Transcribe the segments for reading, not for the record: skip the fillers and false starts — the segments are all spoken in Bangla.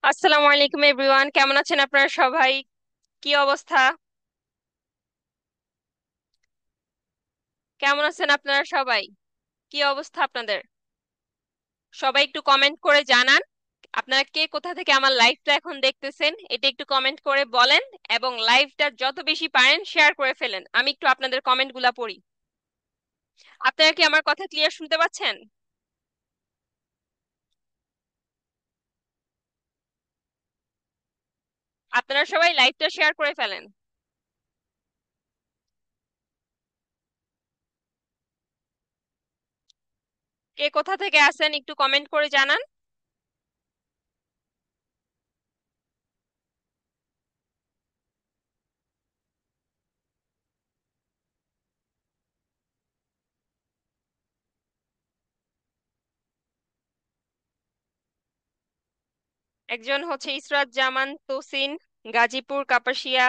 আসসালামু আলাইকুম এভরিওয়ান, কেমন আছেন আপনারা সবাই? কি অবস্থা? কেমন আছেন আপনারা সবাই? কি অবস্থা আপনাদের? সবাই একটু কমেন্ট করে জানান। আপনারা কে কোথা থেকে আমার লাইভটা এখন দেখতেছেন এটা একটু কমেন্ট করে বলেন। এবং লাইভটা যত বেশি পারেন শেয়ার করে ফেলেন, আমি একটু আপনাদের কমেন্টগুলা পড়ি। আপনারা কি আমার কথা ক্লিয়ার শুনতে পাচ্ছেন? আপনারা সবাই লাইভটা শেয়ার করে ফেলেন। কে কোথা থেকে আছেন একটু কমেন্ট করে জানান। একজন হচ্ছে ইসরাত জামান তোসিন, গাজীপুর কাপাসিয়া।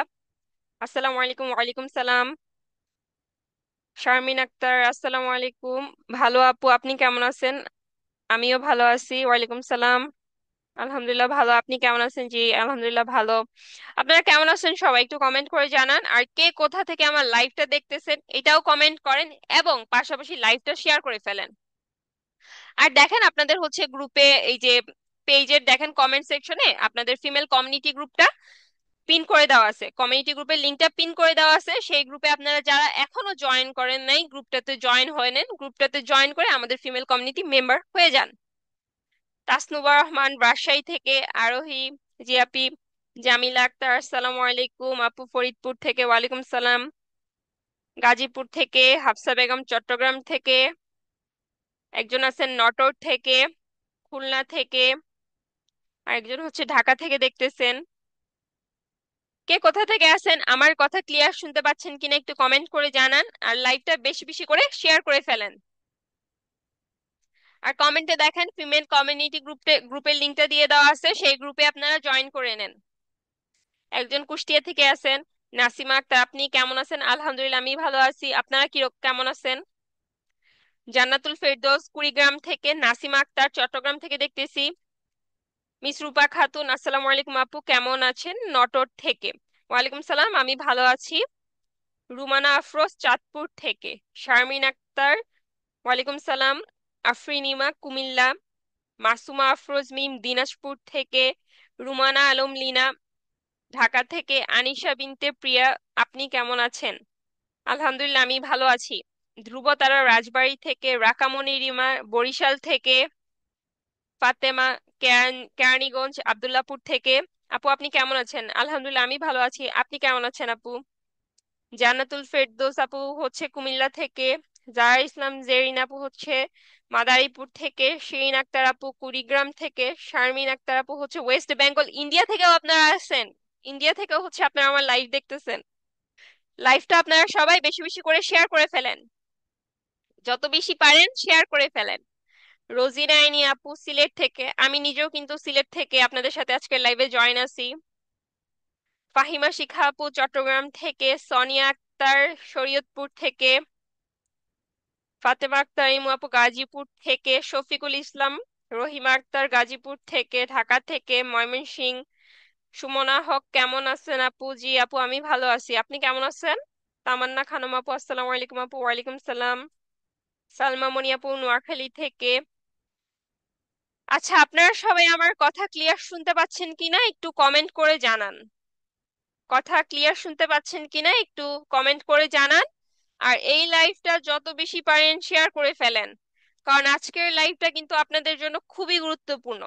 আসসালামু আলাইকুম। ওয়ালাইকুম সালাম। শারমিন আক্তার, আসসালামু আলাইকুম। ভালো আপু, আপনি কেমন আছেন? আমিও ভালো আছি। ওয়ালাইকুম সালাম। আলহামদুলিল্লাহ ভালো, আপনি কেমন আছেন? জি আলহামদুলিল্লাহ ভালো। আপনারা কেমন আছেন সবাই একটু কমেন্ট করে জানান। আর কে কোথা থেকে আমার লাইভটা দেখতেছেন এটাও কমেন্ট করেন। এবং পাশাপাশি লাইভটা শেয়ার করে ফেলেন। আর দেখেন আপনাদের হচ্ছে গ্রুপে, এই যে পেজের দেখেন কমেন্ট সেকশনে আপনাদের ফিমেল কমিউনিটি গ্রুপটা পিন করে দেওয়া আছে, কমিউনিটি গ্রুপের লিংকটা পিন করে দেওয়া আছে। সেই গ্রুপে আপনারা যারা এখনো জয়েন করেন নাই গ্রুপটাতে জয়েন হয়ে নেন, গ্রুপটাতে জয়েন করে আমাদের ফিমেল কমিউনিটি মেম্বার হয়ে যান। তাসনুবা রহমান রাজশাহী থেকে, আরোহী, জিয়াপি, জামিলা আক্তার, আসসালামু আলাইকুম আপু ফরিদপুর থেকে, ওয়ালাইকুম সালাম। গাজীপুর থেকে, হাফসা বেগম চট্টগ্রাম থেকে, একজন আছেন নটর থেকে, খুলনা থেকে, আরেকজন হচ্ছে ঢাকা থেকে দেখতেছেন। কে কোথা থেকে আছেন, আমার কথা ক্লিয়ার শুনতে পাচ্ছেন কিনা একটু কমেন্ট করে জানান। আর লাইভটা বেশি বেশি করে শেয়ার করে ফেলেন। আর কমেন্টে দেখেন ফিমেল কমিউনিটি গ্রুপের লিংকটা দিয়ে দেওয়া আছে, সেই গ্রুপে আপনারা জয়েন করে নেন। একজন কুষ্টিয়া থেকে আছেন, নাসিমা আক্তার, আপনি কেমন আছেন? আলহামদুলিল্লাহ আমি ভালো আছি। আপনারা কি কেমন আছেন? জান্নাতুল ফেরদৌস কুড়িগ্রাম থেকে, নাসিমা আক্তার চট্টগ্রাম থেকে দেখতেছি। মিস রূপা খাতুন, আসসালামু আলাইকুম আপু কেমন আছেন? নটর থেকে, ওয়ালাইকুম সালাম, আমি ভালো আছি। রুমানা আফরোজ চাঁদপুর থেকে, শারমিন আক্তার, ওয়ালাইকুম সালাম। আফরিনিমা কুমিল্লা, মাসুমা আফরোজ মিম দিনাজপুর থেকে, রুমানা আলম লিনা ঢাকা থেকে, আনিশা বিনতে প্রিয়া, আপনি কেমন আছেন? আলহামদুলিল্লাহ আমি ভালো আছি। ধ্রুব তারা রাজবাড়ী থেকে, রাকামণি রিমা বরিশাল থেকে, ফাতেমা কেরানীগঞ্জ আব্দুল্লাহপুর থেকে, আপু আপনি কেমন আছেন? আলহামদুলিল্লাহ আমি ভালো আছি। আপনি কেমন আছেন আপু? জান্নাতুল ফেরদৌস আপু হচ্ছে কুমিল্লা থেকে, জারা ইসলাম জেরিন আপু হচ্ছে মাদারীপুর থেকে, শিরিন আক্তার আপু কুড়িগ্রাম থেকে, শারমিন আক্তার আপু হচ্ছে ওয়েস্ট বেঙ্গল ইন্ডিয়া থেকেও আপনারা আছেন। ইন্ডিয়া থেকেও হচ্ছে আপনারা আমার লাইভ দেখতেছেন। লাইভটা আপনারা সবাই বেশি বেশি করে শেয়ার করে ফেলেন, যত বেশি পারেন শেয়ার করে ফেলেন। রোজিনা আইনি আপু সিলেট থেকে, আমি নিজেও কিন্তু সিলেট থেকে আপনাদের সাথে আজকে লাইভে জয়েন আছি। ফাহিমা শিখা আপু চট্টগ্রাম থেকে, সোনিয়া আক্তার শরীয়তপুর থেকে, ফাতেমা আক্তার ইমু আপু গাজীপুর থেকে, শফিকুল ইসলাম, রহিমা আক্তার গাজীপুর থেকে, ঢাকা থেকে, ময়মনসিংহ, সুমনা হক কেমন আছেন আপু? জি আপু আমি ভালো আছি, আপনি কেমন আছেন? তামান্না খানম আপু, আসসালামু আলাইকুম আপু। ওয়ালাইকুম সালাম। সালমা মনি আপু নোয়াখালী থেকে। আচ্ছা, আপনারা সবাই আমার কথা ক্লিয়ার শুনতে পাচ্ছেন কিনা একটু কমেন্ট করে জানান। কথা ক্লিয়ার শুনতে পাচ্ছেন কিনা একটু কমেন্ট করে জানান। আর এই লাইভটা যত বেশি পারেন শেয়ার করে ফেলেন, কারণ আজকের লাইভটা কিন্তু আপনাদের জন্য খুবই গুরুত্বপূর্ণ।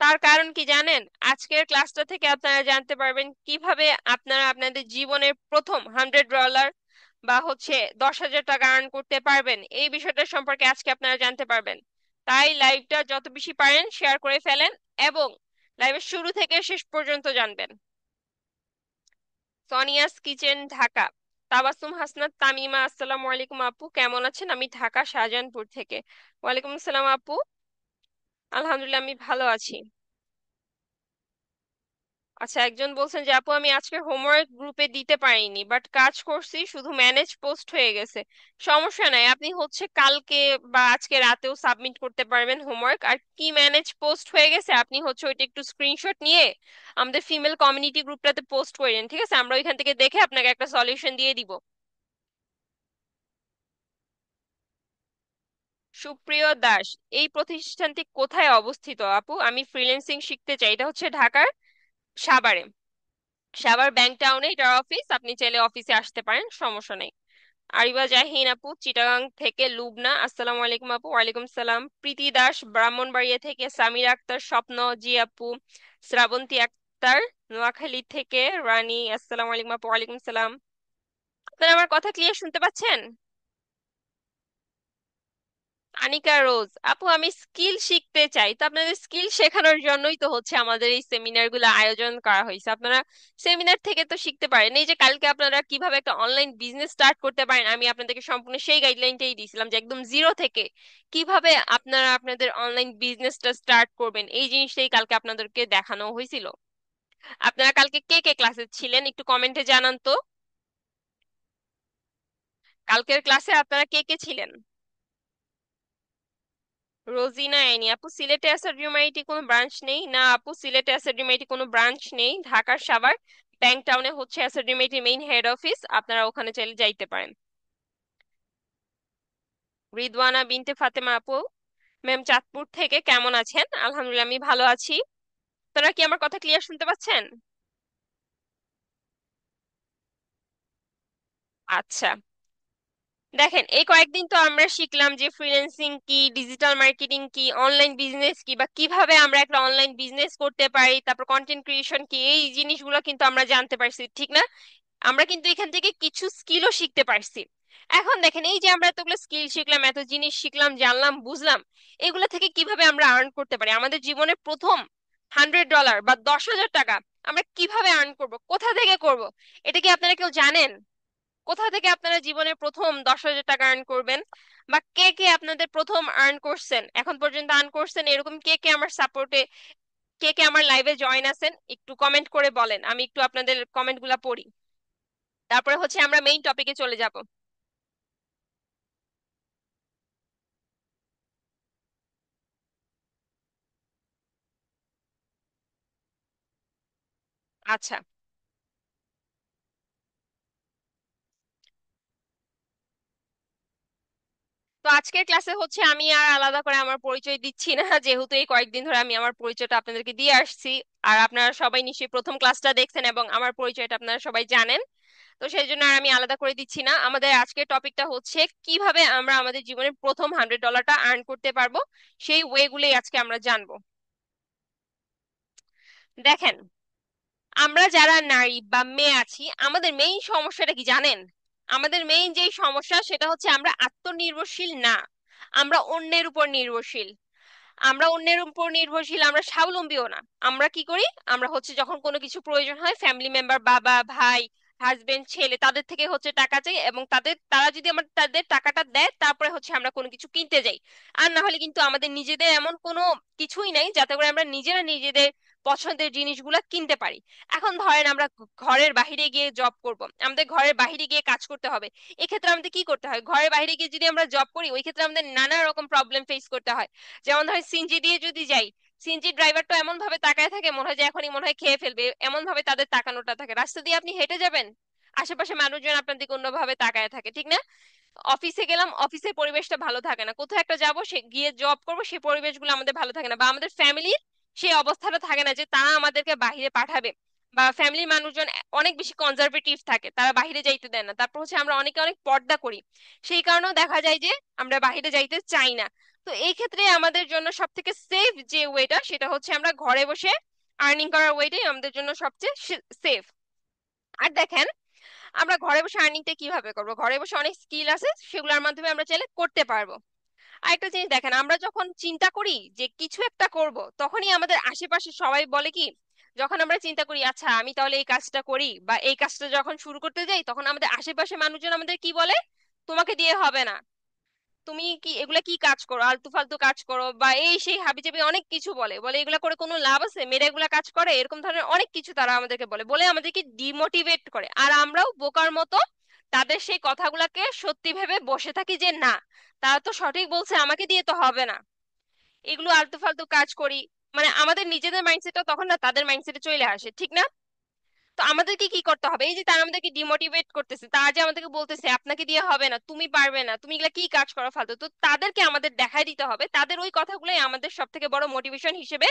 তার কারণ কি জানেন? আজকের ক্লাসটা থেকে আপনারা জানতে পারবেন কিভাবে আপনারা আপনাদের জীবনের প্রথম $100 বা হচ্ছে 10,000 টাকা আর্ন করতে পারবেন, এই বিষয়টা সম্পর্কে আজকে আপনারা জানতে পারবেন। তাই লাইভটা যত বেশি পারেন শেয়ার করে ফেলেন এবং লাইভের শুরু থেকে শেষ পর্যন্ত জানবেন। সোনিয়াস কিচেন ঢাকা, তাবাসসুম হাসনাত তামিমা, আসসালামু আলাইকুম আপু কেমন আছেন? আমি ঢাকা শাহজাহানপুর থেকে। ওয়ালাইকুম আসসালাম আপু, আলহামদুলিল্লাহ আমি ভালো আছি। আচ্ছা, একজন বলছেন যে আপু আমি আজকে হোমওয়ার্ক গ্রুপে দিতে পারিনি, বাট কাজ করছি, শুধু ম্যানেজ পোস্ট হয়ে গেছে। সমস্যা নাই, আপনি হচ্ছে কালকে বা আজকে রাতেও সাবমিট করতে পারবেন হোমওয়ার্ক। আর কি ম্যানেজ পোস্ট হয়ে গেছে, আপনি হচ্ছে ওইটা একটু স্ক্রিনশট নিয়ে আমাদের ফিমেল কমিউনিটি গ্রুপটাতে পোস্ট করেন, ঠিক আছে? আমরা ওইখান থেকে দেখে আপনাকে একটা সলিউশন দিয়ে দিব। সুপ্রিয় দাস, এই প্রতিষ্ঠানটি কোথায় অবস্থিত আপু? আমি ফ্রিল্যান্সিং শিখতে চাই। এটা হচ্ছে ঢাকার সাভারে, সাভার ব্যাংক টাউনে এটার অফিস। আপনি চাইলে অফিসে আসতে পারেন, সমস্যা নেই। আরিবা জাহিন আপু চিটাগাং থেকে, লুবনা আসসালামু আলাইকুম আপু। ওয়ালাইকুম সালাম। প্রীতি দাস ব্রাহ্মণবাড়িয়া থেকে, সামিরা আক্তার স্বপ্ন জি আপু, শ্রাবন্তী আক্তার নোয়াখালী থেকে, রানী আসসালামু আলাইকুম আপু। ওয়ালাইকুম সালাম। আপনারা আমার কথা ক্লিয়ার শুনতে পাচ্ছেন? আনিকা রোজ আপু, আমি স্কিল শিখতে চাই। তো আপনাদের স্কিল শেখানোর জন্যই তো হচ্ছে আমাদের এই সেমিনার গুলো আয়োজন করা হয়েছে। আপনারা সেমিনার থেকে তো শিখতে পারেন। এই যে কালকে আপনারা কিভাবে একটা অনলাইন বিজনেস স্টার্ট করতে পারেন, আমি আপনাদেরকে সম্পূর্ণ সেই গাইডলাইনটাই দিয়েছিলাম যে একদম জিরো থেকে কিভাবে আপনারা আপনাদের অনলাইন বিজনেসটা স্টার্ট করবেন, এই জিনিসটাই কালকে আপনাদেরকে দেখানো হয়েছিল। আপনারা কালকে কে কে ক্লাসে ছিলেন একটু কমেন্টে জানান তো। কালকের ক্লাসে আপনারা কে কে ছিলেন? রোজিনা এনি আপু, সিলেটে আসার ডিউমাইটি কোনো ব্রাঞ্চ নেই? না আপু, সিলেটে আসার ডিউমাইটি কোনো ব্রাঞ্চ নেই। ঢাকার সাভার ব্যাংক টাউনে হচ্ছে আসার ডিউমাইটি মেইন হেড অফিস, আপনারা ওখানে চাইলে যাইতে পারেন। রিদওয়ানা বিনতে ফাতেমা আপু, ম্যাম চাঁদপুর থেকে, কেমন আছেন? আলহামদুলিল্লাহ, আমি ভালো আছি। আপনারা কি আমার কথা ক্লিয়ার শুনতে পাচ্ছেন? আচ্ছা, দেখেন এই কয়েকদিন তো আমরা শিখলাম যে ফ্রিল্যান্সিং কি, ডিজিটাল মার্কেটিং কি, অনলাইন বিজনেস কি, বা কিভাবে আমরা একটা অনলাইন বিজনেস করতে পারি, তারপর কন্টেন্ট ক্রিয়েশন কি, এই জিনিসগুলো কিন্তু আমরা জানতে পারছি, ঠিক না? আমরা কিন্তু এখান থেকে কিছু স্কিলও শিখতে পারছি। এখন দেখেন, এই যে আমরা এতগুলো স্কিল শিখলাম, এত জিনিস শিখলাম, জানলাম, বুঝলাম, এগুলা থেকে কিভাবে আমরা আর্ন করতে পারি। আমাদের জীবনে প্রথম $100 বা 10,000 টাকা আমরা কিভাবে আর্ন করব, কোথা থেকে করব, এটা কি আপনারা কেউ জানেন? কোথা থেকে আপনারা জীবনে প্রথম 10,000 টাকা আর্ন করবেন? বা কে কে আপনাদের প্রথম আর্ন করছেন, এখন পর্যন্ত আর্ন করছেন, এরকম কে কে আমার সাপোর্টে, কে কে আমার লাইভে জয়েন আছেন, একটু কমেন্ট করে বলেন, আমি একটু আপনাদের কমেন্ট গুলা পড়ি। তারপরে হচ্ছে আমরা মেইন টপিকে চলে যাব। আচ্ছা, তো আজকের ক্লাসে হচ্ছে আমি আর আলাদা করে আমার পরিচয় দিচ্ছি না, যেহেতু এই কয়েকদিন ধরে আমি আমার পরিচয়টা আপনাদেরকে দিয়ে আসছি। আর আপনারা সবাই নিশ্চয়ই প্রথম ক্লাসটা দেখছেন এবং আমার পরিচয়টা আপনারা সবাই জানেন। তো সেই জন্য আর আমি আলাদা করে দিচ্ছি না। আমাদের আজকের টপিকটা হচ্ছে কিভাবে আমরা আমাদের জীবনের প্রথম $100টা আর্ন করতে পারবো, সেই ওয়েগুলোই আজকে আমরা জানবো। দেখেন, আমরা যারা নারী বা মেয়ে আছি, আমাদের মেইন সমস্যাটা কি জানেন? আমাদের মেইন যেই সমস্যা সেটা হচ্ছে আমরা আত্মনির্ভরশীল না, আমরা অন্যের উপর নির্ভরশীল। আমরা অন্যের উপর নির্ভরশীল, আমরা স্বাবলম্বীও না। আমরা কি করি, আমরা হচ্ছে যখন কোনো কিছু প্রয়োজন হয়, ফ্যামিলি মেম্বার, বাবা, ভাই, হাজবেন্ড, ছেলে, তাদের থেকে হচ্ছে টাকা চাই, এবং তারা যদি আমার তাদের টাকাটা দেয় তারপরে হচ্ছে আমরা কোনো কিছু কিনতে যাই। আর না হলে কিন্তু আমাদের নিজেদের এমন কোনো কিছুই নাই যাতে করে আমরা নিজেরা নিজেদের পছন্দের জিনিসগুলা কিনতে পারি। এখন ধরেন আমরা ঘরের বাইরে গিয়ে জব করব, আমাদের ঘরের বাইরে গিয়ে কাজ করতে হবে। এক্ষেত্রে আমাদের কি করতে হয়, ঘরের বাইরে গিয়ে যদি আমরা জব করি, ওই ক্ষেত্রে আমাদের নানা রকম প্রবলেম ফেস করতে হয়। যেমন ধরেন সিএনজি দিয়ে যদি যাই, সিএনজি ড্রাইভারটা এমন ভাবে তাকায় থাকে, মনে হয় যে এখনই মনে হয় খেয়ে ফেলবে, এমন ভাবে তাদের তাকানোটা থাকে। রাস্তা দিয়ে আপনি হেঁটে যাবেন, আশেপাশে মানুষজন আপনার দিকে অন্যভাবে তাকায় থাকে, ঠিক না? অফিসে গেলাম, অফিসের পরিবেশটা ভালো থাকে না। কোথাও একটা যাবো, সে গিয়ে জব করবো, সেই পরিবেশগুলো আমাদের ভালো থাকে না। বা আমাদের ফ্যামিলির সেই অবস্থাটা থাকে না যে তারা আমাদেরকে বাইরে পাঠাবে। বা ফ্যামিলির মানুষজন অনেক বেশি কনজারভেটিভ থাকে, তারা বাইরে যাইতে দেয় না। তারপর হচ্ছে আমরা অনেকে অনেক পর্দা করি, সেই কারণেও দেখা যায় যে আমরা বাইরে যাইতে চাই না। তো এই ক্ষেত্রে আমাদের জন্য সব থেকে সেফ যে ওয়েটা সেটা হচ্ছে আমরা ঘরে বসে আর্নিং করার ওয়েটাই আমাদের জন্য সবচেয়ে সেফ। আর দেখেন, আমরা ঘরে বসে আর্নিংটা কিভাবে করব, ঘরে বসে অনেক স্কিল আছে, সেগুলোর মাধ্যমে আমরা চাইলে করতে পারবো। আরেকটা জিনিস দেখেন, আমরা যখন চিন্তা করি যে কিছু একটা করব, তখনই আমাদের আশেপাশে সবাই বলে কি, যখন আমরা চিন্তা করি আচ্ছা আমি তাহলে এই কাজটা করি বা এই কাজটা যখন শুরু করতে যাই, তখন আমাদের আশেপাশে মানুষজন আমাদের কি বলে, তোমাকে দিয়ে হবে না, তুমি কি এগুলা কি কাজ করো, আলতু ফালতু কাজ করো, বা এই সেই হাবিজাবি অনেক কিছু বলে বলে এগুলা করে কোনো লাভ আছে, মেয়েরা এগুলা কাজ করে, এরকম ধরনের অনেক কিছু তারা আমাদেরকে বলে বলে আমাদেরকে ডিমোটিভেট করে, আর আমরাও বোকার মতো তাদের সেই কথাগুলাকে সত্যি ভেবে বসে থাকি যে না, তারা তো সঠিক বলছে, আমাকে দিয়ে তো হবে না, এগুলো আলতু ফালতু কাজ করি। মানে আমাদের নিজেদের মাইন্ডসেটটা তখন না তাদের মাইন্ডসেটে চলে আসে, ঠিক না? তো আমাদেরকে কি করতে হবে, এই যে তারা আমাদেরকে ডিমোটিভেট করতেছে, তারা যে আমাদেরকে বলতেছে আপনাকে দিয়ে হবে না, তুমি পারবে না, তুমি এগুলা কি কাজ করো ফালতু, তো তাদেরকে আমাদের দেখাই দিতে হবে, তাদের ওই কথাগুলোই আমাদের সব থেকে বড় মোটিভেশন হিসেবে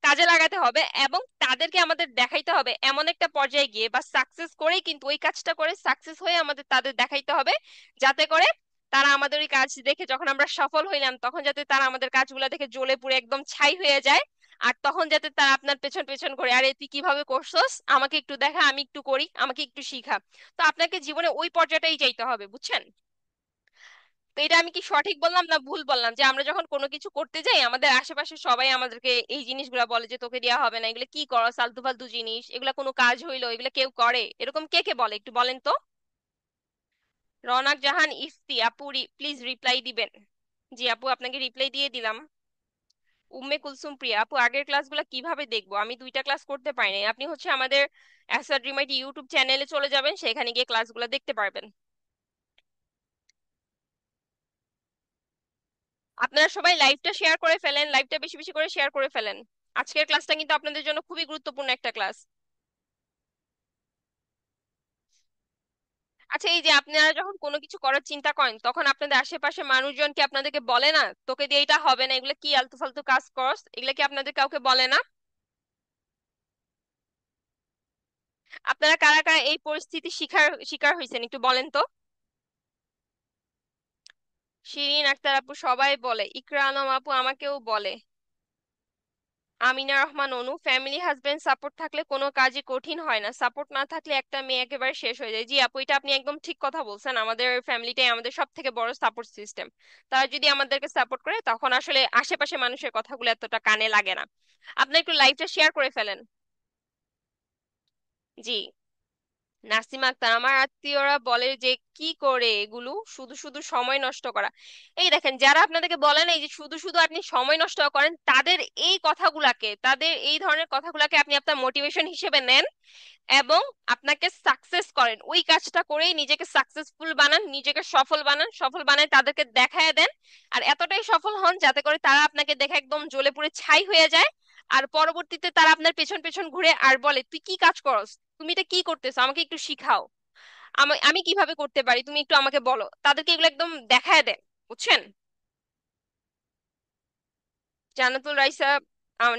কাজে লাগাতে হবে, এবং তাদেরকে আমাদের দেখাইতে হবে এমন একটা পর্যায়ে গিয়ে বা সাকসেস করেই, কিন্তু ওই কাজটা করে সাকসেস হয়ে আমাদের তাদের দেখাইতে হবে, যাতে করে তারা আমাদের ওই কাজ দেখে যখন আমরা সফল হইলাম তখন যাতে তারা আমাদের কাজগুলো দেখে জ্বলে পুড়ে একদম ছাই হয়ে যায়, আর তখন যাতে তারা আপনার পেছন পেছন করে, আরে তুই কিভাবে করছস, আমাকে একটু দেখা, আমি একটু করি, আমাকে একটু শিখা। তো আপনাকে জীবনে ওই পর্যায়টাই যাইতে হবে, বুঝছেন? তো এটা আমি কি সঠিক বললাম না ভুল বললাম, যে আমরা যখন কোনো কিছু করতে যাই আমাদের আশেপাশে সবাই আমাদেরকে এই জিনিসগুলো বলে যে তোকে দেওয়া হবে না, এগুলো কি করো, ফালতু ফালতু জিনিস, এগুলা কোনো কাজ হইলো, এগুলা কেউ করে, এরকম কে কে বলে একটু বলেন তো? রওনাক জাহান ইফতি আপু, প্লিজ রিপ্লাই দিবেন। জি আপু, আপনাকে রিপ্লাই দিয়ে দিলাম। উম্মে কুলসুম প্রিয়া আপু, আগের ক্লাসগুলো কিভাবে দেখবো? আমি 2টা ক্লাস করতে পারিনি। আপনি হচ্ছে আমাদের অ্যাসাড রিমাইট ইউটিউব চ্যানেলে চলে যাবেন, সেখানে গিয়ে ক্লাসগুলো দেখতে পারবেন। আপনারা সবাই লাইভটা শেয়ার করে ফেলেন, লাইভটা বেশি বেশি করে শেয়ার করে ফেলেন। আজকের ক্লাসটা কিন্তু আপনাদের জন্য খুবই গুরুত্বপূর্ণ একটা ক্লাস। আচ্ছা, এই যে আপনারা যখন কোনো কিছু করার চিন্তা করেন তখন আপনাদের আশেপাশে মানুষজন কি আপনাদেরকে বলে না তোকে দিয়ে এটা হবে না, এগুলো কি আলতু ফালতু কাজ করস, এগুলো কি আপনাদের কাউকে বলে না? আপনারা কারা কারা এই পরিস্থিতি শিকার শিকার হয়েছেন একটু বলেন তো? শিরিন আক্তার আপু সবাই বলে, ইকরা আলম আপু আমাকেও বলে। আমিনা রহমান অনু, ফ্যামিলি হাজবেন্ড সাপোর্ট থাকলে কোনো কাজই কঠিন হয় না, সাপোর্ট না থাকলে একটা মেয়ে একেবারে শেষ হয়ে যায়। জি আপু, এটা আপনি একদম ঠিক কথা বলছেন, আমাদের ফ্যামিলিটাই আমাদের সব থেকে বড় সাপোর্ট সিস্টেম। তারা যদি আমাদেরকে সাপোর্ট করে তখন আসলে আশেপাশে মানুষের কথাগুলো এতটা কানে লাগে না। আপনি একটু লাইভটা শেয়ার করে ফেলেন। জি। নাসিমা আক্তার, আমার আত্মীয়রা বলে যে কি করে এগুলো, শুধু শুধু সময় নষ্ট করা। এই দেখেন, যারা আপনাদেরকে বলেন এই যে শুধু শুধু আপনি সময় নষ্ট করেন, তাদের এই কথাগুলাকে, তাদের এই ধরনের কথাগুলাকে আপনি আপনার মোটিভেশন হিসেবে নেন, এবং আপনাকে সাকসেস করেন, ওই কাজটা করেই নিজেকে সাকসেসফুল বানান, নিজেকে সফল বানান, সফল বানায় তাদেরকে দেখায় দেন, আর এতটাই সফল হন যাতে করে তারা আপনাকে দেখে একদম জ্বলে পুড়ে ছাই হয়ে যায়, আর পরবর্তীতে তারা আপনার পেছন পেছন ঘুরে আর বলে তুই কি কাজ করস, তুমি এটা কি করতেছো, আমাকে একটু শিখাও, আমি আমি কিভাবে করতে পারি তুমি একটু আমাকে বলো, তাদেরকে এগুলো একদম দেখায় দেন, বুঝছেন? জান্নাতুল রাইসা,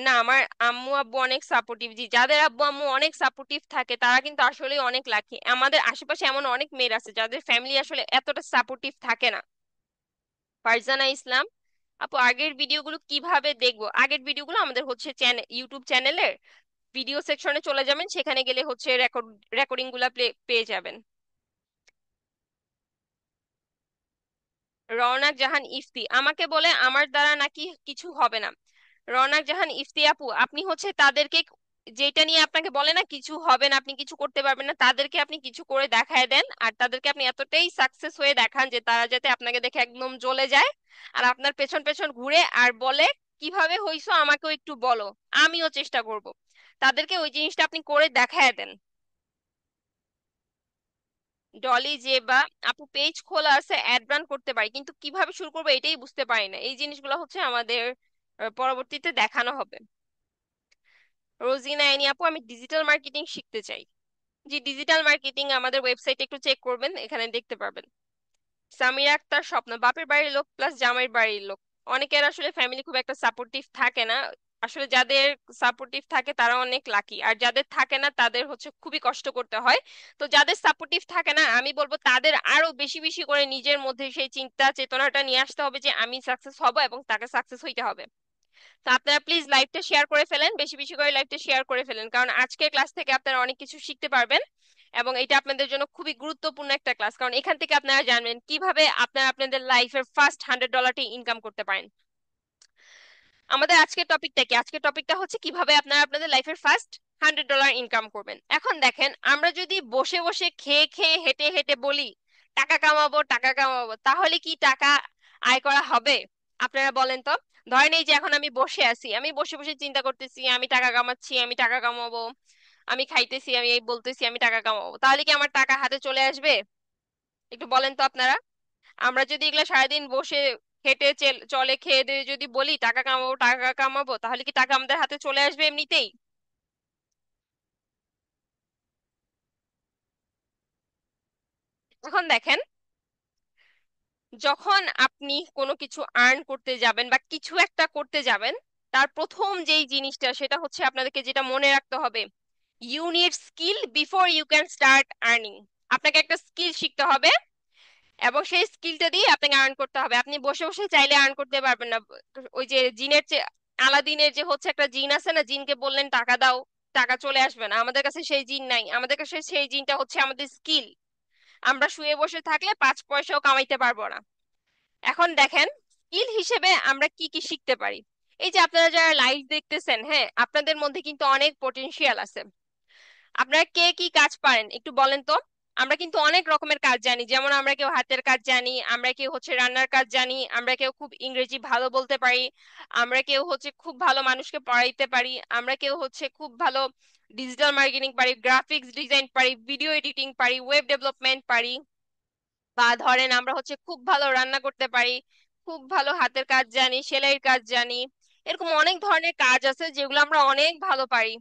না আমার আম্মু আব্বু অনেক সাপোর্টিভ। জি, যাদের আব্বু আম্মু অনেক সাপোর্টিভ থাকে তারা কিন্তু আসলে অনেক লাকি। আমাদের আশেপাশে এমন অনেক মেয়ের আছে যাদের ফ্যামিলি আসলে এতটা সাপোর্টিভ থাকে না। ফারজানা ইসলাম আপু, আগের ভিডিওগুলো কিভাবে দেখবো? আগের ভিডিওগুলো আমাদের হচ্ছে ইউটিউব চ্যানেলের ভিডিও সেকশনে চলে যাবেন, সেখানে গেলে হচ্ছে রেকর্ডিং গুলা পেয়ে যাবেন। রওনাক জাহান ইফতি আমাকে বলে আমার দ্বারা নাকি কিছু হবে না। রওনাক জাহান ইফতি আপু, আপনি হচ্ছে তাদেরকে, যেটা নিয়ে আপনাকে বলে না কিছু হবে না, আপনি কিছু করতে পারবেন না, তাদেরকে আপনি কিছু করে দেখায় দেন, আর তাদেরকে আপনি এতটাই সাকসেস হয়ে দেখান যে তারা যাতে আপনাকে দেখে একদম জ্বলে যায়, আর আপনার পেছন পেছন ঘুরে আর বলে কিভাবে হইছো আমাকেও একটু বলো, আমিও চেষ্টা করব। তাদেরকে ওই জিনিসটা আপনি করে দেখায় দেন। ডলি যে বা আপু, পেজ খোলা আছে, অ্যাড রান করতে পারি কিন্তু কিভাবে শুরু করবো এটাই বুঝতে পারি না, এই জিনিসগুলো হচ্ছে আমাদের পরবর্তীতে দেখানো হবে। রোজিনা এনি আপু, আমি ডিজিটাল মার্কেটিং শিখতে চাই। জি, ডিজিটাল মার্কেটিং আমাদের ওয়েবসাইটে একটু চেক করবেন, এখানে দেখতে পারবেন। সামিরা আক্তার স্বপ্ন, বাপের বাড়ির লোক প্লাস জামাইয়ের বাড়ির লোক, অনেকের আসলে ফ্যামিলি খুব একটা সাপোর্টিভ থাকে না। আসলে যাদের সাপোর্টিভ থাকে তারা অনেক লাকি, আর যাদের থাকে না তাদের হচ্ছে খুবই কষ্ট করতে হয়। তো যাদের সাপোর্টিভ থাকে না আমি বলবো তাদের আরো বেশি বেশি করে নিজের মধ্যে সেই চিন্তা চেতনাটা নিয়ে আসতে হবে যে আমি সাকসেস হব এবং তাকে সাকসেস হইতে হবে। তো আপনারা প্লিজ লাইভটা শেয়ার করে ফেলেন, বেশি বেশি করে লাইভটা শেয়ার করে ফেলেন, কারণ আজকের ক্লাস থেকে আপনারা অনেক কিছু শিখতে পারবেন, এবং এটা আপনাদের জন্য খুবই গুরুত্বপূর্ণ একটা ক্লাস, কারণ এখান থেকে আপনারা জানবেন কিভাবে আপনারা আপনাদের লাইফের ফার্স্ট $100টি ইনকাম করতে পারেন। আমাদের আজকের টপিকটা কি? আজকের টপিকটা হচ্ছে কিভাবে আপনারা আপনাদের লাইফের ফার্স্ট $100 ইনকাম করবেন। এখন দেখেন, আমরা যদি বসে বসে খেয়ে খেয়ে হেঁটে হেঁটে বলি টাকা কামাবো টাকা কামাবো, তাহলে কি টাকা আয় করা হবে? আপনারা বলেন তো। ধরেন এই যে এখন আমি বসে আছি, আমি বসে বসে চিন্তা করতেছি আমি টাকা কামাচ্ছি, আমি টাকা কামাবো, আমি খাইতেছি, আমি এই বলতেছি আমি টাকা কামাবো, তাহলে কি আমার টাকা হাতে চলে আসবে? একটু বলেন তো আপনারা। আমরা যদি এগুলো সারাদিন বসে খেটে চলে খেয়ে দিয়ে যদি বলি টাকা কামাবো টাকা কামাবো, তাহলে কি টাকা আমাদের হাতে চলে আসবে এমনিতেই? এখন দেখেন, যখন আপনি কোনো কিছু আর্ন করতে যাবেন বা কিছু একটা করতে যাবেন, তার প্রথম যেই জিনিসটা সেটা হচ্ছে আপনাদেরকে যেটা মনে রাখতে হবে, you need skill before you can start earning. আপনাকে একটা স্কিল শিখতে হবে এবং সেই স্কিলটা দিয়ে আপনাকে আর্ন করতে হবে। আপনি বসে বসে চাইলে আর্ন করতে পারবেন না। ওই যে জিনের যে আলাদিনের যে হচ্ছে একটা জিন আছে না, জিনকে বললেন টাকা দাও, টাকা চলে আসবে না, আমাদের কাছে সেই জিন নাই। আমাদের কাছে সেই জিনটা হচ্ছে আমাদের স্কিল। আমরা শুয়ে বসে থাকলে 5 পয়সাও কামাইতে পারবো না। এখন দেখেন, স্কিল হিসেবে আমরা কি কি শিখতে পারি। এই যে আপনারা যারা লাইভ দেখতেছেন, হ্যাঁ, আপনাদের মধ্যে কিন্তু অনেক পটেনশিয়াল আছে। আপনারা কে কি কাজ পারেন একটু বলেন তো। আমরা কিন্তু অনেক রকমের কাজ জানি, যেমন আমরা কেউ হাতের কাজ জানি, আমরা কেউ হচ্ছে রান্নার কাজ জানি, আমরা কেউ খুব ইংরেজি ভালো বলতে পারি, আমরা কেউ হচ্ছে খুব ভালো মানুষকে পড়াইতে পারি, আমরা কেউ হচ্ছে খুব ভালো ডিজিটাল মার্কেটিং পারি, গ্রাফিক্স ডিজাইন পারি, ভিডিও এডিটিং পারি, ওয়েব ডেভেলপমেন্ট পারি, বা ধরেন আমরা হচ্ছে খুব ভালো রান্না করতে পারি, খুব ভালো হাতের কাজ জানি, সেলাইয়ের কাজ জানি। এরকম অনেক ধরনের কাজ আছে যেগুলো আমরা অনেক ভালো পারি।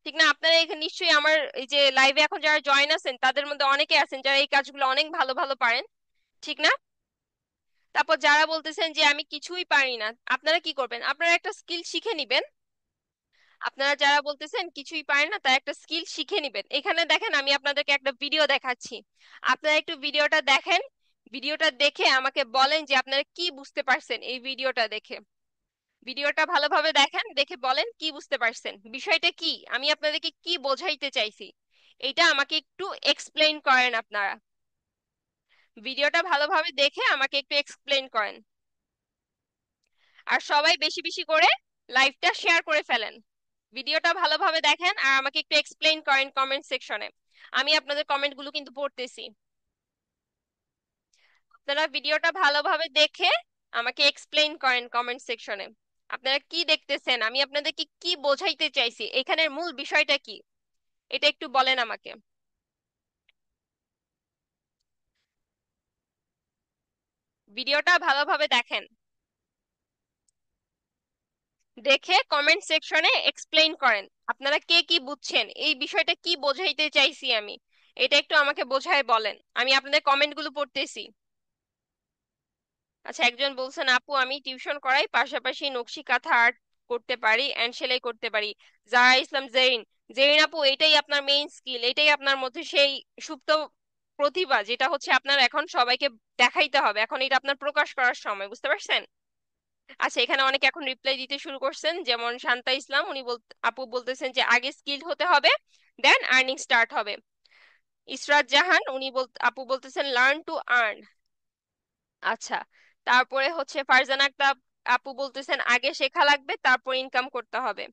ঠিক না? আপনারা এখানে নিশ্চয়ই আমার এই যে লাইভে এখন যারা জয়েন আছেন তাদের মধ্যে অনেকে আছেন যারা এই কাজগুলো অনেক ভালো ভালো পারেন। ঠিক না? তারপর যারা বলতেছেন যে আমি কিছুই পারি না, আপনারা কি করবেন? আপনারা একটা স্কিল শিখে নিবেন। আপনারা যারা বলতেছেন কিছুই পারেন না, তার একটা স্কিল শিখে নিবেন। এখানে দেখেন আমি আপনাদেরকে একটা ভিডিও দেখাচ্ছি, আপনারা একটু ভিডিওটা দেখেন। ভিডিওটা দেখে আমাকে বলেন যে আপনারা কি বুঝতে পারছেন এই ভিডিওটা দেখে। ভিডিওটা ভালোভাবে দেখেন, দেখে বলেন কি বুঝতে পারছেন, বিষয়টা কি, আমি আপনাদেরকে কি বোঝাইতে চাইছি, এটা আমাকে একটু এক্সপ্লেইন করেন আপনারা। ভিডিওটা ভালোভাবে দেখে আমাকে একটু এক্সপ্লেইন করেন। আর সবাই বেশি বেশি করে লাইভটা শেয়ার করে ফেলেন। ভিডিওটা ভালোভাবে দেখেন আর আমাকে একটু এক্সপ্লেইন করেন কমেন্ট সেকশনে। আমি আপনাদের কমেন্টগুলো কিন্তু পড়তেছি। আপনারা ভিডিওটা ভালোভাবে দেখে আমাকে এক্সপ্লেইন করেন কমেন্ট সেকশনে। আপনারা কি দেখতেছেন, আমি আপনাদেরকে কি বোঝাইতে চাইছি, এখানের মূল বিষয়টা কি, এটা একটু বলেন আমাকে। ভিডিওটা ভালোভাবে দেখেন, দেখে কমেন্ট সেকশনে এক্সপ্লেইন করেন আপনারা কে কি বুঝছেন, এই বিষয়টা কি বোঝাইতে চাইছি আমি, এটা একটু আমাকে বোঝায় বলেন। আমি আপনাদের কমেন্টগুলো পড়তেছি। আচ্ছা, একজন বলছেন আপু আমি টিউশন করাই, পাশাপাশি নকশি কাঁথা আর্ট করতে পারি এন্ড সেলাই করতে পারি। জারা ইসলাম জেরিন। জেরিন আপু, এটাই আপনার মেইন স্কিল, এটাই আপনার মধ্যে সেই সুপ্ত প্রতিভা যেটা হচ্ছে আপনার এখন সবাইকে দেখাইতে হবে, এখন এটা আপনার প্রকাশ করার সময়, বুঝতে পারছেন? আচ্ছা, এখানে অনেকে এখন রিপ্লাই দিতে শুরু করছেন, যেমন শান্তা ইসলাম, উনি আপু বলতেছেন যে আগে স্কিল হতে হবে, দেন আর্নিং স্টার্ট হবে। ইসরাত জাহান, আপু বলতেছেন লার্ন টু আর্ন। আচ্ছা, তারপরে হচ্ছে ফারজানা আক্তার আপু বলতেছেন আগে শেখা লাগবে তারপর ইনকাম করতে হবে।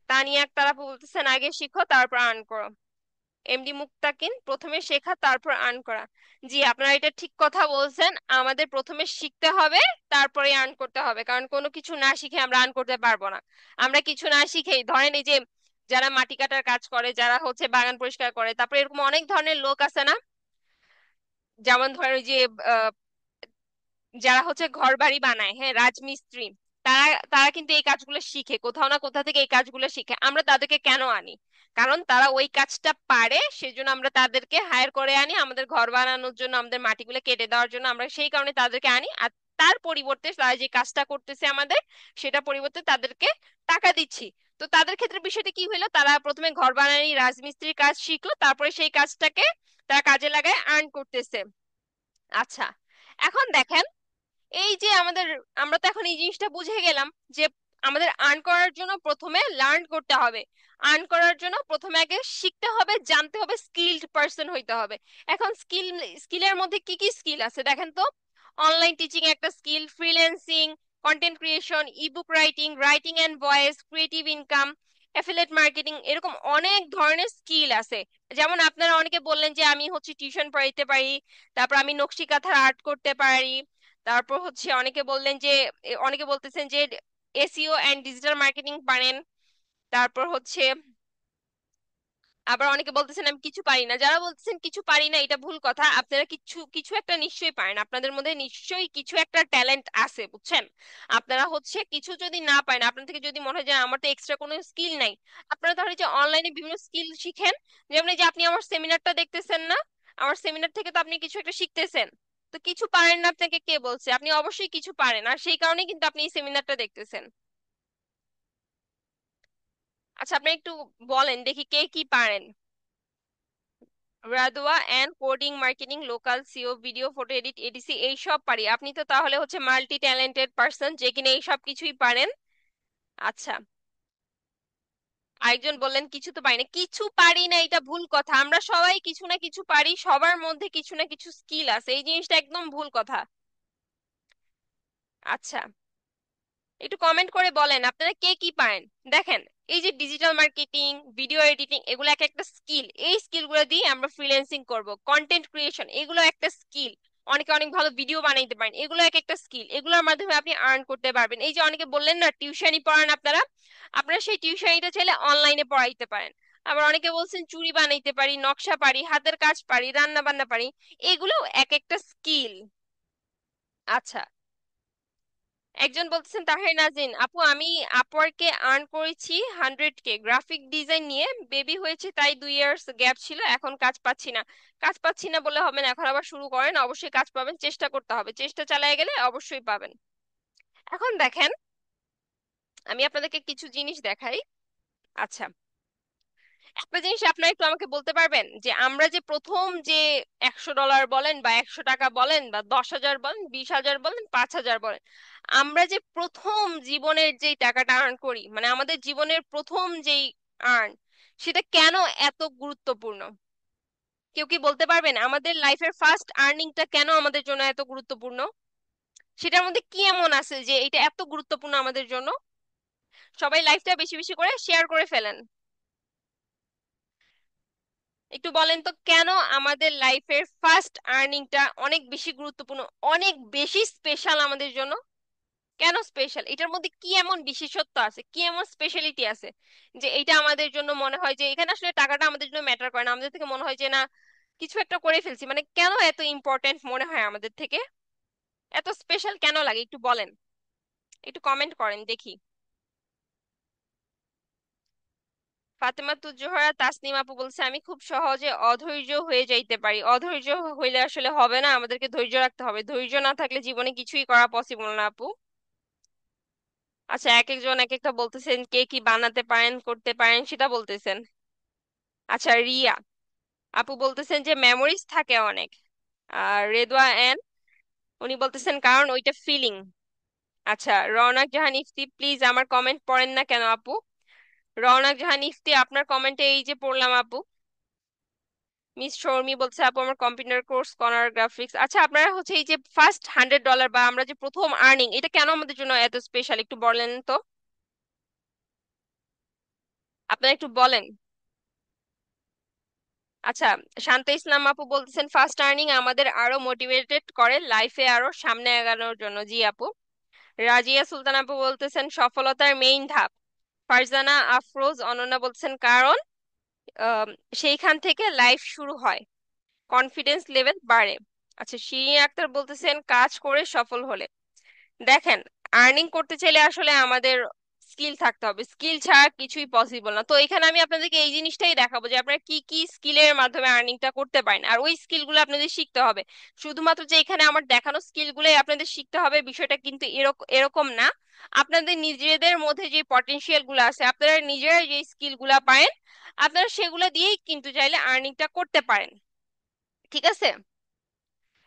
তানিয়া আক্তার আপু বলতেছেন আগে শিখো তারপর আর্ন করো। এমডি মুক্তাকিন, প্রথমে শেখা তারপর আর্ন করা। জি, আপনারা এটা ঠিক কথা বলছেন, আমাদের প্রথমে শিখতে হবে, তারপরে আর্ন করতে হবে, কারণ কোনো কিছু না শিখে আমরা আর্ন করতে পারবো না। আমরা কিছু না শিখেই ধরেন এই যে যারা মাটি কাটার কাজ করে, যারা হচ্ছে বাগান পরিষ্কার করে, তারপরে এরকম অনেক ধরনের লোক আছে না, যেমন ধরেন ওই যে যারা হচ্ছে ঘর বাড়ি বানায়, হ্যাঁ, রাজমিস্ত্রি, তারা তারা কিন্তু এই কাজগুলো শিখে, কোথাও না কোথা থেকে এই কাজগুলো শিখে। আমরা তাদেরকে কেন আনি? কারণ তারা ওই কাজটা পারে, সেজন্য আমরা তাদেরকে হায়ার করে আনি আমাদের ঘর বানানোর জন্য, আমাদের মাটিগুলো কেটে দেওয়ার জন্য, আমরা সেই কারণে তাদেরকে আনি। আর তার পরিবর্তে তারা যে কাজটা করতেছে আমাদের, সেটা পরিবর্তে তাদেরকে টাকা দিচ্ছি। তো তাদের ক্ষেত্রে বিষয়টা কি হলো, তারা প্রথমে ঘর বানানি রাজমিস্ত্রির কাজ শিখলো, তারপরে সেই কাজটাকে তারা কাজে লাগায় আর্ন করতেছে। আচ্ছা, এখন দেখেন, এই যে আমরা তো এখন এই জিনিসটা বুঝে গেলাম যে আমাদের আর্ন করার জন্য প্রথমে লার্ন করতে হবে। আর্ন করার জন্য প্রথমে আগে শিখতে হবে, জানতে হবে, স্কিলড পারসন হইতে হবে। এখন স্কিলের মধ্যে কি কি স্কিল আছে দেখেন তো। অনলাইন টিচিং একটা skill, freelancing, content creation, ebook writing, writing and voice, creative income, affiliate marketing, এরকম অনেক ধরনের স্কিল আছে। যেমন আপনারা অনেকে বললেন যে আমি হচ্ছে টিউশন পড়াইতে পারি, তারপর আমি নকশি কাঁথার আর্ট করতে পারি, তারপর হচ্ছে অনেকে বললেন যে অনেকে বলতেছেন যে এসইও অ্যান্ড ডিজিটাল মার্কেটিং পারেন। তারপর হচ্ছে আবার অনেকে বলতেছেন আমি কিছু পারি না। যারা বলতেছেন কিছু পারি না, এটা ভুল কথা। আপনারা কিছু কিছু একটা নিশ্চয়ই পারেন, আপনাদের মধ্যে নিশ্চয়ই কিছু একটা ট্যালেন্ট আছে, বুঝছেন? আপনারা হচ্ছে কিছু যদি না পারেন, আপনার থেকে যদি মনে হয় যে আমার তো এক্সট্রা কোনো স্কিল নাই, আপনারা তাহলে যে অনলাইনে বিভিন্ন স্কিল শিখেন। যেমন এই যে আপনি আমার সেমিনারটা দেখতেছেন না, আমার সেমিনার থেকে তো আপনি কিছু একটা শিখতেছেন। তো কিছু পারেন না আপনাকে কে বলছে? আপনি অবশ্যই কিছু পারেন, আর সেই কারণে কিন্তু আপনি এই সেমিনারটা দেখতেছেন। আচ্ছা, আপনি একটু বলেন দেখি কে কি পারেন। রাদোয়া and coding, marketing, local SEO, video, photo edit, এডিসি এইসব পারি। আপনি তো তাহলে হচ্ছে মাল্টি ট্যালেন্টেড পার্সন, যে কিনা এইসব কিছুই পারেন। আচ্ছা, আরেকজন বললেন কিছু তো পারি না। কিছু পারি না এটা ভুল কথা, আমরা সবাই কিছু না কিছু পারি, সবার মধ্যে কিছু না কিছু স্কিল আছে, এই জিনিসটা একদম ভুল কথা। আচ্ছা, একটু কমেন্ট করে বলেন আপনারা কে কি পারেন। দেখেন, এই যে ডিজিটাল মার্কেটিং, ভিডিও এডিটিং, এগুলো এক একটা স্কিল। এই স্কিলগুলো দিয়ে আমরা ফ্রিল্যান্সিং করব। কন্টেন্ট ক্রিয়েশন, এগুলো একটা স্কিল। অনেকে অনেক ভালো ভিডিও বানাইতে পারেন, এগুলো এক একটা স্কিল। এগুলোর মাধ্যমে আপনি আর্ন করতে পারবেন। এই যে অনেকে বললেন না টিউশনি পড়ান আপনারা, আপনারা সেই টিউশনিটা চাইলে অনলাইনে পড়াইতে পারেন। আবার অনেকে বলছেন চুড়ি বানাইতে পারি, নকশা পারি, হাতের কাজ পারি, রান্না বান্না পারি, এগুলো এক একটা স্কিল। আচ্ছা, একজন বলতেছেন তাহের নাজিন আপু, আমি আপওয়ার্কে আর্ন করেছি 100K গ্রাফিক ডিজাইন নিয়ে। বেবি হয়েছে তাই 2 ইয়ার্স গ্যাপ ছিল, এখন কাজ পাচ্ছি না। কাজ পাচ্ছি না বলে হবে না, এখন আবার শুরু করেন, অবশ্যই কাজ পাবেন। চেষ্টা করতে হবে, চেষ্টা চালিয়ে গেলে অবশ্যই পাবেন। এখন দেখেন, আমি আপনাদেরকে কিছু জিনিস দেখাই। আচ্ছা, একটা জিনিস আপনারা একটু আমাকে বলতে পারবেন যে আমরা যে প্রথম যে $100 বলেন বা 100 টাকা বলেন বা 10,000 বলেন, 20,000 বলেন, 5,000 বলেন, আমরা যে প্রথম জীবনের যেই টাকাটা আর্ন করি, মানে আমাদের জীবনের প্রথম যেই আর্ন, সেটা কেন এত গুরুত্বপূর্ণ? কেউ কি বলতে পারবেন আমাদের লাইফের ফার্স্ট আর্নিংটা কেন আমাদের জন্য এত গুরুত্বপূর্ণ? সেটার মধ্যে কি এমন আছে যে এটা এত গুরুত্বপূর্ণ আমাদের জন্য? সবাই লাইফটা বেশি বেশি করে শেয়ার করে ফেলেন। একটু বলেন তো কেন আমাদের লাইফের ফার্স্ট আর্নিংটা অনেক বেশি গুরুত্বপূর্ণ, অনেক বেশি স্পেশাল আমাদের জন্য? কেন স্পেশাল? এটার মধ্যে কি এমন বিশেষত্ব আছে, কি এমন স্পেশালিটি আছে যে এটা আমাদের জন্য মনে হয় যে এখানে আসলে টাকাটা আমাদের জন্য ম্যাটার করে না, আমাদের থেকে মনে হয় যে না, কিছু একটা করে ফেলছি। মানে কেন এত ইম্পর্টেন্ট মনে হয় আমাদের থেকে, এত স্পেশাল কেন লাগে একটু বলেন, একটু কমেন্ট করেন দেখি। ফাতেমা তুজোহরা তাসনিম আপু বলছে আমি খুব সহজে অধৈর্য হয়ে যাইতে পারি। অধৈর্য হইলে আসলে হবে না, আমাদেরকে ধৈর্য রাখতে হবে। ধৈর্য না থাকলে জীবনে কিছুই করা পসিবল না আপু। আচ্ছা, এক একজন এক একটা বলতেছেন কে কি বানাতে পারেন, করতে পারেন সেটা বলতেছেন। আচ্ছা, রিয়া আপু বলতেছেন যে মেমোরিজ থাকে অনেক। আর রেদওয়া এন, উনি বলতেছেন কারণ ওইটা ফিলিং। আচ্ছা, রওনাক জাহান ইফতি প্লিজ আমার কমেন্ট পড়েন না কেন আপু? রওনাক জাহান ইফতি আপনার কমেন্টে এই যে পড়লাম আপু। মিস শর্মি বলছে আপু আমার কম্পিউটার কোর্স করার গ্রাফিক্স। আচ্ছা, আপনারা হচ্ছে এই যে ফার্স্ট $100 বা আমরা যে প্রথম আর্নিং, এটা কেন আমাদের জন্য এত স্পেশাল একটু বলেন তো, আপনারা একটু বলেন। আচ্ছা, শান্ত ইসলাম আপু বলতেছেন ফার্স্ট আর্নিং আমাদের আরো মোটিভেটেড করে লাইফে আরো সামনে এগানোর জন্য। জি আপু। রাজিয়া সুলতান আপু বলতেছেন সফলতার মেইন ধাপ। ফারজানা আফরোজ অনন্যা বলছেন কারণ আম, সেইখান থেকে লাইফ শুরু হয়, কনফিডেন্স লেভেল বাড়ে। আচ্ছা, শিরিন আক্তার বলতেছেন কাজ করে সফল হলে। দেখেন, আর্নিং করতে চাইলে আসলে আমাদের স্কিল থাকতে হবে, স্কিল ছাড়া কিছুই পসিবল না। তো এখানে আমি আপনাদেরকে এই জিনিসটাই দেখাবো যে আপনারা কি কি স্কিলের মাধ্যমে আর্নিংটা করতে পারেন, আর ওই স্কিলগুলো আপনাদের শিখতে হবে। শুধুমাত্র যে এখানে আমার দেখানো স্কিলগুলোই আপনাদের শিখতে হবে বিষয়টা কিন্তু এরকম এরকম না। আপনাদের নিজেদের মধ্যে যে পটেনশিয়াল গুলো আছে, আপনারা নিজেরা যে স্কিল গুলা পারেন, আপনারা সেগুলো দিয়েই কিন্তু চাইলে আর্নিংটা করতে পারেন। ঠিক আছে?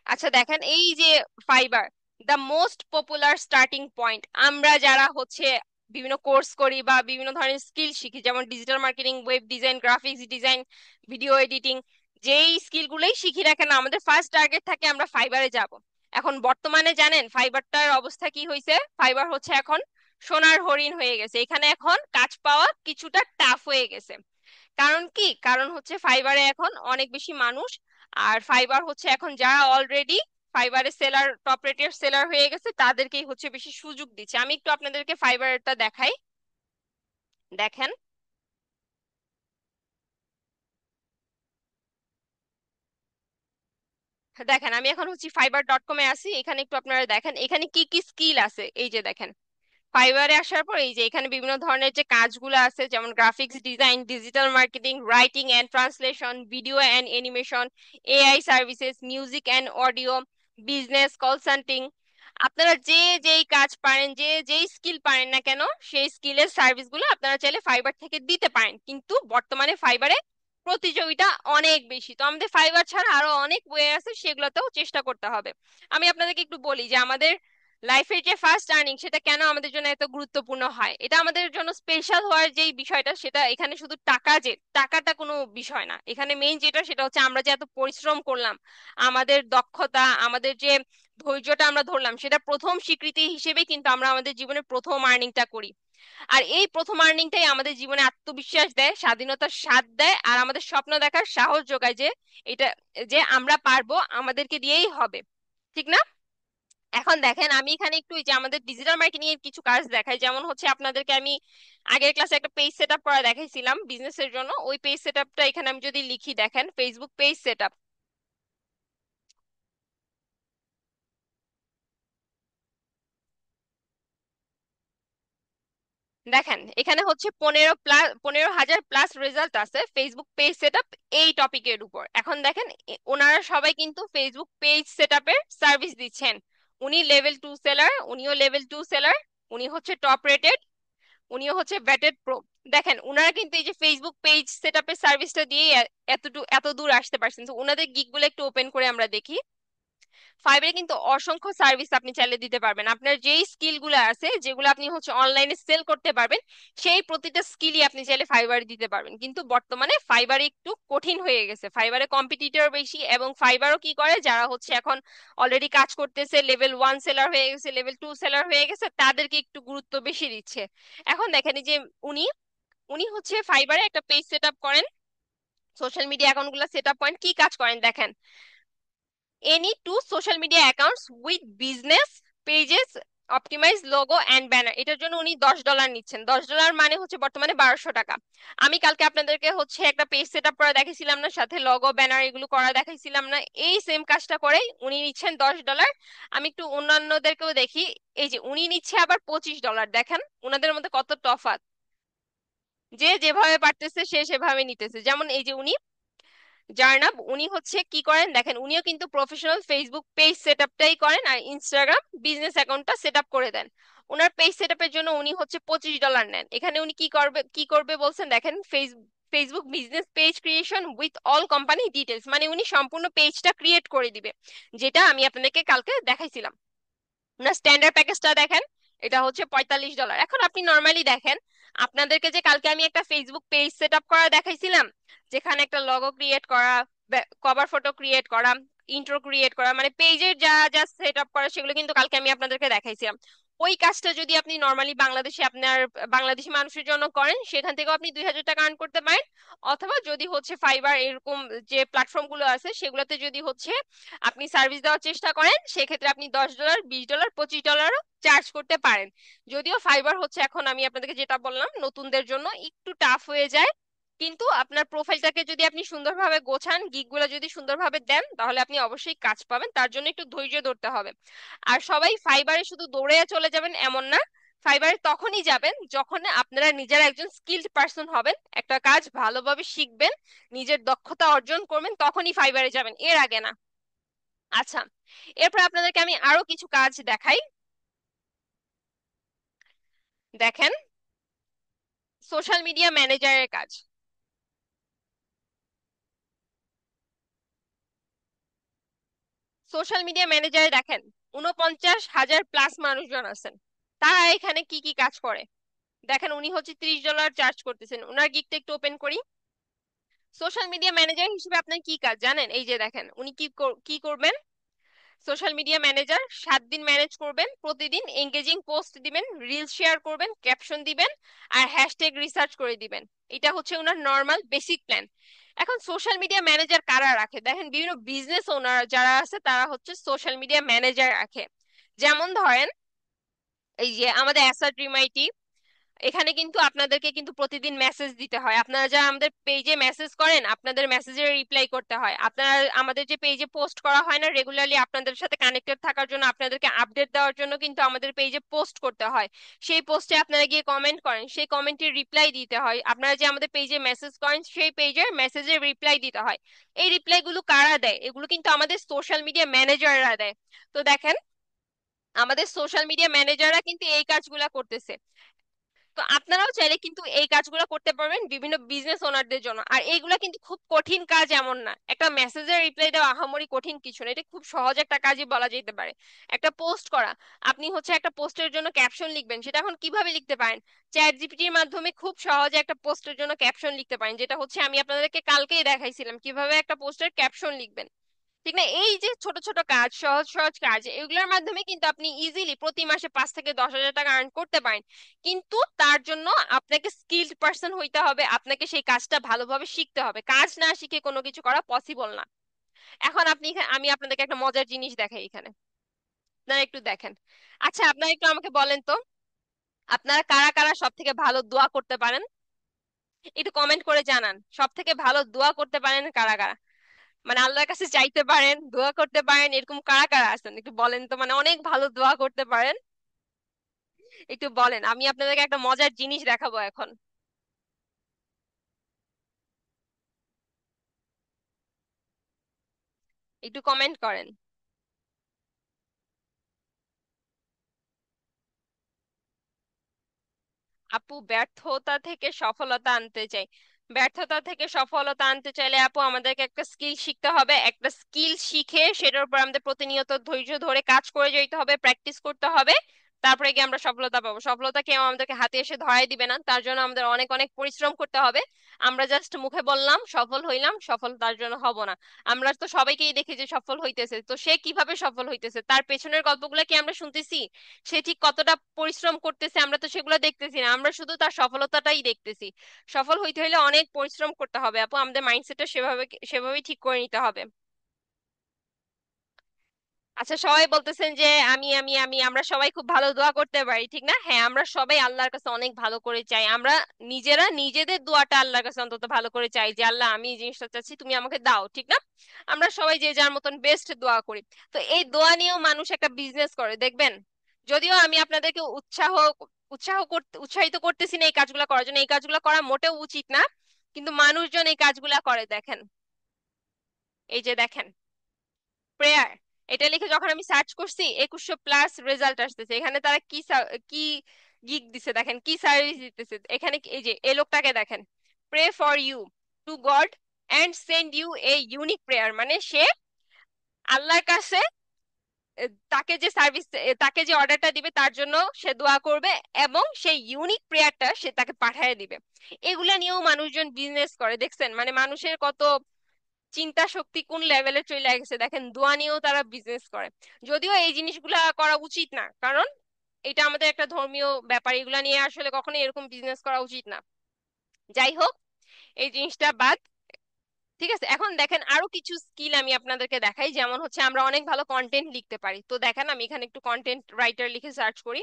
আচ্ছা, দেখেন এই যে fibre, the most popular starting point. আমরা যারা হচ্ছে বিভিন্ন কোর্স করি বা বিভিন্ন ধরনের স্কিল শিখি, যেমন digital marketing, web design, graphics design, video editing, যেই স্কিলগুলোই শিখি না কেন, আমাদের ফার্স্ট টার্গেট থাকে আমরা ফাইবারে যাব। এখন বর্তমানে জানেন ফাইবারটার অবস্থা কি হয়েছে? ফাইবার হচ্ছে এখন সোনার হরিণ হয়ে গেছে, এখানে এখন কাজ পাওয়া কিছুটা টাফ হয়ে গেছে। কারণ কি? কারণ হচ্ছে ফাইবারে এখন অনেক বেশি মানুষ, আর ফাইবার হচ্ছে এখন যারা অলরেডি ফাইবারে সেলার, টপ রেটের সেলার হয়ে গেছে, তাদেরকেই হচ্ছে বেশি সুযোগ দিচ্ছে। আমি একটু আপনাদেরকে ফাইবারটা দেখাই। দেখেন, দেখেন আমি এখন হচ্ছে fiverr.com-এ আছি। এখানে একটু আপনারা দেখেন এখানে কি কি স্কিল আছে। এই যে দেখেন, ফাইবারে আসার পর এই যে এখানে বিভিন্ন ধরনের যে কাজগুলো আছে, যেমন graphics design, digital marketing, writing and translation, video and animation, AI services, music and audio, business consulting. আপনারা যে যেই কাজ পারেন, যে যেই স্কিল পারেন না কেন, সেই স্কিলের সার্ভিসগুলো আপনারা চাইলে ফাইবার থেকে দিতে পারেন। কিন্তু বর্তমানে ফাইবারে প্রতিযোগিতা অনেক বেশি, তো আমাদের ফাইবার ছাড়া আরো অনেক ওয়ে আছে, সেগুলোতেও চেষ্টা করতে হবে। আমি আপনাদেরকে একটু বলি যে আমাদের লাইফের যে ফার্স্ট আর্নিং, সেটা কেন আমাদের জন্য এত গুরুত্বপূর্ণ হয়। এটা আমাদের জন্য স্পেশাল হওয়ার যেই বিষয়টা, সেটা এখানে শুধু টাকা, যে টাকাটা কোনো বিষয় না। এখানে মেইন যেটা, সেটা হচ্ছে আমরা যে এত পরিশ্রম করলাম, আমাদের দক্ষতা, আমাদের যে ধৈর্যটা আমরা ধরলাম, সেটা প্রথম স্বীকৃতি হিসেবে কিন্তু আমরা আমাদের জীবনের প্রথম আর্নিংটা করি। আর এই প্রথম আর্নিংটাই আমাদের জীবনে আত্মবিশ্বাস দেয়, স্বাধীনতার স্বাদ দেয়, আর আমাদের স্বপ্ন দেখার সাহস যোগায় যে এটা, যে আমরা পারবো, আমাদেরকে দিয়েই হবে। ঠিক না? এখন দেখেন আমি এখানে একটু এই যে আমাদের ডিজিটাল মার্কেটিং এর কিছু কাজ দেখাই। যেমন হচ্ছে আপনাদেরকে আমি আগের ক্লাসে একটা পেজ সেট আপ করা দেখাইছিলাম বিজনেসের জন্য। ওই পেজ সেট আপটা এখানে আমি যদি লিখি, দেখেন ফেসবুক পেজ সেট আপ। দেখেন এখানে হচ্ছে 15,000+ রেজাল্ট আছে ফেসবুক পেজ সেট আপ এই টপিকের উপর। এখন দেখেন ওনারা সবাই কিন্তু ফেসবুক পেজ সেট আপের সার্ভিস দিচ্ছেন। উনি লেভেল 2 সেলার, উনিও লেভেল 2 সেলার, উনি হচ্ছে টপ রেটেড, উনিও হচ্ছে ভেটেড প্রো। দেখেন উনারা কিন্তু এই যে ফেসবুক পেজ সেটআপের সার্ভিসটা দিয়ে এত দূর আসতে পারছেন। তো ওনাদের গিগ গুলো একটু ওপেন করে আমরা দেখি। ফাইবারে কিন্তু অসংখ্য সার্ভিস আপনি চাইলে দিতে পারবেন। আপনার যেই স্কিল গুলো আছে, যেগুলো আপনি হচ্ছে অনলাইনে সেল করতে পারবেন, সেই প্রতিটা স্কিলই আপনি চাইলে ফাইবারে দিতে পারবেন। কিন্তু বর্তমানে ফাইবারে একটু কঠিন হয়ে গেছে, ফাইবারে কম্পিটিটর বেশি, এবং ফাইবারও কি করে, যারা হচ্ছে এখন অলরেডি কাজ করতেছে, লেভেল 1 সেলার হয়ে গেছে, লেভেল 2 সেলার হয়ে গেছে, তাদেরকে একটু গুরুত্ব বেশি দিচ্ছে। এখন দেখেন এই যে উনি উনি হচ্ছে ফাইবারে একটা পেজ সেট আপ করেন, সোশ্যাল মিডিয়া অ্যাকাউন্ট গুলো সেট আপ করেন। কি কাজ করেন দেখেন, any two social media accounts with business pages, optimize logo and banner. এটার জন্য উনি $10 নিচ্ছেন। $10 মানে হচ্ছে বর্তমানে 1200 টাকা। আমি কালকে আপনাদেরকে হচ্ছে একটা পেজ সেট আপ করা দেখাইছিলাম না, সাথে লগো ব্যানার এগুলো করা দেখাইছিলাম না, এই সেম কাজটা করেই উনি নিচ্ছেন $10। আমি একটু অন্যান্যদেরকেও দেখি। এই যে উনি নিচ্ছে আবার $25। দেখেন ওনাদের মধ্যে কত তফাৎ। যে যেভাবে পারতেছে সে সেভাবে নিতেছে। যেমন এই যে উনি জার্নাব, উনি হচ্ছে কি করেন দেখেন, উনিও কিন্তু প্রফেশনাল ফেসবুক পেজ সেটআপটাই করেন, আর ইনস্টাগ্রাম বিজনেস অ্যাকাউন্টটা সেট আপ করে দেন। ওনার পেজ সেটআপের জন্য উনি হচ্ছে $25 নেন। এখানে উনি কি করবে বলছেন দেখেন, Facebook business page creation with all company details, মানে উনি সম্পূর্ণ পেজটা ক্রিয়েট করে দিবে, যেটা আমি আপনাদেরকে কালকে দেখাইছিলাম। না, স্ট্যান্ডার্ড প্যাকেজটা দেখেন, এটা হচ্ছে $45। এখন আপনি নর্মালি দেখেন, আপনাদেরকে যে কালকে আমি একটা ফেসবুক পেজ সেট আপ করা দেখাইছিলাম, যেখানে একটা লগো ক্রিয়েট করা, কভার ফটো ক্রিয়েট করা, ইন্ট্রো ক্রিয়েট করা, মানে পেজের যা যা সেট আপ করা, সেগুলো কিন্তু কালকে আমি আপনাদেরকে দেখাইছিলাম। ওই কাজটা যদি আপনি নর্মালি বাংলাদেশে আপনার বাংলাদেশি মানুষের জন্য করেন, সেখান থেকেও আপনি 2000 টাকা আর্ন করতে পারেন। অথবা যদি হচ্ছে ফাইবার এরকম যে প্ল্যাটফর্ম গুলো আছে, সেগুলোতে যদি হচ্ছে আপনি সার্ভিস দেওয়ার চেষ্টা করেন, সেক্ষেত্রে আপনি $10, $20, $25 চার্জ করতে পারেন। যদিও ফাইবার হচ্ছে এখন আমি আপনাদেরকে যেটা বললাম, নতুনদের জন্য একটু টাফ হয়ে যায়। কিন্তু আপনার প্রোফাইলটাকে যদি আপনি সুন্দরভাবে গোছান, গিগগুলো যদি সুন্দরভাবে দেন, তাহলে আপনি অবশ্যই কাজ পাবেন। তার জন্য একটু ধৈর্য ধরতে হবে। আর সবাই ফাইবারে শুধু দৌড়ে চলে যাবেন এমন না। ফাইবারে তখনই যাবেন যখন আপনারা নিজেরা একজন স্কিলড পারসন হবেন, একটা কাজ ভালোভাবে শিখবেন, নিজের দক্ষতা অর্জন করবেন, তখনই ফাইবারে যাবেন, এর আগে না। আচ্ছা, এরপর আপনাদেরকে আমি আরো কিছু কাজ দেখাই। দেখেন সোশ্যাল মিডিয়া ম্যানেজারের কাজ। সোশ্যাল মিডিয়া ম্যানেজারে দেখেন 49,000+ মানুষজন আছেন। তারা এখানে কি কি কাজ করে দেখেন, উনি হচ্ছে $30 চার্জ করতেছেন। ওনার গিগটা একটু ওপেন করি। সোশ্যাল মিডিয়া ম্যানেজার হিসেবে আপনার কি কাজ জানেন? এই যে দেখেন উনি কি করবেন। সোশ্যাল মিডিয়া ম্যানেজার 7 দিন ম্যানেজ করবেন, প্রতিদিন এঙ্গেজিং পোস্ট দিবেন, রিল শেয়ার করবেন, ক্যাপশন দিবেন, আর হ্যাশট্যাগ রিসার্চ করে দিবেন। এটা হচ্ছে ওনার নর্মাল বেসিক প্ল্যান। এখন সোশ্যাল মিডিয়া ম্যানেজার কারা রাখে? দেখেন বিভিন্ন বিজনেস ওনার যারা আছে তারা হচ্ছে সোশ্যাল মিডিয়া ম্যানেজার রাখে। যেমন ধরেন এই যে আমাদের অ্যাসাড রিমাইটি, এখানে কিন্তু আপনাদেরকে কিন্তু প্রতিদিন মেসেজ দিতে হয়। আপনারা যারা আমাদের পেজে মেসেজ করেন, আপনাদের মেসেজের রিপ্লাই করতে হয়। আপনারা আমাদের যে পেজে পোস্ট করা হয় না রেগুলারলি, আপনাদের সাথে কানেক্টেড থাকার জন্য, আপনাদেরকে আপডেট দেওয়ার জন্য কিন্তু আমাদের পেজে পোস্ট করতে হয়। সেই পোস্টে আপনারা গিয়ে কমেন্ট করেন, সেই কমেন্টের রিপ্লাই দিতে হয়। আপনারা যে আমাদের পেজে মেসেজ করেন, সেই পেজের মেসেজের রিপ্লাই দিতে হয়। এই রিপ্লাই গুলো কারা দেয়? এগুলো কিন্তু আমাদের সোশ্যাল মিডিয়া ম্যানেজাররা দেয়। তো দেখেন, আমাদের সোশ্যাল মিডিয়া ম্যানেজাররা কিন্তু এই কাজগুলা করতেছে। তো আপনারাও চাইলে কিন্তু এই কাজগুলো করতে পারবেন বিভিন্ন বিজনেস ওনারদের জন্য। আর এইগুলা কিন্তু খুব কঠিন কাজ এমন না। একটা মেসেজের রিপ্লাই দেওয়া আহামরি কঠিন কিছু না, এটা খুব সহজ একটা কাজই বলা যেতে পারে। একটা পোস্ট করা, আপনি হচ্ছে একটা পোস্টের জন্য ক্যাপশন লিখবেন, সেটা এখন কিভাবে লিখতে পারেন? চ্যাট জিপিটির মাধ্যমে খুব সহজে একটা পোস্টের জন্য ক্যাপশন লিখতে পারেন, যেটা হচ্ছে আমি আপনাদেরকে কালকেই দেখাইছিলাম কিভাবে একটা পোস্টের ক্যাপশন লিখবেন। ঠিক না? এই যে ছোট ছোট কাজ, সহজ সহজ কাজ, এগুলোর মাধ্যমে কিন্তু আপনি ইজিলি প্রতি মাসে 5 থেকে 10 হাজার টাকা আর্ন করতে পারেন। কিন্তু তার জন্য আপনাকে স্কিলড পার্সন হইতে হবে, আপনাকে সেই কাজটা ভালোভাবে শিখতে হবে। কাজ না শিখে কোনো কিছু করা পসিবল না। এখন আমি আপনাদেরকে একটা মজার জিনিস দেখাই এখানে, আপনারা একটু দেখেন। আচ্ছা, আপনারা একটু আমাকে বলেন তো, আপনারা কারা কারা সব থেকে ভালো দোয়া করতে পারেন? একটু কমেন্ট করে জানান, সব থেকে ভালো দোয়া করতে পারেন কারা কারা। মানে আল্লাহর কাছে চাইতে পারেন, দোয়া করতে পারেন, এরকম কারা কারা আছেন একটু বলেন তো, মানে অনেক ভালো দোয়া করতে পারেন। একটু বলেন, আমি আপনাদেরকে একটা মজার জিনিস দেখাবো এখন। একটু কমেন্ট করেন। আপু, ব্যর্থতা থেকে সফলতা আনতে চাই। ব্যর্থতা থেকে সফলতা আনতে চাইলে আপু আমাদেরকে একটা স্কিল শিখতে হবে। একটা স্কিল শিখে সেটার উপর আমাদের প্রতিনিয়ত ধৈর্য ধরে কাজ করে যেতে হবে, প্র্যাকটিস করতে হবে। তারপরে গিয়ে আমরা সফলতা পাবো। সফলতা কেউ আমাদেরকে হাতে এসে ধরাই দিবে না, তার জন্য আমাদের অনেক অনেক পরিশ্রম করতে হবে। আমরা জাস্ট মুখে বললাম সফল হইলাম, সফল তার জন্য হব না। আমরা তো সবাইকেই দেখি যে সফল হইতেছে, তো সে কিভাবে সফল হইতেছে তার পেছনের গল্পগুলো কি আমরা শুনতেছি? সে ঠিক কতটা পরিশ্রম করতেছে আমরা তো সেগুলো দেখতেছি না, আমরা শুধু তার সফলতাটাই দেখতেছি। সফল হইতে হলে অনেক পরিশ্রম করতে হবে আপু, আমাদের মাইন্ডসেটটা সেভাবে সেভাবেই ঠিক করে নিতে হবে। আচ্ছা, সবাই বলতেছেন যে আমি আমরা সবাই খুব ভালো দোয়া করতে পারি, ঠিক না? হ্যাঁ, আমরা সবাই আল্লাহর কাছে অনেক ভালো করে চাই। আমরা নিজেরা নিজেদের দোয়াটা আল্লাহর কাছে অন্তত ভালো করে চাই যে আল্লাহ আমি এই জিনিসটা চাচ্ছি, তুমি আমাকে দাও, ঠিক না? আমরা সবাই যে যার মতন বেস্ট দোয়া করি। তো এই দোয়া নিয়েও মানুষ একটা বিজনেস করে, দেখবেন। যদিও আমি আপনাদেরকে উৎসাহিত করতেছি না এই কাজগুলো করার জন্য, এই কাজগুলো করা মোটেও উচিত না, কিন্তু মানুষজন এই কাজগুলা করে, দেখেন। এই যে দেখেন, প্রেয়ার, এটা লিখে যখন আমি সার্চ করছি 2100+ রেজাল্ট আসতেছে। এখানে তারা কি গিগ দিছে, দেখেন কি সার্ভিস দিতেছে এখানে। এই যে এই লোকটাকে দেখেন, pray for you to God and send you a unique prayer, মানে সে আল্লাহর কাছে তাকে যে সার্ভিস, তাকে যে অর্ডারটা দিবে তার জন্য সে দোয়া করবে, এবং সেই ইউনিক প্রেয়ারটা সে তাকে পাঠিয়ে দিবে। এগুলা নিয়েও মানুষজন বিজনেস করে, দেখছেন? মানে মানুষের কত চিন্তা শক্তি কোন লেভেলে চলে গেছে, দেখেন। দোয়া নিয়েও তারা বিজনেস করে। যদিও এই জিনিসগুলা করা উচিত না, কারণ এটা আমাদের একটা ধর্মীয় ব্যাপার, এগুলা নিয়ে আসলে কখনো এরকম বিজনেস করা উচিত না। যাই হোক, এই জিনিসটা বাদ। ঠিক আছে, এখন দেখেন আরো কিছু স্কিল আমি আপনাদেরকে দেখাই। যেমন হচ্ছে আমরা অনেক ভালো কন্টেন্ট লিখতে পারি। তো দেখেন আমি এখানে একটু কন্টেন্ট রাইটার লিখে সার্চ করি।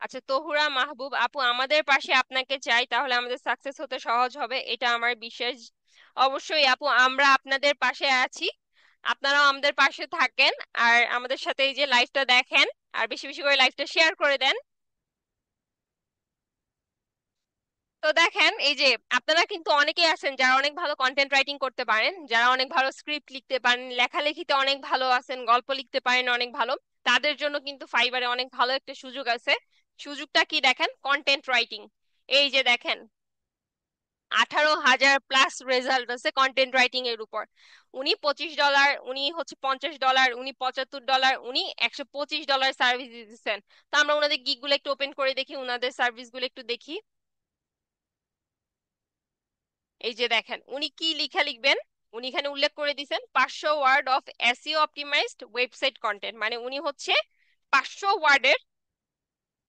আচ্ছা, তহুরা মাহবুব আপু, আমাদের পাশে আপনাকে চাই, তাহলে আমাদের সাকসেস হতে সহজ হবে, এটা আমার বিশ্বাস। অবশ্যই আপু, আমরা আপনাদের পাশে আছি, আপনারাও আমাদের পাশে থাকেন। আর আমাদের সাথে এই যে লাইভটা দেখেন, আর বেশি বেশি করে লাইভটা শেয়ার করে দেন। তো দেখেন, এই যে আপনারা কিন্তু অনেকেই আছেন যারা অনেক ভালো কন্টেন্ট রাইটিং করতে পারেন, যারা অনেক ভালো স্ক্রিপ্ট লিখতে পারেন, লেখালেখিতে অনেক ভালো আছেন, গল্প লিখতে পারেন অনেক ভালো। তাদের জন্য কিন্তু ফাইবারে অনেক ভালো একটা সুযোগ আছে। সুযোগটা কি দেখেন, কন্টেন্ট রাইটিং। এই যে দেখেন, 18,000+ রেজাল্ট আছে কন্টেন্ট রাইটিং এর উপর। উনি $25, উনি হচ্ছে $50, উনি $75, উনি $125 সার্ভিস দিতেছেন। তো আমরা ওনাদের গিগ গুলো একটু ওপেন করে দেখি, ওনাদের সার্ভিস গুলো একটু দেখি। এই যে দেখেন, উনি কি লিখা লিখবেন, উনি এখানে উল্লেখ করে দিয়েছেন 500 word of SEO optimized website content, মানে উনি হচ্ছে 500 ওয়ার্ডের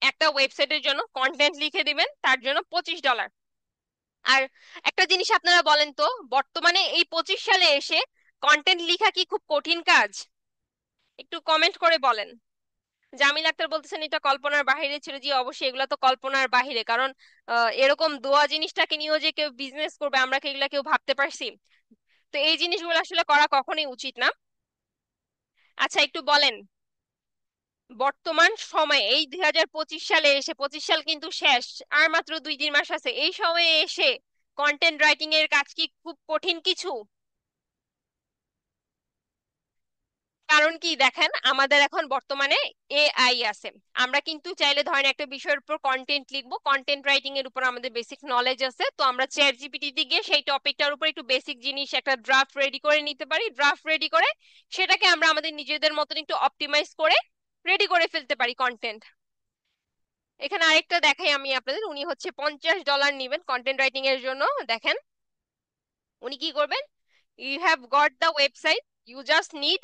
একটা ওয়েবসাইটের জন্য কন্টেন্ট লিখে দিবেন, তার জন্য $25। আর একটা জিনিস আপনারা বলেন তো, বর্তমানে এই 25 সালে এসে কন্টেন্ট লেখা কি খুব কঠিন কাজ? একটু কমেন্ট করে বলেন। জামিল আক্তার বলতেছেন এটা কল্পনার বাহিরে ছিল। জি অবশ্যই, এগুলো তো কল্পনার বাহিরে, কারণ এরকম দোয়া জিনিসটাকে নিয়েও যে কেউ বিজনেস করবে আমরা কি এগুলা কেউ ভাবতে পারছি? তো এই জিনিসগুলো আসলে করা কখনোই উচিত না। আচ্ছা একটু বলেন, বর্তমান সময়ে এই 2025 সালে এসে, 25 সাল কিন্তু শেষ, আর মাত্র 2-3 মাস আছে, এই সময়ে এসে কন্টেন্ট রাইটিং এর কাজ কি খুব কঠিন কিছু? কারণ কি দেখেন, আমাদের এখন বর্তমানে এআই আছে। আমরা কিন্তু চাইলে ধরেন একটা বিষয়ের উপর কন্টেন্ট লিখবো, কন্টেন্ট রাইটিং এর উপর আমাদের বেসিক নলেজ আছে, তো আমরা চ্যাট জিপিটি দিয়ে গিয়ে সেই টপিকটার উপর একটু বেসিক জিনিস একটা ড্রাফট রেডি করে নিতে পারি। ড্রাফট রেডি করে সেটাকে আমরা আমাদের নিজেদের মতন একটু অপটিমাইজ করে রেডি করে ফেলতে পারি কন্টেন্ট। এখানে আরেকটা দেখাই আমি আপনাদের, উনি হচ্ছে $50 নিবেন কন্টেন্ট রাইটিং এর জন্য। দেখেন উনি কি করবেন, you have got the website, you just need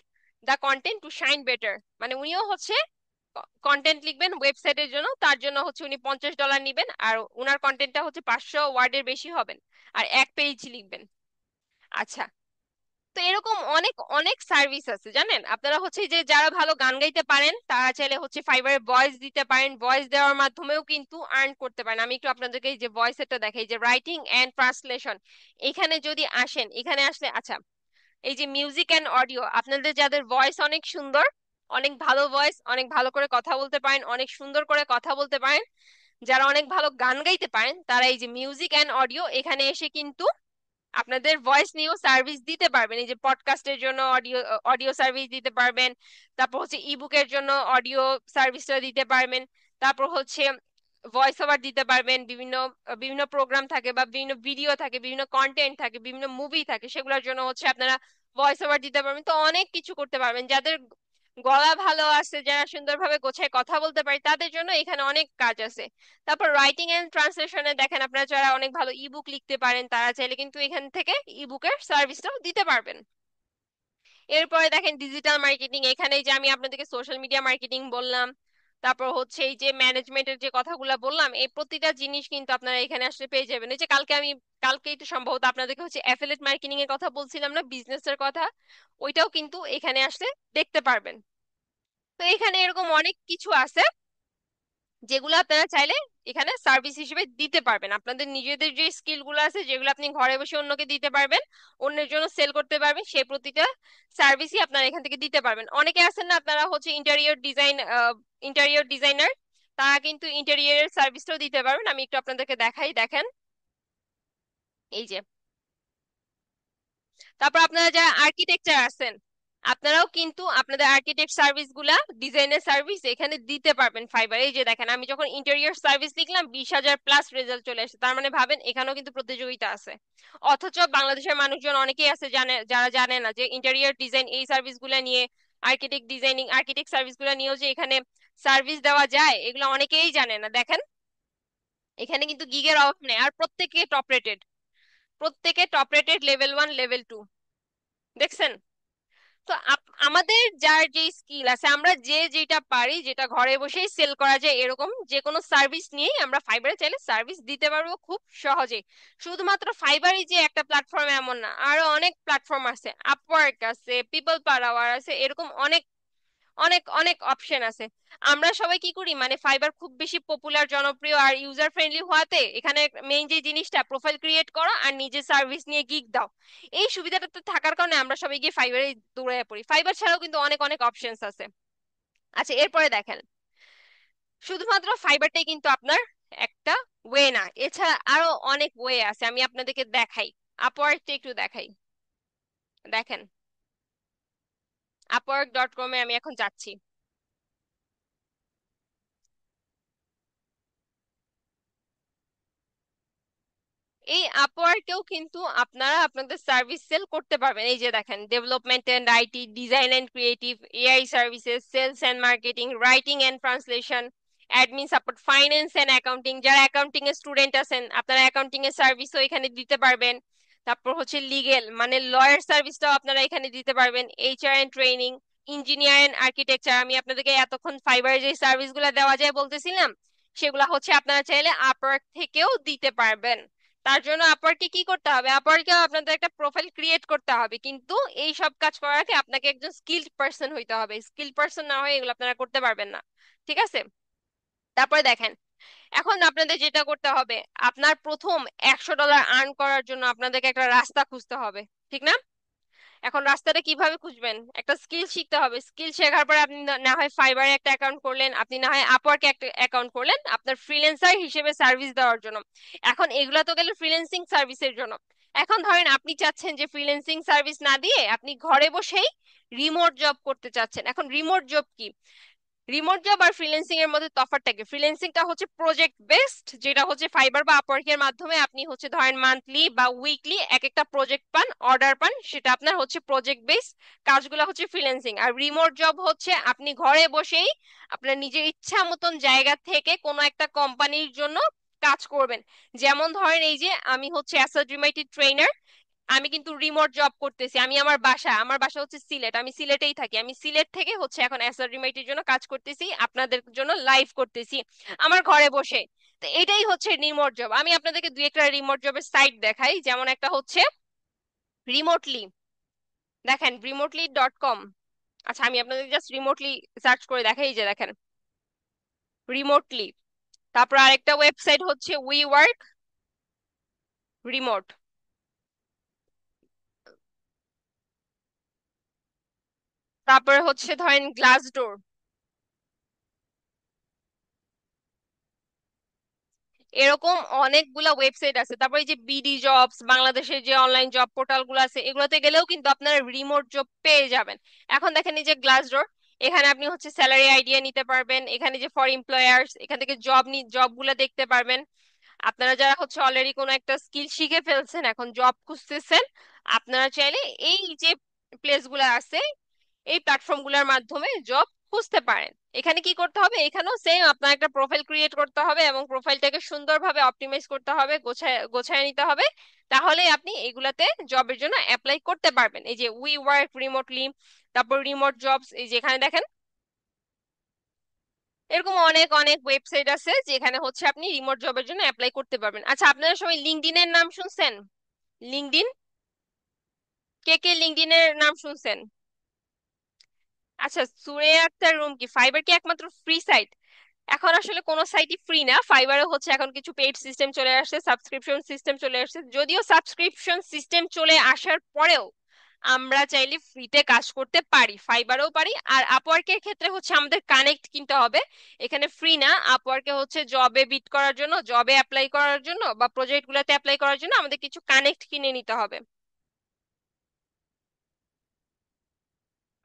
the content to shine better. মানে উনিও হচ্ছে কন্টেন্ট লিখবেন ওয়েবসাইটের জন্য, তার জন্য হচ্ছে উনি $50 নিবেন, আর উনার কন্টেন্টটা হচ্ছে 500 ওয়ার্ডের বেশি হবেন, আর এক পেজ লিখবেন। আচ্ছা, তো এরকম অনেক অনেক সার্ভিস আছে জানেন। আপনারা হচ্ছে যে যারা ভালো গান গাইতে পারেন তারা চাইলে হচ্ছে ফাইবারে ভয়েস দিতে পারেন, ভয়েস দেওয়ার মাধ্যমেও কিন্তু আর্ন করতে পারেন। আমি একটু আপনাদেরকে এই যে ভয়েসেরটা দেখাই, যে রাইটিং এন্ড ট্রান্সলেশন, এখানে যদি আসেন, এখানে আসলে আচ্ছা, এই যে মিউজিক এন্ড অডিও, আপনাদের যাদের ভয়েস অনেক সুন্দর, অনেক ভালো ভয়েস, অনেক ভালো করে কথা বলতে পারেন, অনেক সুন্দর করে কথা বলতে পারেন, যারা অনেক ভালো গান গাইতে পারেন, তারা এই যে মিউজিক এন্ড অডিও এখানে এসে কিন্তু আপনাদের ভয়েস নিয়েও সার্ভিস দিতে পারবেন। এই যে পডকাস্টের জন্য অডিও অডিও সার্ভিস দিতে পারবেন, তারপর হচ্ছে ইবুকের জন্য অডিও সার্ভিসটা দিতে পারবেন, তারপর হচ্ছে ভয়েস ওভার দিতে পারবেন। বিভিন্ন বিভিন্ন প্রোগ্রাম থাকে বা বিভিন্ন ভিডিও থাকে, বিভিন্ন কন্টেন্ট থাকে, বিভিন্ন মুভি থাকে, সেগুলোর জন্য হচ্ছে আপনারা ভয়েস ওভার দিতে পারবেন। তো অনেক কিছু করতে পারবেন। যাদের গলা ভালো আছে, যারা সুন্দরভাবে গোছায় কথা বলতে পারে, তাদের জন্য এখানে অনেক কাজ আছে। তারপর রাইটিং এন্ড ট্রান্সলেশনে দেখেন, আপনারা যারা অনেক ভালো ইবুক লিখতে পারেন তারা চাইলে কিন্তু এখান থেকে ইবুকের সার্ভিসটাও দিতে পারবেন। এরপরে দেখেন ডিজিটাল মার্কেটিং, এখানে এই যে আমি আপনাদেরকে সোশ্যাল মিডিয়া মার্কেটিং বললাম, তারপর হচ্ছে এই যে ম্যানেজমেন্টের যে কথাগুলো বললাম, এই প্রতিটা জিনিস কিন্তু আপনারা এখানে আসলে পেয়ে যাবেন। এই যে কালকেই তো সম্ভবত আপনাদেরকে হচ্ছে অ্যাফিলিয়েট মার্কেটিং এর কথা বলছিলাম না, বিজনেসের কথা, ওইটাও কিন্তু এখানে আসলে দেখতে পারবেন। তো এখানে এরকম অনেক কিছু আছে যেগুলো আপনারা চাইলে এখানে সার্ভিস হিসেবে দিতে পারবেন। আপনাদের নিজেদের যে স্কিল গুলো আছে, যেগুলো আপনি ঘরে বসে অন্যকে দিতে পারবেন, অন্যের জন্য সেল করতে পারবেন, সেই প্রতিটা সার্ভিসই আপনারা এখান থেকে দিতে পারবেন। অনেকে আছেন না, আপনারা হচ্ছে ইন্টেরিয়র ডিজাইনার, তারা কিন্তু ইন্টেরিয়রের সার্ভিসটাও দিতে পারবেন। আমি একটু আপনাদেরকে দেখাই, দেখেন এই যে। তারপর আপনারা যারা আর্কিটেকচার আছেন, আপনারাও কিন্তু আপনাদের আর্কিটেক্ট সার্ভিস গুলা, ডিজাইনের সার্ভিস এখানে দিতে পারবেন ফাইবার। এই যে দেখেন, আমি যখন ইন্টেরিয়র সার্ভিস লিখলাম 20,000+ রেজাল্ট চলে আসে, তার মানে ভাবেন এখানেও কিন্তু প্রতিযোগিতা আছে। অথচ বাংলাদেশের মানুষজন অনেকেই আছে জানে, যারা জানে না যে ইন্টেরিয়র ডিজাইন এই সার্ভিস গুলা নিয়ে, আর্কিটেক্ট সার্ভিস গুলা নিয়েও যে এখানে সার্ভিস দেওয়া যায়, এগুলো অনেকেই জানে না। দেখেন এখানে কিন্তু গিগের অভাব নেই, আর প্রত্যেকে টপ রেটেড লেভেল 1 লেভেল 2, দেখছেন? তো আমাদের যার যে স্কিল আছে, আমরা যে যেটা পারি, যেটা ঘরে বসেই সেল করা যায়, এরকম যে কোনো সার্ভিস নিয়েই আমরা ফাইবারে চাইলে সার্ভিস দিতে পারবো খুব সহজে। শুধুমাত্র ফাইবারই যে একটা প্ল্যাটফর্ম এমন না, আরো অনেক প্ল্যাটফর্ম আছে, আপওয়ার্ক আছে, পিপল পার আওয়ার আছে, এরকম অনেক অনেক অনেক অপশন আছে। আমরা সবাই কি করি, মানে ফাইবার খুব বেশি পপুলার, জনপ্রিয় আর ইউজার ফ্রেন্ডলি হওয়াতে এখানে মেইন যে জিনিসটা, প্রোফাইল ক্রিয়েট করো আর নিজে সার্ভিস নিয়ে গিগ দাও, এই সুবিধাটা তো থাকার কারণে আমরা সবাই গিয়ে ফাইবারে দৌড়ে পড়ি। ফাইবার ছাড়াও কিন্তু অনেক অনেক অপশনস আছে। আচ্ছা এরপরে দেখেন, শুধুমাত্র ফাইবারটাই কিন্তু আপনার একটা ওয়ে না, এছাড়া আরো অনেক ওয়ে আছে। আমি আপনাদেরকে দেখাই, আপওয়ার্কটা একটু দেখাই, দেখেন upwork.com এ আমি এখন যাচ্ছি। এই আপওয়ার্কেও কিন্তু আপনারা আপনাদের সার্ভিস সেল করতে পারবেন। এই যে দেখেন, development and IT, design and creative, AI services, sales and marketing, writing and translation, admin support, finance and accounting, যারা অ্যাকাউন্টিং এর স্টুডেন্ট আছেন আপনারা অ্যাকাউন্টিং এর সার্ভিসও এখানে দিতে পারবেন। তারপর হচ্ছে লিগেল মানে লয়ার সার্ভিসটাও আপনারা এখানে দিতে পারবেন, HR and training, engineer and architecture. আমি আপনাদেরকে এতক্ষণ ফাইবারে যে সার্ভিসগুলো দেওয়া যায় বলতেছিলাম, সেগুলো হচ্ছে আপনারা চাইলে আপওয়ার্ক থেকেও দিতে পারবেন। তার জন্য আপওয়ার্কে কি করতে হবে, আপওয়ার্কে আপনাদের একটা প্রোফাইল ক্রিয়েট করতে হবে, কিন্তু এই সব কাজ করার আগে আপনাকে একজন স্কিল্ড পারসন হইতে হবে। স্কিল্ড পারসন না হয়ে এগুলো আপনারা করতে পারবেন না। ঠিক আছে? তারপরে দেখেন, এখন আপনাদের যেটা করতে হবে, আপনার প্রথম $100 আর্ন করার জন্য আপনাদেরকে একটা রাস্তা খুঁজতে হবে, ঠিক না? এখন রাস্তাটা কিভাবে খুঁজবেন, একটা স্কিল শিখতে হবে। স্কিল শেখার পরে আপনি না না হয় ফাইবারে একটা অ্যাকাউন্ট করলেন, আপনি না হয় আপওয়ার্কে একটা অ্যাকাউন্ট করলেন আপনার ফ্রিল্যান্সার হিসেবে সার্ভিস দেওয়ার জন্য। এখন এগুলা তো গেলে ফ্রিল্যান্সিং সার্ভিসের জন্য। এখন ধরেন আপনি চাচ্ছেন যে ফ্রিল্যান্সিং সার্ভিস না দিয়ে আপনি ঘরে বসেই রিমোট জব করতে চাচ্ছেন। এখন রিমোট জব কি, রিমোট জব আর ফ্রিল্যান্সিং এর মধ্যে তফাৎটা কি? ফ্রিল্যান্সিংটা হচ্ছে প্রজেক্ট বেসড, যেটা হচ্ছে ফাইবার বা আপওয়ার্কের মাধ্যমে আপনি হচ্ছে ধরেন মান্থলি বা উইকলি এক একটা প্রজেক্ট পান, অর্ডার পান, সেটা আপনার হচ্ছে প্রজেক্ট বেস। কাজগুলো হচ্ছে ফ্রিল্যান্সিং। আর রিমোট জব হচ্ছে আপনি ঘরে বসেই আপনার নিজের ইচ্ছা মতন জায়গা থেকে কোনো একটা কোম্পানির জন্য কাজ করবেন। যেমন ধরেন এই যে আমি হচ্ছে অ্যাসাড্রিমাইটি ট্রেনার, আমি কিন্তু রিমোট জব করতেছি। আমি আমার বাসা হচ্ছে সিলেট, আমি সিলেটেই থাকি। আমি সিলেট থেকে হচ্ছে এখন এসআর রিমাইটির জন্য কাজ করতেছি, আপনাদের জন্য লাইভ করতেছি আমার ঘরে বসে। তো এটাই হচ্ছে রিমোট জব। আমি আপনাদেরকে দুই একটা রিমোট জবের সাইট দেখাই। যেমন একটা হচ্ছে রিমোটলি, দেখেন রিমোটলি.com। আচ্ছা আমি আপনাদের জাস্ট রিমোটলি সার্চ করে দেখাই, এই যে দেখেন রিমোটলি। তারপর আরেকটা ওয়েবসাইট হচ্ছে উই ওয়ার্ক রিমোট। তারপরে হচ্ছে ধরেন গ্লাসডোর। এরকম অনেকগুলা ওয়েবসাইট আছে। তারপরে এই যে বিডি জবস, বাংলাদেশের যে অনলাইন জব পোর্টাল গুলো আছে, এগুলোতে গেলেও কিন্তু আপনারা রিমোট জব পেয়ে যাবেন। এখন দেখেন এই যে গ্লাসডোর, এখানে আপনি হচ্ছে স্যালারি আইডিয়া নিতে পারবেন। এখানে যে ফর এমপ্লয়ার্স, এখান থেকে জব গুলা দেখতে পারবেন। আপনারা যারা হচ্ছে অলরেডি কোনো একটা স্কিল শিখে ফেলছেন, এখন জব খুঁজতেছেন, আপনারা চাইলে এই যে প্লেস গুলা আছে, এই প্ল্যাটফর্ম গুলোর মাধ্যমে জব খুঁজতে পারেন। এখানে কি করতে হবে, এখানেও সেম আপনার একটা প্রোফাইল ক্রিয়েট করতে হবে এবং প্রোফাইলটাকে সুন্দরভাবে অপটিমাইজ করতে হবে, গোছায় গোছায় নিতে হবে। তাহলে আপনি এগুলাতে জবের জন্য অ্যাপ্লাই করতে পারবেন। এই যে উই ওয়ার্ক রিমোটলি, তারপর রিমোট জবস, এই যে এখানে দেখেন এরকম অনেক অনেক ওয়েবসাইট আছে যেখানে হচ্ছে আপনি রিমোট জবের জন্য অ্যাপ্লাই করতে পারবেন। আচ্ছা আপনারা সবাই লিঙ্কডইনের নাম শুনছেন? লিঙ্কডইন, কে কে লিঙ্কডইনের নাম শুনছেন? আচ্ছা, সুরাইয়া আক্তার রুম কি ফাইবার কি একমাত্র ফ্রি সাইট? এখন আসলে কোনো সাইটই ফ্রি না, ফাইবারও হচ্ছে এখন কিছু পেইড সিস্টেম চলে আসছে, সাবস্ক্রিপশন সিস্টেম চলে আসছে। যদিও সাবস্ক্রিপশন সিস্টেম চলে আসার পরেও আমরা চাইলে ফ্রিতে কাজ করতে পারি, ফাইবারেও পারি। আর আপওয়ার্কের ক্ষেত্রে হচ্ছে আমাদের কানেক্ট কিনতে হবে। এখানে ফ্রি না, আপওয়ার্কে হচ্ছে জবে বিট করার জন্য, জবে অ্যাপ্লাই করার জন্য বা প্রজেক্ট গুলোতে অ্যাপ্লাই করার জন্য আমাদের কিছু কানেক্ট কিনে নিতে হবে।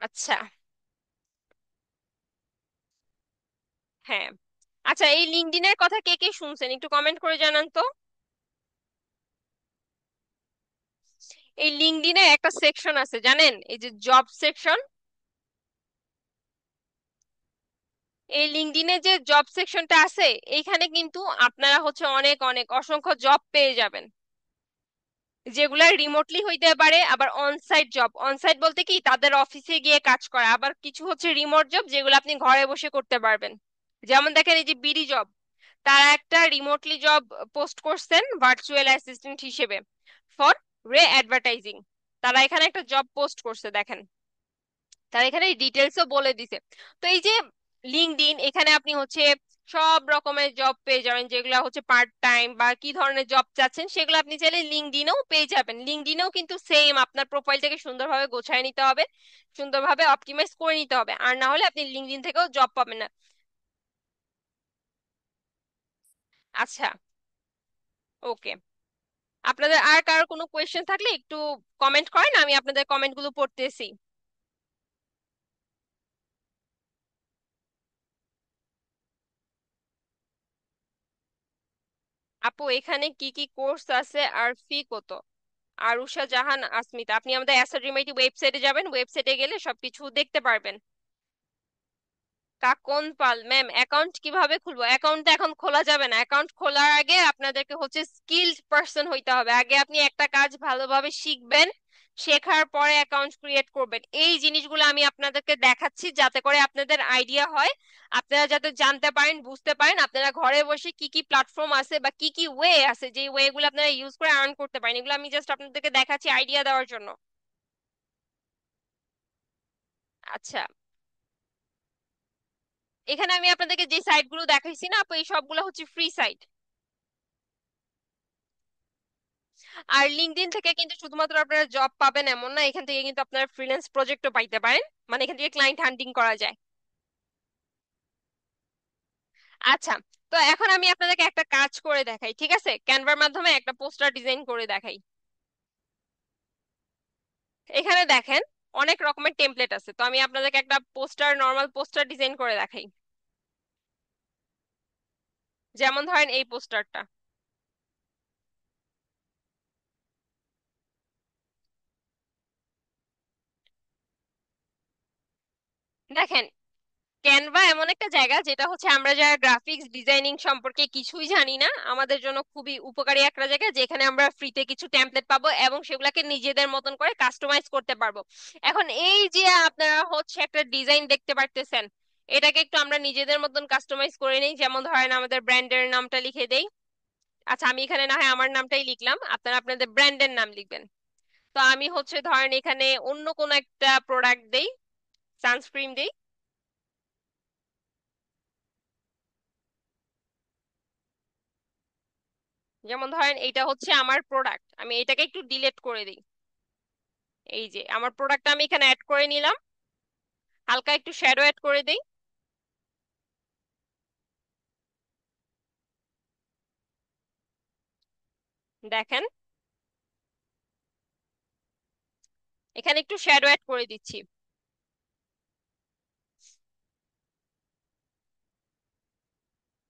আচ্ছা, হ্যাঁ। আচ্ছা এই লিঙ্কডইনের কথা কে কে শুনছেন একটু কমেন্ট করে জানান তো। এই লিঙ্কডইনে একটা সেকশন আছে জানেন, এই যে জব সেকশন। এই লিঙ্কডইনে যে জব সেকশনটা আছে, এইখানে কিন্তু আপনারা হচ্ছে অনেক অনেক অসংখ্য জব পেয়ে যাবেন, যেগুলা রিমোটলি হইতে পারে, আবার অনসাইট জব। অনসাইট বলতে কি তাদের অফিসে গিয়ে কাজ করা, আবার কিছু হচ্ছে রিমোট জব যেগুলো আপনি ঘরে বসে করতে পারবেন। যেমন দেখেন এই যে বিডি জব, তারা একটা রিমোটলি জব পোস্ট করছেন ভার্চুয়াল অ্যাসিস্ট্যান্ট হিসেবে ফর রে অ্যাডভার্টাইজিং। তারা এখানে একটা জব পোস্ট করছে দেখেন, তারা এখানে ডিটেলসও বলে দিছে। তো এই যে লিঙ্কডইন, এখানে আপনি হচ্ছে সব রকমের জব পেয়ে যাবেন, যেগুলো হচ্ছে পার্ট টাইম বা কি ধরনের জব চাচ্ছেন সেগুলো আপনি চাইলে লিঙ্কডইনেও পেয়ে যাবেন। লিঙ্কডইনেও কিন্তু সেম আপনার প্রোফাইলটাকে সুন্দরভাবে গোছায় নিতে হবে, সুন্দরভাবে অপটিমাইজ করে নিতে হবে, আর না হলে আপনি লিঙ্কডইন থেকেও জব পাবেন না। আচ্ছা, ওকে। আপনাদের আর কারো কোনো কোয়েশ্চেন থাকলে একটু কমেন্ট করেন, আমি আপনাদের কমেন্টগুলো পড়তেছি। আপু এখানে কি কি কোর্স আছে আর ফি কত? আরুষা জাহান আসমিতা, আপনি আমাদের অ্যাসাডিমাইটি ওয়েবসাইটে যাবেন, ওয়েবসাইটে গেলে সবকিছু দেখতে পারবেন। কাকন পাল ম্যাম, অ্যাকাউন্ট কিভাবে খুলবো? অ্যাকাউন্ট এখন খোলা যাবে না। অ্যাকাউন্ট খোলার আগে আপনাদেরকে হচ্ছে স্কিলড পারসন হইতে হবে। আগে আপনি একটা কাজ ভালোভাবে শিখবেন, শেখার পরে অ্যাকাউন্ট ক্রিয়েট করবেন। এই জিনিসগুলো আমি আপনাদেরকে দেখাচ্ছি যাতে করে আপনাদের আইডিয়া হয়, আপনারা যাতে জানতে পারেন, বুঝতে পারেন আপনারা ঘরে বসে কি কি প্ল্যাটফর্ম আছে বা কি কি ওয়ে আছে, যে ওয়ে গুলো আপনারা ইউজ করে আর্ন করতে পারেন। এগুলো আমি জাস্ট আপনাদেরকে দেখাচ্ছি আইডিয়া দেওয়ার জন্য। আচ্ছা, এখানে আমি আপনাদেরকে যে সাইট গুলো দেখাইছি না আপু, এই সবগুলো হচ্ছে ফ্রি সাইট। আর লিঙ্কডইন থেকে কিন্তু শুধুমাত্র আপনারা জব পাবেন এমন না, এখান থেকে কিন্তু আপনারা ফ্রিল্যান্স প্রজেক্টও পাইতে পারেন। মানে এখান থেকে ক্লায়েন্ট হান্টিং করা যায়। আচ্ছা, তো এখন আমি আপনাদেরকে একটা কাজ করে দেখাই, ঠিক আছে? ক্যানভার মাধ্যমে একটা পোস্টার ডিজাইন করে দেখাই। এখানে দেখেন অনেক রকমের টেমপ্লেট আছে, তো আমি আপনাদেরকে একটা পোস্টার, নর্মাল পোস্টার ডিজাইন করে দেখাই। যেমন ধরেন এই পোস্টারটা। দেখেন, ক্যানভা এমন একটা জায়গা যেটা হচ্ছে আমরা যারা গ্রাফিক্স ডিজাইনিং সম্পর্কে কিছুই জানি না, আমাদের জন্য খুবই উপকারী একটা জায়গা, যেখানে আমরা ফ্রিতে কিছু টেমপ্লেট পাবো এবং সেগুলাকে নিজেদের মতন করে কাস্টমাইজ করতে পারবো। এখন এই যে আপনারা হচ্ছে একটা ডিজাইন দেখতে পারতেছেন, এটাকে একটু আমরা নিজেদের মতন কাস্টমাইজ করে নিই। যেমন ধরেন আমাদের ব্র্যান্ডের নামটা লিখে দেই। আচ্ছা, আমি এখানে না হয় আমার নামটাই লিখলাম, আপনারা আপনাদের ব্র্যান্ডের নাম লিখবেন। তো আমি হচ্ছে ধরেন এখানে অন্য কোনো একটা প্রোডাক্ট দেই, সানস্ক্রিন দেই। যেমন ধরেন এইটা হচ্ছে আমার প্রোডাক্ট, আমি এটাকে একটু ডিলিট করে দিই। এই যে আমার প্রোডাক্টটা আমি এখানে অ্যাড করে নিলাম, হালকা একটু শ্যাডো অ্যাড করে দিই। দেখেন, এখানে একটু শ্যাডো অ্যাড করে দিচ্ছি।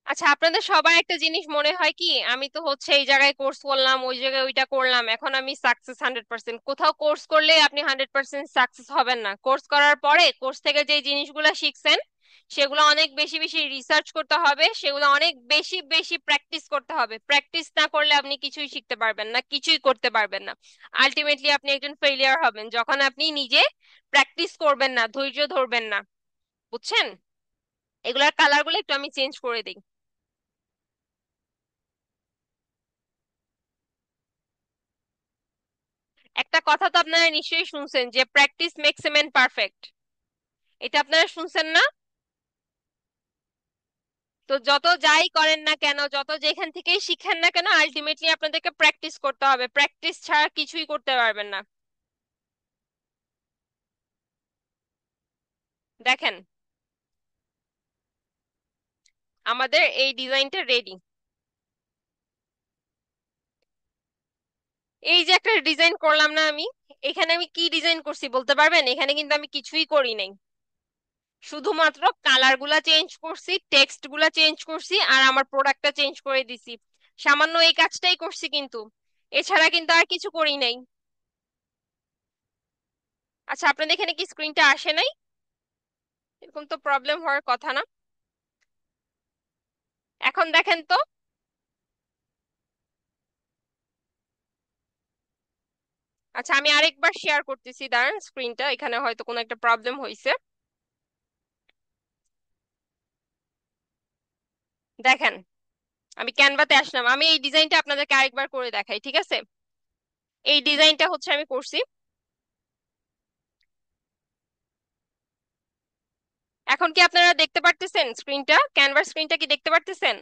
আচ্ছা, আপনাদের সবার একটা জিনিস মনে হয় কি, আমি তো হচ্ছে এই জায়গায় কোর্স করলাম, ওই জায়গায় ওইটা করলাম, এখন আমি সাকসেস 100%। কোথাও কোর্স করলে আপনি 100% সাকসেস হবেন না। কোর্স করার পরে কোর্স থেকে যে জিনিসগুলো শিখছেন সেগুলো অনেক বেশি বেশি রিসার্চ করতে হবে, সেগুলো অনেক বেশি বেশি প্র্যাকটিস করতে হবে। প্র্যাকটিস না করলে আপনি কিছুই শিখতে পারবেন না, কিছুই করতে পারবেন না। আলটিমেটলি আপনি একজন ফেলিয়ার হবেন যখন আপনি নিজে প্র্যাকটিস করবেন না, ধৈর্য ধরবেন না। বুঝছেন? এগুলার কালারগুলো একটু আমি চেঞ্জ করে দিই। একটা কথা তো আপনারা নিশ্চয়ই শুনছেন যে practice makes a man perfect. এটা আপনারা শুনছেন না? তো যত যাই করেন না কেন, যত যেখান থেকেই শিখেন না কেন, আলটিমেটলি আপনাদেরকে প্র্যাকটিস করতে হবে। প্র্যাকটিস ছাড়া কিছুই করতে পারবেন না। দেখেন, আমাদের এই ডিজাইনটা রেডি। এই যে একটা ডিজাইন করলাম না আমি, এখানে আমি কি ডিজাইন করছি বলতে পারবেন? এখানে কিন্তু আমি কিছুই করি নাই, শুধুমাত্র কালার গুলা চেঞ্জ করছি, টেক্সট গুলা চেঞ্জ করছি, আর আমার প্রোডাক্টটা চেঞ্জ করে দিছি। সামান্য এই কাজটাই করছি কিন্তু, এছাড়া কিন্তু আর কিছু করি নাই। আচ্ছা, আপনাদের এখানে কি স্ক্রিনটা আসে নাই? এরকম তো প্রবলেম হওয়ার কথা না। এখন দেখেন তো। আচ্ছা, আমি আরেকবার শেয়ার করতেছি, দাঁড়ান স্ক্রিনটা, এখানে হয়তো কোনো একটা প্রবলেম হয়েছে। দেখেন, আমি ক্যানভাতে আসলাম, আমি এই ডিজাইনটা আপনাদেরকে আরেকবার করে দেখাই, ঠিক আছে? এই ডিজাইনটা হচ্ছে আমি করছি। এখন কি আপনারা দেখতে পারতেছেন স্ক্রিনটা? ক্যানভার স্ক্রিনটা কি দেখতে পারতেছেন?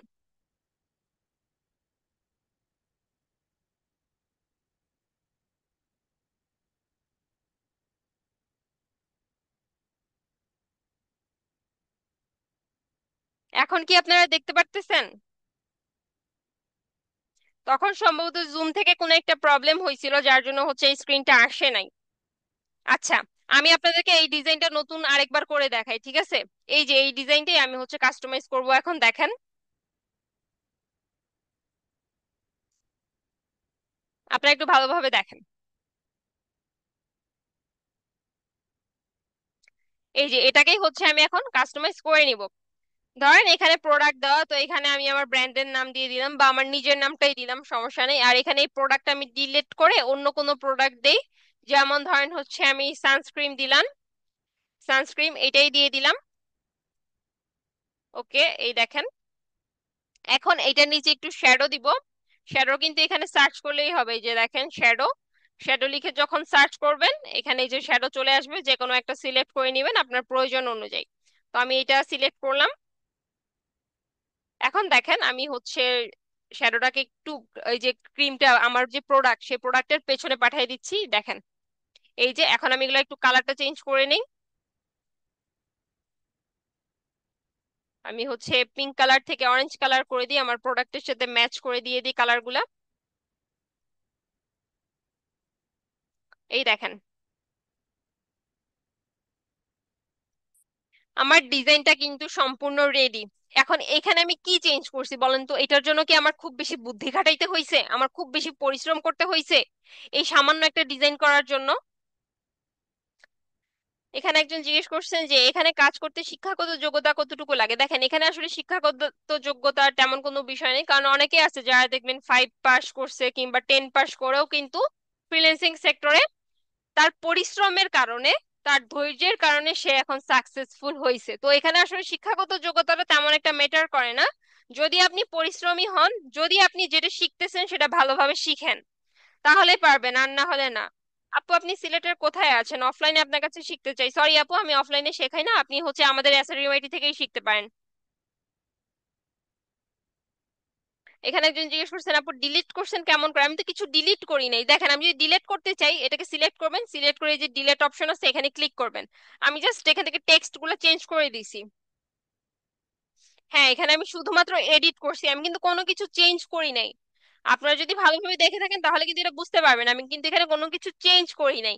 এখন কি আপনারা দেখতে পারতেছেন? তখন সম্ভবত জুম থেকে কোনো একটা প্রবলেম হয়েছিল, যার জন্য হচ্ছে এই স্ক্রিনটা আসে নাই। আচ্ছা, আমি আপনাদেরকে এই ডিজাইনটা নতুন আরেকবার করে দেখাই, ঠিক আছে? এই যে এই ডিজাইনটাই আমি হচ্ছে কাস্টমাইজ করব এখন, দেখেন। আপনারা একটু ভালোভাবে দেখেন। এই যে এটাকেই হচ্ছে আমি এখন কাস্টমাইজ করে নিব। ধরেন এখানে প্রোডাক্ট দেওয়া, তো এখানে আমি আমার ব্র্যান্ডের নাম দিয়ে দিলাম বা আমার নিজের নামটাই দিলাম, সমস্যা নেই। আর এখানে এই প্রোডাক্ট আমি ডিলিট করে অন্য কোনো প্রোডাক্ট দেই। যেমন ধরেন হচ্ছে আমি সানস্ক্রিন দিলাম, সানস্ক্রিন এটাই দিয়ে দিলাম। ওকে, এই দেখেন। এখন এইটার নিচে একটু শ্যাডো দিব। শ্যাডো কিন্তু এখানে সার্চ করলেই হবে, এই যে দেখেন শ্যাডো। শ্যাডো লিখে যখন সার্চ করবেন এখানে এই যে শ্যাডো চলে আসবে, যে কোনো একটা সিলেক্ট করে নেবেন আপনার প্রয়োজন অনুযায়ী। তো আমি এটা সিলেক্ট করলাম। এখন দেখেন আমি হচ্ছে শ্যাডোটাকে একটু, এই যে ক্রিমটা আমার যে প্রোডাক্ট সেই প্রোডাক্টের পেছনে পাঠিয়ে দিচ্ছি, দেখেন। এই যে এখন আমি এগুলো একটু কালারটা চেঞ্জ করে নিই। আমি হচ্ছে পিঙ্ক কালার থেকে অরেঞ্জ কালার করে দিই, আমার প্রোডাক্টের সাথে ম্যাচ করে দিয়ে দিই কালারগুলা। এই দেখেন আমার ডিজাইনটা কিন্তু সম্পূর্ণ রেডি। এখন এখানে আমি কি চেঞ্জ করছি বলেন তো? এটার জন্য কি আমার খুব বেশি বুদ্ধি খাটাইতে হয়েছে? আমার খুব বেশি পরিশ্রম করতে হয়েছে এই সামান্য একটা ডিজাইন করার জন্য? এখানে একজন জিজ্ঞেস করছেন যে এখানে কাজ করতে শিক্ষাগত যোগ্যতা কতটুকু লাগে। দেখেন এখানে আসলে শিক্ষাগত যোগ্যতার তেমন কোনো বিষয় নেই, কারণ অনেকে আছে যারা দেখবেন 5 পাস করছে কিংবা 10 পাস করেও কিন্তু ফ্রিল্যান্সিং সেক্টরে তার পরিশ্রমের কারণে, তার ধৈর্যের কারণে সে এখন সাকসেসফুল হয়েছে। তো এখানে আসলে শিক্ষাগত যোগ্যতাটা তেমন একটা ম্যাটার করে না। যদি আপনি পরিশ্রমী হন, যদি আপনি যেটা শিখতেছেন সেটা ভালোভাবে শিখেন, তাহলেই পারবেন, আর না হলে না। আপু আপনি সিলেটের কোথায় আছেন? অফলাইনে আপনার কাছে শিখতে চাই। সরি আপু, আমি অফলাইনে শেখাই না, আপনি হচ্ছে আমাদের এসআরইউআইটি থেকেই শিখতে পারেন। এখানে একজন জিজ্ঞেস করছেন আপু ডিলিট করছেন কেমন করে। আমি তো কিছু ডিলিট করি নাই। দেখেন আমি যদি ডিলিট করতে চাই এটাকে সিলেক্ট করবেন, সিলেক্ট করে এই যে ডিলিট অপশন আছে এখানে ক্লিক করবেন। আমি জাস্ট এখান থেকে টেক্সট গুলো চেঞ্জ করে দিছি। হ্যাঁ, এখানে আমি শুধুমাত্র এডিট করছি, আমি কিন্তু কোনো কিছু চেঞ্জ করি নাই। আপনারা যদি ভালোভাবে দেখে থাকেন তাহলে কিন্তু এটা বুঝতে পারবেন আমি কিন্তু এখানে কোনো কিছু চেঞ্জ করি নাই।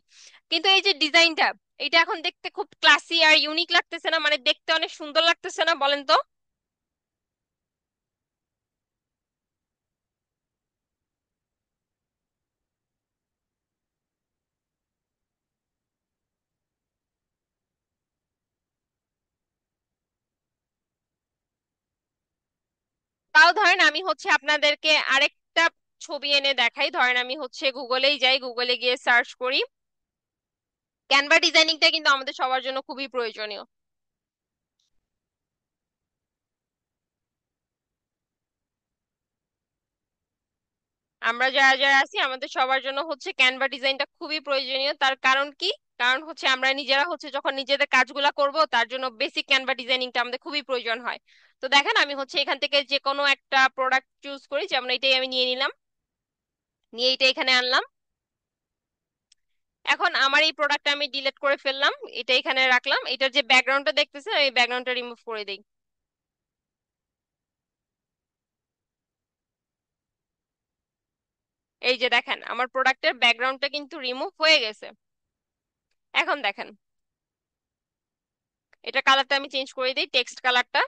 কিন্তু এই যে ডিজাইনটা, এটা এখন দেখতে খুব ক্লাসি আর ইউনিক লাগতেছে না? মানে দেখতে অনেক সুন্দর লাগতেছে না বলেন তো? তাও ধরেন আমি হচ্ছে আপনাদেরকে আরেকটা ছবি এনে দেখাই। ধরেন আমি হচ্ছে গুগলেই যাই, গুগলে গিয়ে সার্চ করি। ক্যানভা ডিজাইনিংটা কিন্তু আমাদের সবার জন্য খুবই প্রয়োজনীয়। আমরা যারা যারা আছি আমাদের সবার জন্য হচ্ছে ক্যানভা ডিজাইনটা খুবই প্রয়োজনীয়। তার কারণ কি? কারণ হচ্ছে আমরা নিজেরা হচ্ছে যখন নিজেদের কাজগুলা করব তার জন্য বেসিক ক্যানভা ডিজাইনিংটা আমাদের খুবই প্রয়োজন হয়। তো দেখেন আমি হচ্ছে এখান থেকে যে কোনো একটা প্রোডাক্ট চুজ করি, যেমন এটাই আমি নিয়ে নিলাম, নিয়ে এটা এখানে আনলাম। এখন আমার এই প্রোডাক্টটা আমি ডিলিট করে ফেললাম, এটা এখানে রাখলাম। এটার যে ব্যাকগ্রাউন্ডটা দেখতেছেন এই ব্যাকগ্রাউন্ডটা রিমুভ করে দিই। এই যে দেখেন আমার প্রোডাক্টের ব্যাকগ্রাউন্ডটা কিন্তু রিমুভ হয়ে গেছে। এখন দেখেন এটা কালারটা আমি চেঞ্জ করে দিই, টেক্সট কালারটা।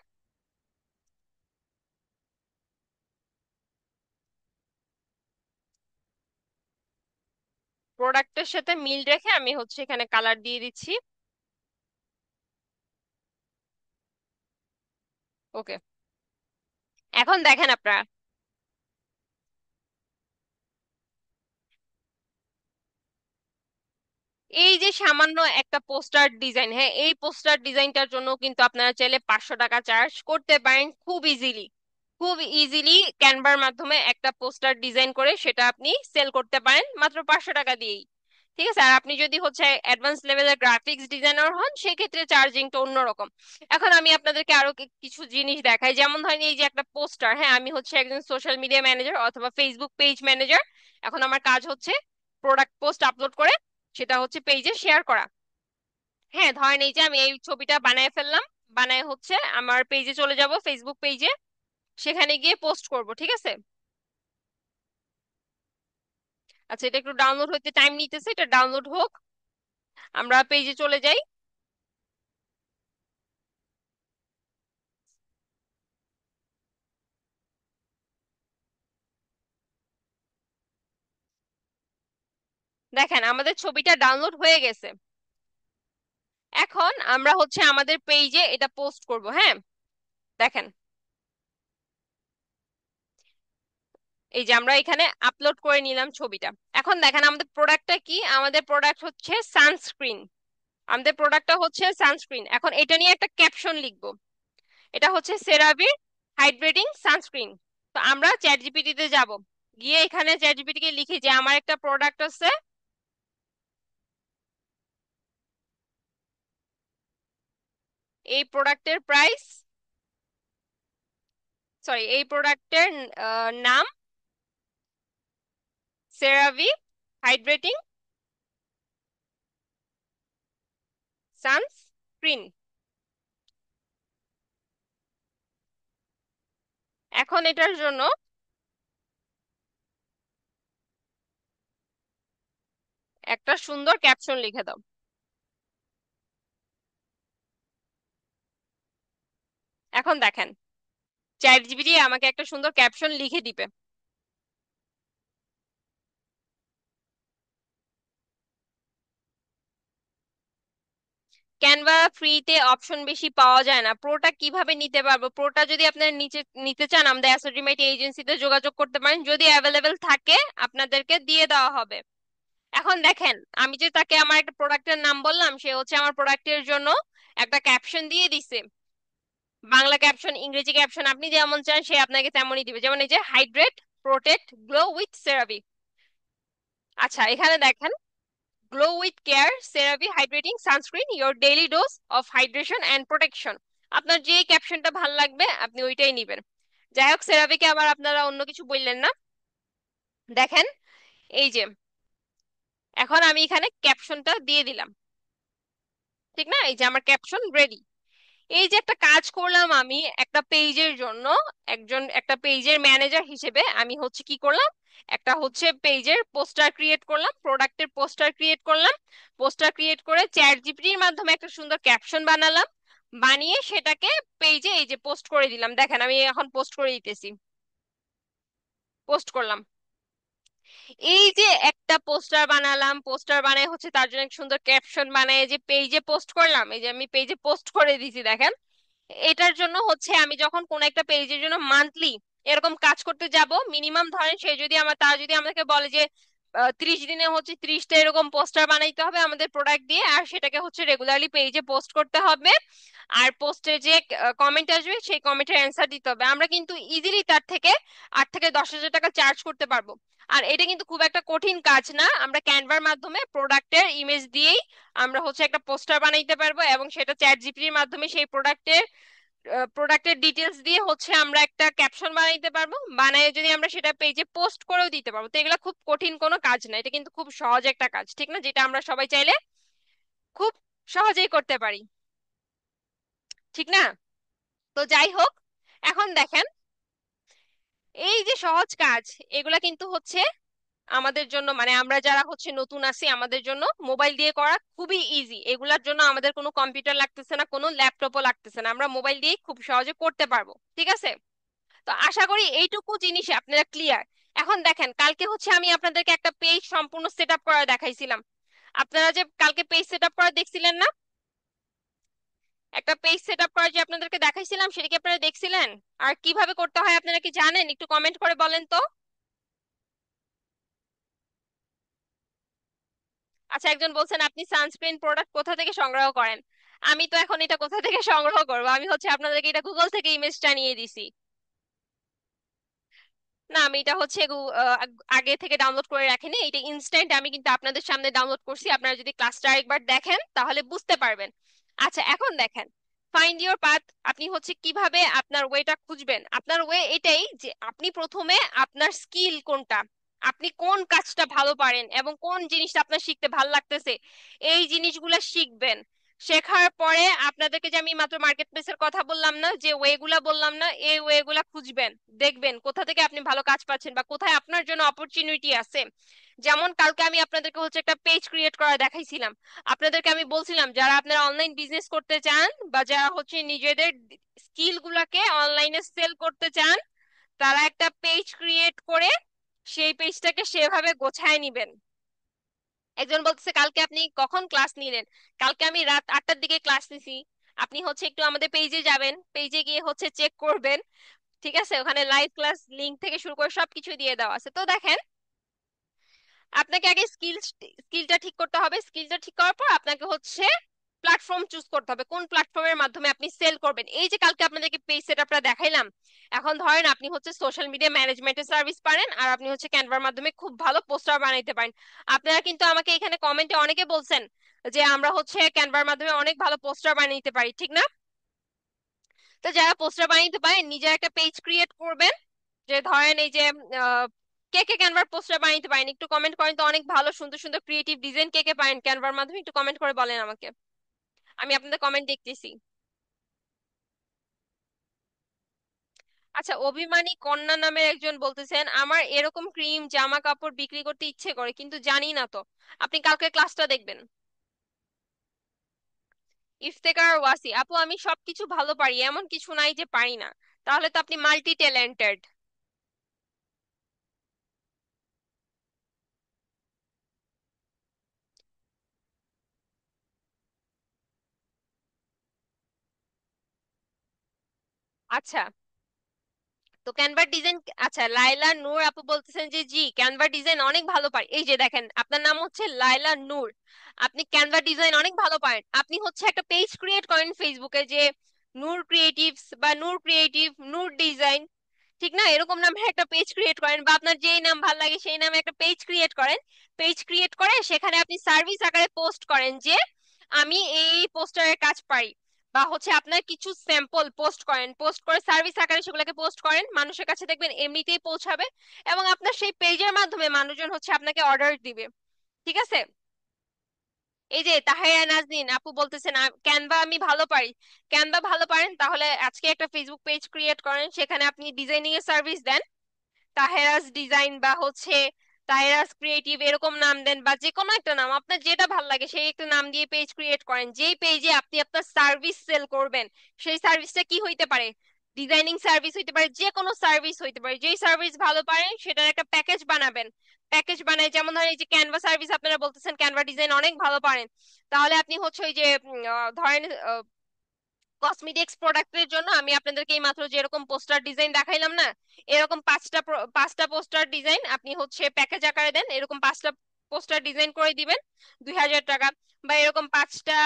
প্রোডাক্টের সাথে মিল রেখে আমি হচ্ছে এখানে কালার দিয়ে দিচ্ছি। ওকে, এখন দেখেন আপনারা এই যে সামান্য একটা পোস্টার ডিজাইন, হ্যাঁ এই পোস্টার ডিজাইনটার জন্য কিন্তু আপনারা চাইলে 500 টাকা চার্জ করতে পারেন খুব ইজিলি। খুব ইজিলি ক্যানভার মাধ্যমে একটা পোস্টার ডিজাইন করে সেটা আপনি সেল করতে পারেন মাত্র 500 টাকা দিয়েই। ঠিক আছে, আর আপনি যদি হচ্ছে অ্যাডভান্স লেভেলের গ্রাফিক্স ডিজাইনার হন সেক্ষেত্রে চার্জিংটা অন্যরকম। এখন আমি আপনাদেরকে আরো কিছু জিনিস দেখাই। যেমন ধরেন এই যে একটা পোস্টার, হ্যাঁ আমি হচ্ছে একজন সোশ্যাল মিডিয়া ম্যানেজার অথবা ফেসবুক পেজ ম্যানেজার। এখন আমার কাজ হচ্ছে প্রোডাক্ট পোস্ট আপলোড করে সেটা হচ্ছে পেজে শেয়ার করা। হ্যাঁ ধরেন এই যে আমি এই ছবিটা বানায় ফেললাম, বানায় হচ্ছে আমার পেজে চলে যাব, ফেসবুক পেজে, সেখানে গিয়ে পোস্ট করব। ঠিক আছে, আচ্ছা এটা একটু ডাউনলোড হতে টাইম নিতেছে, এটা ডাউনলোড হোক। আমরা পেজে চলে যাই। দেখেন আমাদের ছবিটা ডাউনলোড হয়ে গেছে। এখন আমরা হচ্ছে আমাদের পেজে এটা পোস্ট করব, হ্যাঁ। দেখেন, এই যে আমরা এখানে আপলোড করে নিলাম ছবিটা। এখন দেখেন আমাদের প্রোডাক্টটা কি, আমাদের প্রোডাক্ট হচ্ছে সানস্ক্রিন। আমাদের প্রোডাক্টটা হচ্ছে সানস্ক্রিন। এখন এটা নিয়ে একটা ক্যাপশন লিখবো, এটা হচ্ছে সেরাভির হাইড্রেটিং সানস্ক্রিন। তো আমরা চ্যাট জিপিটি তে যাব, গিয়ে এখানে চ্যাট জিপিটি কে লিখি যে আমার একটা প্রোডাক্ট আছে, এই প্রোডাক্টের প্রাইস, সরি এই প্রোডাক্টের নাম সেরাভি হাইড্রেটিং সানস্ক্রিন। এখন এটার জন্য একটা সুন্দর ক্যাপশন লিখে দাও। এখন দেখেন চ্যাট জিপিটি আমাকে একটা সুন্দর ক্যাপশন লিখে দিবে। ক্যানভা ফ্রিতে অপশন বেশি পাওয়া যায় না, প্রোটা কিভাবে নিতে পারবো? প্রোটা যদি আপনারা নিচে নিতে চান আমাদের অ্যাসোটিমেট এজেন্সিতে যোগাযোগ করতে পারেন, যদি অ্যাভেলেবেল থাকে আপনাদেরকে দিয়ে দেওয়া হবে। এখন দেখেন আমি যে তাকে আমার একটা প্রোডাক্টের নাম বললাম, সে হচ্ছে আমার প্রোডাক্টের জন্য একটা ক্যাপশন দিয়ে দিছে, বাংলা ক্যাপশন ইংরেজি ক্যাপশন আপনি যেমন চান সে আপনাকে তেমনই দিবে। যেমন এই যে হাইড্রেট প্রোটেক্ট গ্লো উইথ সেরাভি। আচ্ছা এখানে দেখেন glow with care সেরাভি hydrating sunscreen your daily dose of hydration and protection. আপনার যে ক্যাপশনটা ভাল লাগবে আপনি ওইটাই নিবেন। যাই হোক, সেরাভিকে আবার আপনারা অন্য কিছু বললেন না। দেখেন এই যে এখন আমি এখানে ক্যাপশনটা দিয়ে দিলাম, ঠিক না? এই যে আমার ক্যাপশন রেডি। এই যে একটা কাজ করলাম আমি একটা পেজের জন্য, একটা পেজের ম্যানেজার হিসেবে আমি হচ্ছে কি করলাম, একটা হচ্ছে পেজের পোস্টার ক্রিয়েট করলাম, প্রোডাক্টের পোস্টার ক্রিয়েট করলাম। পোস্টার ক্রিয়েট করে চ্যাট জিপিটির মাধ্যমে একটা সুন্দর ক্যাপশন বানালাম, বানিয়ে সেটাকে পেজে এই যে পোস্ট করে দিলাম। দেখেন আমি এখন পোস্ট করে দিতেছি, পোস্ট করলাম। এই যে একটা পোস্টার বানালাম, পোস্টার বানায় হচ্ছে তার জন্য একটা সুন্দর ক্যাপশন বানায় যে পেজে পোস্ট করলাম, এই যে আমি পেজে পোস্ট করে দিছি দেখেন। এটার জন্য হচ্ছে আমি যখন কোন একটা পেজের জন্য মান্থলি এরকম কাজ করতে যাব, মিনিমাম ধরেন সে যদি তারা যদি আমাকে বলে যে 30 দিনে হচ্ছে 30টা এরকম পোস্টার বানাইতে হবে আমাদের প্রোডাক্ট দিয়ে, আর সেটাকে হচ্ছে রেগুলারলি পেজে পোস্ট করতে হবে, আর পোস্টে যে কমেন্ট আসবে সেই কমেন্টের অ্যান্সার দিতে হবে, আমরা কিন্তু ইজিলি তার থেকে 8 থেকে 10 হাজার টাকা চার্জ করতে পারবো। আর এটা কিন্তু খুব একটা কঠিন কাজ না, আমরা ক্যানভার মাধ্যমে প্রোডাক্টের ইমেজ দিয়েই আমরা হচ্ছে একটা পোস্টার বানাইতে পারবো, এবং সেটা চ্যাট জিপিটির মাধ্যমে সেই প্রোডাক্টের ডিটেলস দিয়ে হচ্ছে আমরা একটা ক্যাপশন বানাইতে পারবো, বানায় যদি আমরা সেটা পেজে পোস্ট করেও দিতে পারবো। তো এগুলো খুব কঠিন কোনো কাজ না, এটা কিন্তু খুব সহজ একটা কাজ, ঠিক না? যেটা আমরা সবাই চাইলে খুব সহজেই করতে পারি, ঠিক না? তো যাই হোক, এখন দেখেন এই যে সহজ কাজ, এগুলা কিন্তু হচ্ছে আমাদের জন্য, মানে আমরা যারা হচ্ছে নতুন আছি আমাদের জন্য মোবাইল দিয়ে করা খুবই ইজি। এগুলার জন্য আমাদের কোনো কম্পিউটার লাগতেছে না, কোনো ল্যাপটপও লাগতেছে না, আমরা মোবাইল দিয়েই খুব সহজে করতে পারবো, ঠিক আছে? তো আশা করি এইটুকু জিনিসে আপনারা ক্লিয়ার। এখন দেখেন কালকে হচ্ছে আমি আপনাদেরকে একটা পেজ সম্পূর্ণ সেট আপ করা দেখাইছিলাম, আপনারা যে কালকে পেজ সেট আপ করা দেখছিলেন না? একটা পেজ সেট আপ করা যে আপনাদেরকে দেখাইছিলাম সেটা কি আপনারা দেখছিলেন? আর কিভাবে করতে হয় আপনারা কি জানেন? একটু কমেন্ট করে বলেন তো। আচ্ছা একজন বলছেন আপনি সানস্ক্রিন প্রোডাক্ট কোথা থেকে সংগ্রহ করেন। আমি তো এখন এটা কোথা থেকে সংগ্রহ করবো, আমি হচ্ছে আপনাদেরকে এটা গুগল থেকে ইমেজটা নিয়ে দিছি। না আমি এটা হচ্ছে আগে থেকে ডাউনলোড করে রাখিনি, এটা ইনস্ট্যান্ট আমি কিন্তু আপনাদের সামনে ডাউনলোড করছি, আপনারা যদি ক্লাসটা একবার দেখেন তাহলে বুঝতে পারবেন। আচ্ছা এখন দেখেন ফাইন্ড ইওর পাথ, আপনি হচ্ছে কিভাবে আপনার ওয়েটা খুঁজবেন। আপনার ওয়ে এটাই যে আপনি প্রথমে আপনার স্কিল কোনটা, আপনি কোন কাজটা ভালো পারেন এবং কোন জিনিসটা আপনার শিখতে ভালো লাগতেছে, এই জিনিসগুলো শিখবেন। শেখার পরে আপনাদেরকে যে আমি মাত্র মার্কেট প্লেসের কথা বললাম না, যে ওয়েগুলা বললাম না, এই ওয়েগুলা খুঁজবেন, দেখবেন কোথা থেকে আপনি ভালো কাজ পাচ্ছেন বা কোথায় আপনার জন্য অপরচুনিটি আছে। যেমন কালকে আমি আপনাদেরকে হচ্ছে একটা পেজ ক্রিয়েট করা দেখাইছিলাম, আপনাদেরকে আমি বলছিলাম যারা আপনারা অনলাইন বিজনেস করতে চান বা যারা হচ্ছে নিজেদের স্কিল গুলাকে অনলাইনে সেল করতে চান, তারা একটা পেজ ক্রিয়েট করে সেই পেজটাকে সেভাবে গোছায় নিবেন। একজন বলতেছে কালকে আপনি কখন ক্লাস নিলেন? কালকে আমি রাত 8টার দিকে ক্লাস নিছি। আপনি হচ্ছে একটু আমাদের পেজে যাবেন, পেজে গিয়ে হচ্ছে চেক করবেন। ঠিক আছে, ওখানে লাইভ ক্লাস লিংক থেকে শুরু করে সবকিছু দিয়ে দেওয়া আছে। তো দেখেন, আপনাকে আগে স্কিলটা ঠিক করতে হবে। স্কিলটা ঠিক করার পর আপনাকে হচ্ছে প্ল্যাটফর্ম চুজ করতে হবে, কোন প্ল্যাটফর্মের মাধ্যমে আপনি সেল করবেন। এই যে কালকে আপনাদেরকে পেজ সেটআপটা দেখাইলাম, এখন ধরেন আপনি হচ্ছে সোশ্যাল মিডিয়া ম্যানেজমেন্টের সার্ভিস পারেন, আর আপনি হচ্ছে ক্যানভার মাধ্যমে খুব ভালো পোস্টার বানাইতে পারেন। আপনারা কিন্তু আমাকে এখানে কমেন্টে অনেকে বলছেন যে আমরা হচ্ছে ক্যানভার মাধ্যমে অনেক ভালো পোস্টার বানাইতে পারি, ঠিক না? তো যারা পোস্টার বানাইতে পারেন নিজের একটা পেজ ক্রিয়েট করবেন। যে ধরেন এই যে আহ, কে কে ক্যানভার পোস্টার বানাইতে পারেন একটু কমেন্ট করেন তো। অনেক ভালো সুন্দর সুন্দর ক্রিয়েটিভ ডিজাইন কে কে পারেন ক্যানভার মাধ্যমে, একটু কমেন্ট করে বলেন আমাকে। আমি আপনাদের কমেন্ট দেখতেছি। আচ্ছা, অভিমানী কন্যা নামের একজন বলতেছেন আমার এরকম ক্রিম জামা কাপড় বিক্রি করতে ইচ্ছে করে কিন্তু জানি না তো। আপনি কালকে ক্লাসটা দেখবেন। ইফতেকার ওয়াসি আপু, আমি সবকিছু ভালো পারি, এমন কিছু নাই যে পারি না। তাহলে তো আপনি মাল্টি ট্যালেন্টেড। আচ্ছা, তো ক্যানভার ডিজাইন। আচ্ছা, লাইলা নূর আপু বলতেছেন যে জি ক্যানভার ডিজাইন অনেক ভালো পারি। এই যে দেখেন, আপনার নাম হচ্ছে লাইলা নূর, আপনি ক্যানভার ডিজাইন অনেক ভালো পারেন। আপনি হচ্ছে একটা পেজ ক্রিয়েট করেন ফেসবুকে, যে নূর ক্রিয়েটিভস বা নূর ক্রিয়েটিভ নূর ডিজাইন, ঠিক না? এরকম নামে একটা পেজ ক্রিয়েট করেন, বা আপনার যেই নাম ভালো লাগে সেই নামে একটা পেজ ক্রিয়েট করেন। পেজ ক্রিয়েট করে সেখানে আপনি সার্ভিস আকারে পোস্ট করেন যে আমি এই পোস্টারের কাজ পারি, বা হচ্ছে আপনার কিছু স্যাম্পল পোস্ট করেন, পোস্ট করে সার্ভিস আকারে সেগুলোকে পোস্ট করেন, মানুষের কাছে দেখবেন এমনিতেই পৌঁছাবে। এবং আপনার সেই পেজের মাধ্যমে মানুষজন হচ্ছে আপনাকে অর্ডার দিবে। ঠিক আছে। এই যে তাহেরা নাজনীন আপু বলতেছেন ক্যানভা আমি ভালো পারি। ক্যানভা ভালো পারেন, তাহলে আজকে একটা ফেসবুক পেজ ক্রিয়েট করেন, সেখানে আপনি ডিজাইনিং এর সার্ভিস দেন। তাহেরাস ডিজাইন বা হচ্ছে তাহেরাস ক্রিয়েটিভ এরকম নাম দেন, বা যে কোনো একটা নাম আপনার যেটা ভালো লাগে সেই একটা নাম দিয়ে পেজ ক্রিয়েট করেন। যেই পেজে আপনি আপনার সার্ভিস সেল করবেন, সেই সার্ভিসটা কি হইতে পারে? ডিজাইনিং সার্ভিস হইতে পারে, যে কোনো সার্ভিস হইতে পারে। যেই সার্ভিস ভালো পারেন সেটার একটা প্যাকেজ বানাবেন। প্যাকেজ বানায়, যেমন ধরেন এই যে ক্যানভা সার্ভিস আপনারা বলতেছেন ক্যানভা ডিজাইন অনেক ভালো পারেন, তাহলে আপনি হচ্ছে ওই যে ধরেন কসমেটিক্স প্রোডাক্টের জন্য আমি আপনাদেরকে এই মাত্র যেরকম পোস্টার ডিজাইন দেখাইলাম না, এরকম পাঁচটা পোস্টার ডিজাইন আপনি হচ্ছে প্যাকেজ আকারে দেন, এরকম পাঁচটা পোস্টার ডিজাইন করে দিবেন 2000 টাকা। বা এরকম পাঁচটা,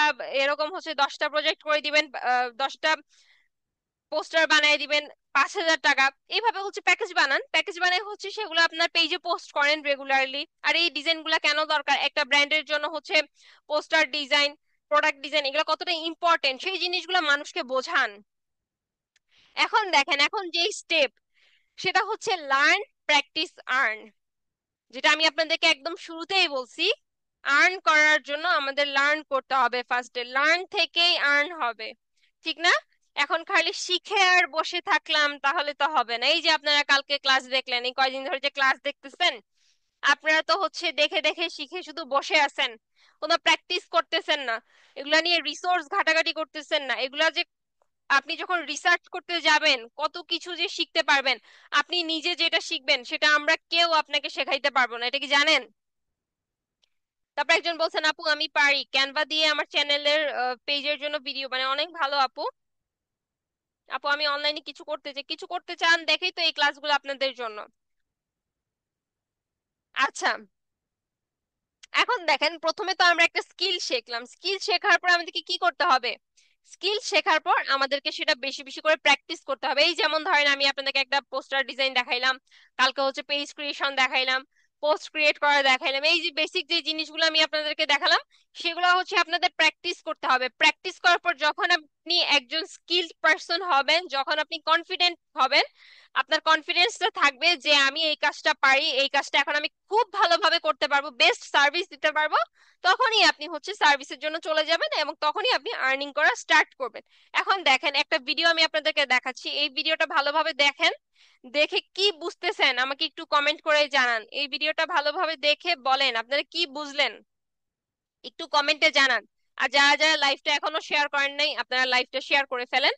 এরকম হচ্ছে 10টা প্রজেক্ট করে দিবেন, 10টা পোস্টার বানিয়ে দিবেন 5000 টাকা। এইভাবে হচ্ছে প্যাকেজ বানান, প্যাকেজ বানিয়ে হচ্ছে সেগুলো আপনার পেজে পোস্ট করেন রেগুলারলি। আর এই ডিজাইনগুলো কেন দরকার একটা ব্র্যান্ডের জন্য হচ্ছে, পোস্টার ডিজাইন প্রোডাক্ট ডিজাইন এগুলো কতটা ইম্পর্টেন্ট সেই জিনিসগুলো মানুষকে বোঝান। এখন দেখেন, এখন যে স্টেপ সেটা হচ্ছে লার্ন, প্র্যাকটিস, আর্ন। যেটা আমি আপনাদেরকে একদম শুরুতেই বলছি, আর্ন করার জন্য আমাদের লার্ন করতে হবে ফার্স্টে, লার্ন থেকেই আর্ন হবে, ঠিক না? এখন খালি শিখে আর বসে থাকলাম তাহলে তো হবে না। এই যে আপনারা কালকে ক্লাস দেখলেন, এই কয়দিন ধরে যে ক্লাস দেখতেছেন, আপনারা তো হচ্ছে দেখে দেখে শিখে শুধু বসে আছেন, কোনো প্র্যাকটিস করতেছেন না, এগুলা নিয়ে রিসোর্স ঘাটাঘাটি করতেছেন না। এগুলা যে আপনি যখন রিসার্চ করতে যাবেন কত কিছু যে শিখতে পারবেন। আপনি নিজে যেটা শিখবেন সেটা আমরা কেউ আপনাকে শেখাইতে পারবো না, এটা কি জানেন? তারপর একজন বলছেন আপু আমি পারি ক্যানভা দিয়ে আমার চ্যানেলের পেজের জন্য ভিডিও মানে অনেক ভালো আপু। আপু আমি অনলাইনে কিছু করতে চাই, কিছু করতে চান দেখেই তো এই ক্লাসগুলো আপনাদের জন্য। আচ্ছা, এখন দেখেন, প্রথমে তো আমরা একটা স্কিল শিখলাম, স্কিল শেখার পর আমাদেরকে কি করতে হবে? স্কিল শেখার পর আমাদেরকে সেটা বেশি বেশি করে প্র্যাকটিস করতে হবে। এই যেমন ধরেন আমি আপনাদেরকে একটা পোস্টার ডিজাইন দেখাইলাম, কালকে হচ্ছে পেজ ক্রিয়েশন দেখাইলাম, পোস্ট ক্রিয়েট করা দেখাইলাম। এই যে বেসিক যে জিনিসগুলো আমি আপনাদেরকে দেখালাম, সেগুলো হচ্ছে আপনাদের প্র্যাকটিস করতে হবে। প্র্যাকটিস করার পর যখন আপনি একজন স্কিলড পারসন হবেন, যখন আপনি কনফিডেন্ট হবেন, আপনার কনফিডেন্সটা থাকবে যে আমি এই কাজটা পারি, এই কাজটা এখন আমি খুব ভালোভাবে করতে পারবো, বেস্ট সার্ভিস দিতে পারবো, তখনই আপনি হচ্ছে সার্ভিসের জন্য চলে যাবেন এবং তখনই আপনি আর্নিং করা স্টার্ট করবেন। এখন দেখেন, একটা ভিডিও আমি আপনাদেরকে দেখাচ্ছি, এই ভিডিওটা ভালোভাবে দেখেন। দেখে কি বুঝতেছেন আমাকে একটু কমেন্ট করে জানান। এই ভিডিওটা ভালোভাবে দেখে বলেন আপনারা কি বুঝলেন, একটু কমেন্টে জানান। আর যারা যারা লাইভটা এখনো শেয়ার করেন নাই আপনারা লাইভটা শেয়ার করে ফেলেন।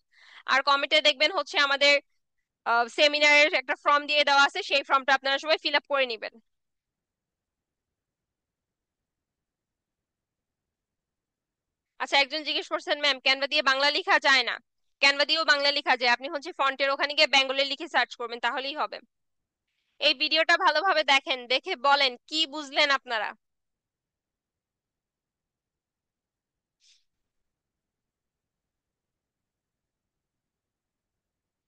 আর কমেন্টে দেখবেন হচ্ছে আমাদের সেমিনারের একটা ফর্ম দিয়ে দেওয়া আছে, সেই ফর্মটা আপনারা সবাই ফিল আপ করে নেবেন। আচ্ছা, একজন জিজ্ঞেস করছেন ম্যাম ক্যানভা দিয়ে বাংলা লেখা যায় না। ক্যানভা দিয়েও বাংলা লেখা যায়, আপনি হচ্ছে ফন্টের ওখানে গিয়ে বেঙ্গলি লিখে সার্চ করবেন তাহলেই হবে। এই ভিডিওটা ভালোভাবে দেখেন, দেখে বলেন কি বুঝলেন আপনারা।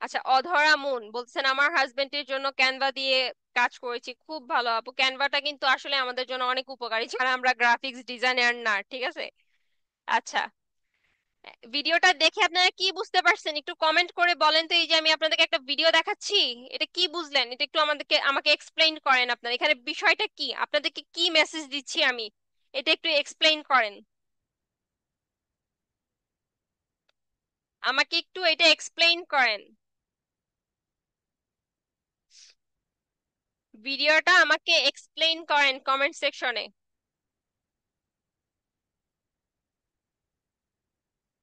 আচ্ছা, অধরা মুন বলছেন আমার হাজবেন্ডের জন্য ক্যানভা দিয়ে কাজ করেছি, খুব ভালো আপু। ক্যানভাটা কিন্তু আসলে আমাদের জন্য অনেক উপকারী, যারা আমরা গ্রাফিক্স ডিজাইনার না, ঠিক আছে। আচ্ছা, ভিডিওটা দেখে আপনারা কি বুঝতে পারছেন একটু কমেন্ট করে বলেন তো। এই যে আমি আপনাদেরকে একটা ভিডিও দেখাচ্ছি, এটা কি বুঝলেন, এটা একটু আমাকে এক্সপ্লেইন করেন। আপনার এখানে বিষয়টা কি, আপনাদেরকে কি মেসেজ দিচ্ছি আমি, এটা একটু এক্সপ্লেইন করেন। আমাকে একটু এটা এক্সপ্লেইন করেন, ভিডিওটা আমাকে এক্সপ্লেইন করেন কমেন্ট সেকশনে।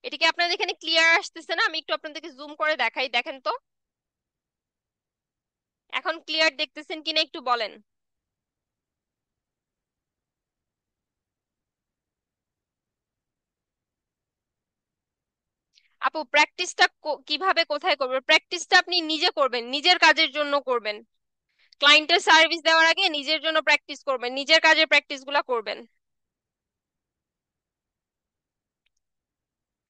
এটা কি আপনাদের এখানে ক্লিয়ার আসতেছে না? আমি একটু আপনাদেরকে জুম করে দেখাই, দেখেন তো এখন ক্লিয়ার দেখতেছেন কিনা একটু বলেন। আপু প্র্যাকটিসটা কিভাবে কোথায় করবেন? প্র্যাকটিসটা আপনি নিজে করবেন, নিজের কাজের জন্য করবেন। ক্লায়েন্টের সার্ভিস দেওয়ার আগে নিজের জন্য প্র্যাকটিস করবেন, নিজের কাজের প্র্যাকটিস গুলা করবেন।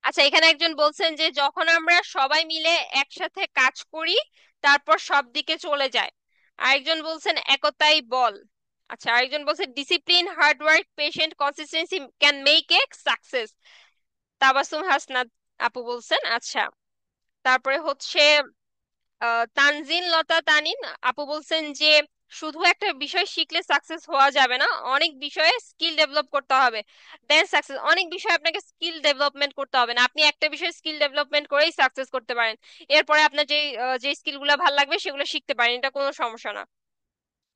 আচ্ছা, এখানে একজন বলছেন যে যখন আমরা সবাই মিলে একসাথে কাজ করি তারপর সব দিকে চলে যায়। আরেকজন বলছেন একতাই বল। আচ্ছা, আরেকজন বলছেন discipline, hard work, patient, consistency can make a success. Tabassum Hasnat আপু বলছেন। আচ্ছা, তারপরে হচ্ছে তানজিন লতা তানিন আপু বলছেন যে শুধু একটা বিষয় শিখলে সাকসেস হওয়া যাবে না, অনেক বিষয়ে স্কিল ডেভেলপ করতে হবে, দেন সাকসেস। অনেক বিষয়ে আপনাকে স্কিল ডেভেলপমেন্ট করতে হবে না, আপনি একটা বিষয়ে স্কিল ডেভেলপমেন্ট করেই সাকসেস করতে পারেন। এরপরে আপনার যে স্কিল গুলা ভালো লাগবে সেগুলো শিখতে পারেন, এটা কোনো সমস্যা না।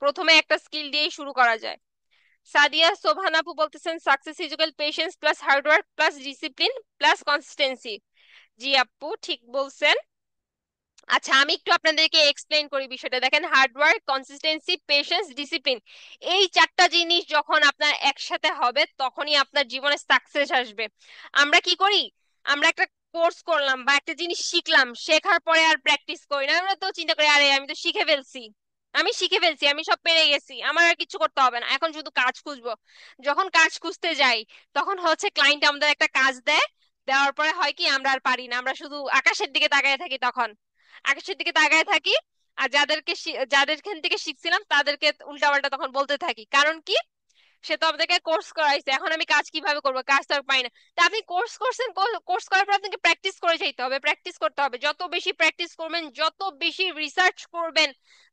প্রথমে একটা স্কিল দিয়েই শুরু করা যায়। সাদিয়া সোবহান আপু বলতেছেন success is equal patience plus hard work plus discipline plus consistency. জি আপু, ঠিক বলছেন। আচ্ছা, আমি একটু আপনাদেরকে এক্সপ্লেইন করি বিষয়টা। দেখেন, হার্ডওয়ার্ক, কনসিস্টেন্সি, পেশেন্স, ডিসিপ্লিন, এই চারটা জিনিস যখন আপনার একসাথে হবে তখনই আপনার জীবনে সাকসেস আসবে। আমরা কি করি, আমরা একটা কোর্স করলাম বা একটা জিনিস শিখলাম, শেখার পরে আর প্র্যাকটিস করি না। আমরা তো চিন্তা করি আরে আমি তো শিখে ফেলছি, আমি শিখে ফেলছি, আমি সব পেরে গেছি, আমার আর কিছু করতে হবে না, এখন শুধু কাজ খুঁজবো। যখন কাজ খুঁজতে যাই তখন হচ্ছে ক্লায়েন্ট আমাদের একটা কাজ দেয়, দেওয়ার পরে হয় কি আমরা আর পারি না, আমরা শুধু আকাশের দিকে তাকিয়ে থাকি। তখন আকাশের দিকে তাকায় থাকি, আর যাদের খান থেকে শিখছিলাম তাদেরকে উল্টাপাল্টা তখন বলতে থাকি। কারণ কি, সে তো আপনাকে কোর্স করাইছে, এখন আমি কাজ কিভাবে করবো, কাজ তো আর পাই না। তা আপনি কোর্স করছেন, কোর্স করার পর আপনাকে প্র্যাকটিস করে যেতে হবে, প্র্যাকটিস করতে হবে। যত বেশি প্র্যাকটিস করবেন, যত বেশি রিসার্চ করবেন,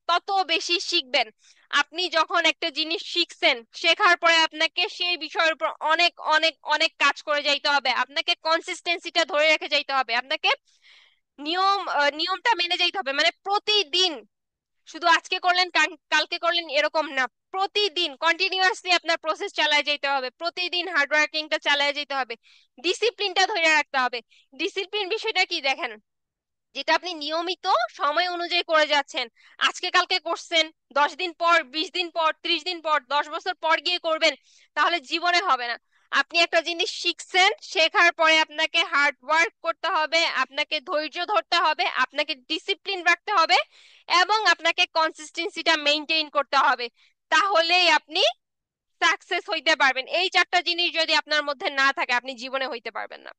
তত বেশি শিখবেন। আপনি যখন একটা জিনিস শিখছেন, শেখার পরে আপনাকে সেই বিষয়ের উপর অনেক অনেক অনেক কাজ করে যাইতে হবে, আপনাকে কনসিস্টেন্সিটা ধরে রেখে যাইতে হবে, আপনাকে নিয়মটা মেনে যাইতে হবে। মানে প্রতিদিন, শুধু আজকে করলেন কালকে করলেন এরকম না, প্রতিদিন কন্টিনিউয়াসলি আপনার প্রসেস চালায় যেতে হবে, প্রতিদিন হার্ড ওয়ার্কিংটা চালায় যেতে হবে, ডিসিপ্লিনটা ধরে রাখতে হবে। ডিসিপ্লিন বিষয়টা কি দেখেন, যেটা আপনি নিয়মিত সময় অনুযায়ী করে যাচ্ছেন, আজকে কালকে করছেন, 10 দিন পর, 20 দিন পর, 30 দিন পর, 10 বছর পর গিয়ে করবেন, তাহলে জীবনে হবে না। আপনি একটা জিনিস শিখছেন, শেখার পরে আপনাকে হার্ড ওয়ার্ক করতে হবে, আপনাকে ধৈর্য ধরতে হবে, আপনাকে ডিসিপ্লিন রাখতে হবে, এবং আপনাকে কনসিস্টেন্সিটা মেনটেন করতে হবে। তাহলেই আপনি সাকসেস হইতে পারবেন। এই চারটা জিনিস যদি আপনার মধ্যে না থাকে আপনি জীবনে হইতে পারবেন না।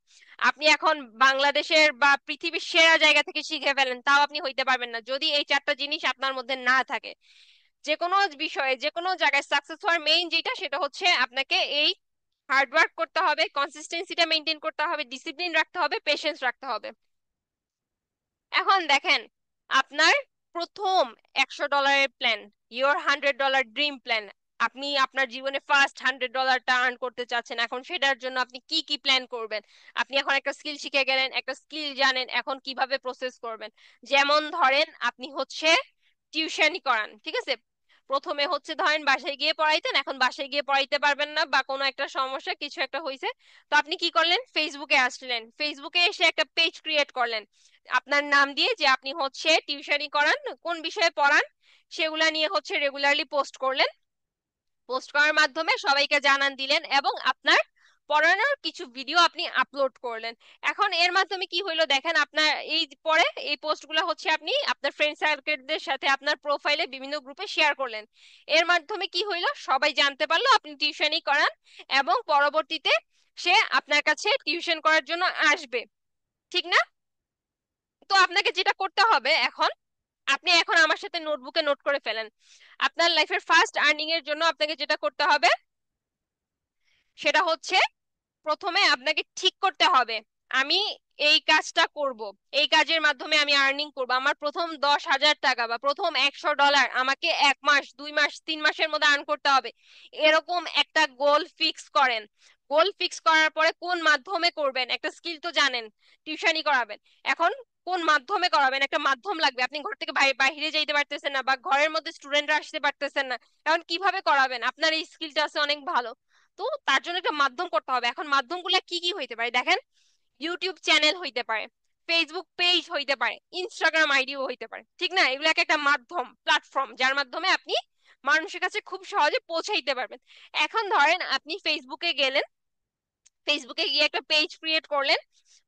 আপনি এখন বাংলাদেশের বা পৃথিবীর সেরা জায়গা থেকে শিখে ফেলেন, তাও আপনি হইতে পারবেন না যদি এই চারটা জিনিস আপনার মধ্যে না থাকে। যে কোনো বিষয়ে, যে কোনো জায়গায় সাকসেস হওয়ার মেইন যেটা, সেটা হচ্ছে আপনাকে এই হার্ডওয়ার্ক করতে হবে, কনসিস্টেন্সিটা মেনটেন করতে হবে, ডিসিপ্লিন রাখতে হবে, পেশেন্স রাখতে হবে। এখন দেখেন, আপনার প্রথম $100 প্ল্যান, ইয়োর $100 ড্রিম প্ল্যান, আপনি আপনার জীবনে ফার্স্ট $100টা আর্ন করতে চাচ্ছেন, এখন সেটার জন্য আপনি কি কি প্ল্যান করবেন? আপনি এখন একটা স্কিল শিখে গেলেন, একটা স্কিল জানেন, এখন কিভাবে প্রসেস করবেন? যেমন ধরেন আপনি হচ্ছে টিউশনই করান, ঠিক আছে। প্রথমে হচ্ছে ধরেন বাসায় গিয়ে পড়াইতেন, এখন বাসায় গিয়ে পড়াইতে পারবেন না বা কোনো একটা সমস্যা, কিছু একটা হয়েছে, তো আপনি কি করলেন, ফেসবুকে আসলেন, ফেসবুকে এসে একটা পেজ ক্রিয়েট করলেন আপনার নাম দিয়ে, যে আপনি হচ্ছে টিউশনই করান, কোন বিষয়ে পড়ান সেগুলা নিয়ে হচ্ছে রেগুলারলি পোস্ট করলেন। পোস্ট করার মাধ্যমে সবাইকে জানান দিলেন এবং আপনার পড়ানোর কিছু ভিডিও আপনি আপলোড করলেন। এখন এর মাধ্যমে কি হইলো দেখেন, আপনার এই পরে এই পোস্টগুলো হচ্ছে আপনি আপনার ফ্রেন্ড সার্কেলদের সাথে আপনার প্রোফাইলে বিভিন্ন গ্রুপে শেয়ার করলেন। এর মাধ্যমে কি হইলো, সবাই জানতে পারলো আপনি টিউশনই করান, এবং পরবর্তীতে সে আপনার কাছে টিউশন করার জন্য আসবে। ঠিক না? তো আপনাকে যেটা করতে হবে এখন, আপনি এখন আমার সাথে নোটবুকে নোট করে ফেলেন। আপনার লাইফের ফার্স্ট আর্নিং এর জন্য আপনাকে যেটা করতে হবে সেটা হচ্ছে, প্রথমে আপনাকে ঠিক করতে হবে আমি এই কাজটা করব, এই কাজের মাধ্যমে আমি আর্নিং করব, আমার প্রথম 10,000 টাকা বা প্রথম $100 আমাকে 1 মাস 2 মাস 3 মাসের মধ্যে আর্ন করতে হবে। এরকম একটা গোল ফিক্স করেন। গোল ফিক্স করার পরে কোন মাধ্যমে করবেন, একটা স্কিল তো জানেন, টিউশনই করাবেন। এখন কোন মাধ্যমে করাবেন, একটা মাধ্যম লাগবে। আপনি ঘর থেকে বাইরে যাইতে পারতেছেন না, বা ঘরের মধ্যে স্টুডেন্টরা আসতে পারতেছেন না, এখন কিভাবে করাবেন? আপনার এই স্কিলটা আছে অনেক ভালো, তো তার জন্য একটা মাধ্যম করতে হবে। এখন মাধ্যমগুলো কি কি হইতে পারে দেখেন, ইউটিউব চ্যানেল হইতে পারে, ফেসবুক পেজ হইতে পারে, ইনস্টাগ্রাম আইডিও হইতে পারে। ঠিক না? এগুলো একটা মাধ্যম, প্ল্যাটফর্ম, যার মাধ্যমে আপনি মানুষের কাছে খুব সহজে পৌঁছাইতে পারবেন। এখন ধরেন আপনি ফেসবুকে গেলেন, ফেসবুকে গিয়ে একটা পেজ ক্রিয়েট করলেন।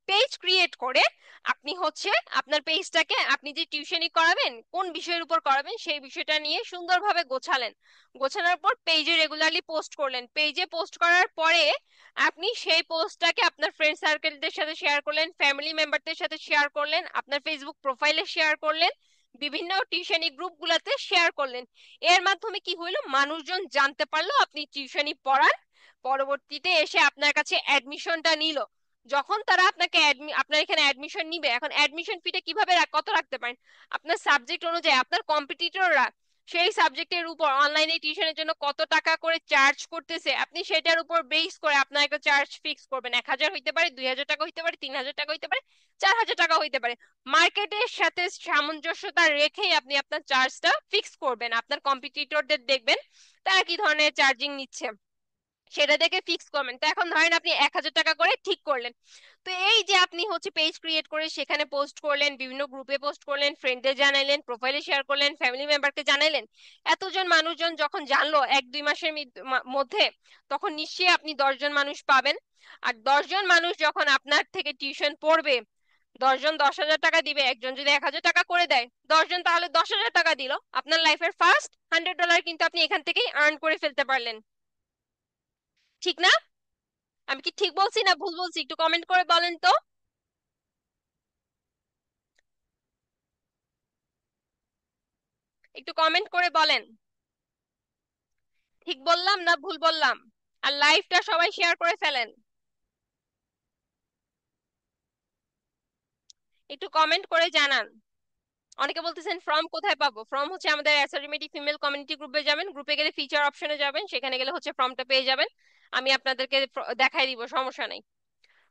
পেজ ক্রিয়েট করে আপনি হচ্ছে আপনার পেজটাকে, আপনি যে টিউশনি করাবেন কোন বিষয়ের উপর করাবেন সেই বিষয়টা নিয়ে সুন্দরভাবে গোছালেন। গোছানোর পর পেজে রেগুলারলি পোস্ট করলেন। পেজে পোস্ট করার পরে আপনি সেই পোস্টটাকে আপনার ফ্রেন্ড সার্কেলদের সাথে শেয়ার করলেন, ফ্যামিলি মেম্বারদের সাথে শেয়ার করলেন, আপনার ফেসবুক প্রোফাইলে শেয়ার করলেন, বিভিন্ন টিউশনি গ্রুপগুলোতে শেয়ার করলেন। এর মাধ্যমে কি হইলো, মানুষজন জানতে পারলো আপনি টিউশনি পড়ান। পরবর্তীতে এসে আপনার কাছে অ্যাডমিশনটা নিল। যখন তারা আপনাকে আপনার এখানে অ্যাডমিশন নিবে, এখন অ্যাডমিশন ফিটা কিভাবে কত রাখতে পারেন, আপনার সাবজেক্ট অনুযায়ী আপনার কম্পিটিটররা সেই সাবজেক্টের উপর অনলাইনে টিউশনের জন্য কত টাকা করে চার্জ করতেছে, আপনি সেটার উপর বেস করে আপনার একটা চার্জ ফিক্স করবেন। 1,000 হইতে পারে, 2,000 টাকা হইতে পারে, 3,000 টাকা হইতে পারে, 4,000 টাকা হইতে পারে। মার্কেটের সাথে সামঞ্জস্যতা রেখেই আপনি আপনার চার্জটা ফিক্স করবেন। আপনার কম্পিটিটরদের দেখবেন তারা কি ধরনের চার্জিং নিচ্ছে, সেটা দেখে ফিক্স করবেন। তো এখন ধরেন আপনি 1,000 টাকা করে ঠিক করলেন। তো এই যে আপনি হচ্ছে পেজ ক্রিয়েট করে সেখানে পোস্ট করলেন, বিভিন্ন গ্রুপে পোস্ট করলেন, ফ্রেন্ডদের জানাইলেন, প্রোফাইলে শেয়ার করলেন, ফ্যামিলি মেম্বারকে জানাইলেন। এতজন মানুষজন যখন জানলো 1-2 মাসের মধ্যে, তখন নিশ্চয়ই আপনি 10 জন মানুষ পাবেন। আর 10 জন মানুষ যখন আপনার থেকে টিউশন পড়বে, 10 জন 10,000 টাকা দিবে, একজন যদি 1,000 টাকা করে দেয়, 10 জন তাহলে 10,000 টাকা দিল। আপনার লাইফের ফার্স্ট $100 কিন্তু আপনি এখান থেকেই আর্ন করে ফেলতে পারলেন। ঠিক না? আমি কি ঠিক বলছি না ভুল বলছি, একটু কমেন্ট করে বলেন তো। একটু কমেন্ট করে বলেন ঠিক বললাম না ভুল বললাম। আর লাইভটা সবাই শেয়ার করে ফেলেন। একটু কমেন্ট করে জানান। অনেকে বলতেছেন ফর্ম কোথায় পাবো? ফর্ম হচ্ছে আমাদের এসআরএমএটি ফিমেল কমিউনিটি গ্রুপে যাবেন, গ্রুপে গেলে ফিচার অপশনে যাবেন, সেখানে গেলে হচ্ছে ফর্মটা পেয়ে যাবেন। আমি আপনাদেরকে দেখাই দিব, সমস্যা নাই।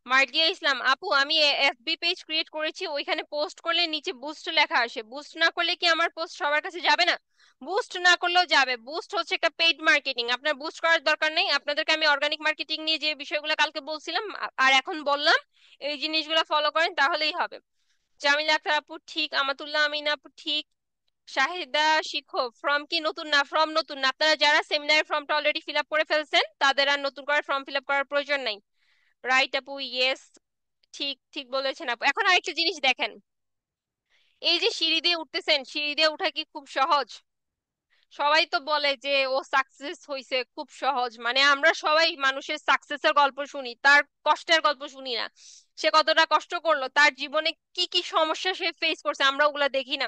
মার্জিয়া ইসলাম আপু, আমি এফবি পেজ ক্রিয়েট করেছি, ওইখানে পোস্ট করলে নিচে বুস্ট লেখা আসে, বুস্ট না করলে কি আমার পোস্ট সবার কাছে যাবে না? বুস্ট না করলেও যাবে। বুস্ট হচ্ছে একটা পেইড মার্কেটিং, আপনার বুস্ট করার দরকার নেই। আপনাদেরকে আমি অর্গানিক মার্কেটিং নিয়ে যে বিষয়গুলো কালকে বলছিলাম আর এখন বললাম, এই জিনিসগুলো ফলো করেন তাহলেই হবে। জামিলা আক্তার আপু ঠিক, আমাতুল্লাহ আমিন আপু ঠিক, শাহিদা শিখো ফর্ম কি নতুন? না, ফর্ম নতুন না। আপনারা যারা সেমিনারের ফর্মটা অলরেডি ফিল আপ করে ফেলছেন তাদের আর নতুন করে ফর্ম ফিল আপ করার প্রয়োজন নাই। রাইট আপু, ইয়েস, ঠিক ঠিক বলেছেন আপু। এখন আরেকটা জিনিস দেখেন, এই যে সিঁড়ি দিয়ে উঠতেছেন, সিঁড়ি দিয়ে উঠা কি খুব সহজ? সবাই তো বলে যে ও সাকসেস হইছে খুব সহজ, মানে আমরা সবাই মানুষের সাকসেসের গল্প শুনি, তার কষ্টের গল্প শুনি না। সে কতটা কষ্ট করলো, তার জীবনে কি কি সমস্যা সে ফেস করছে, আমরা ওগুলা দেখি না।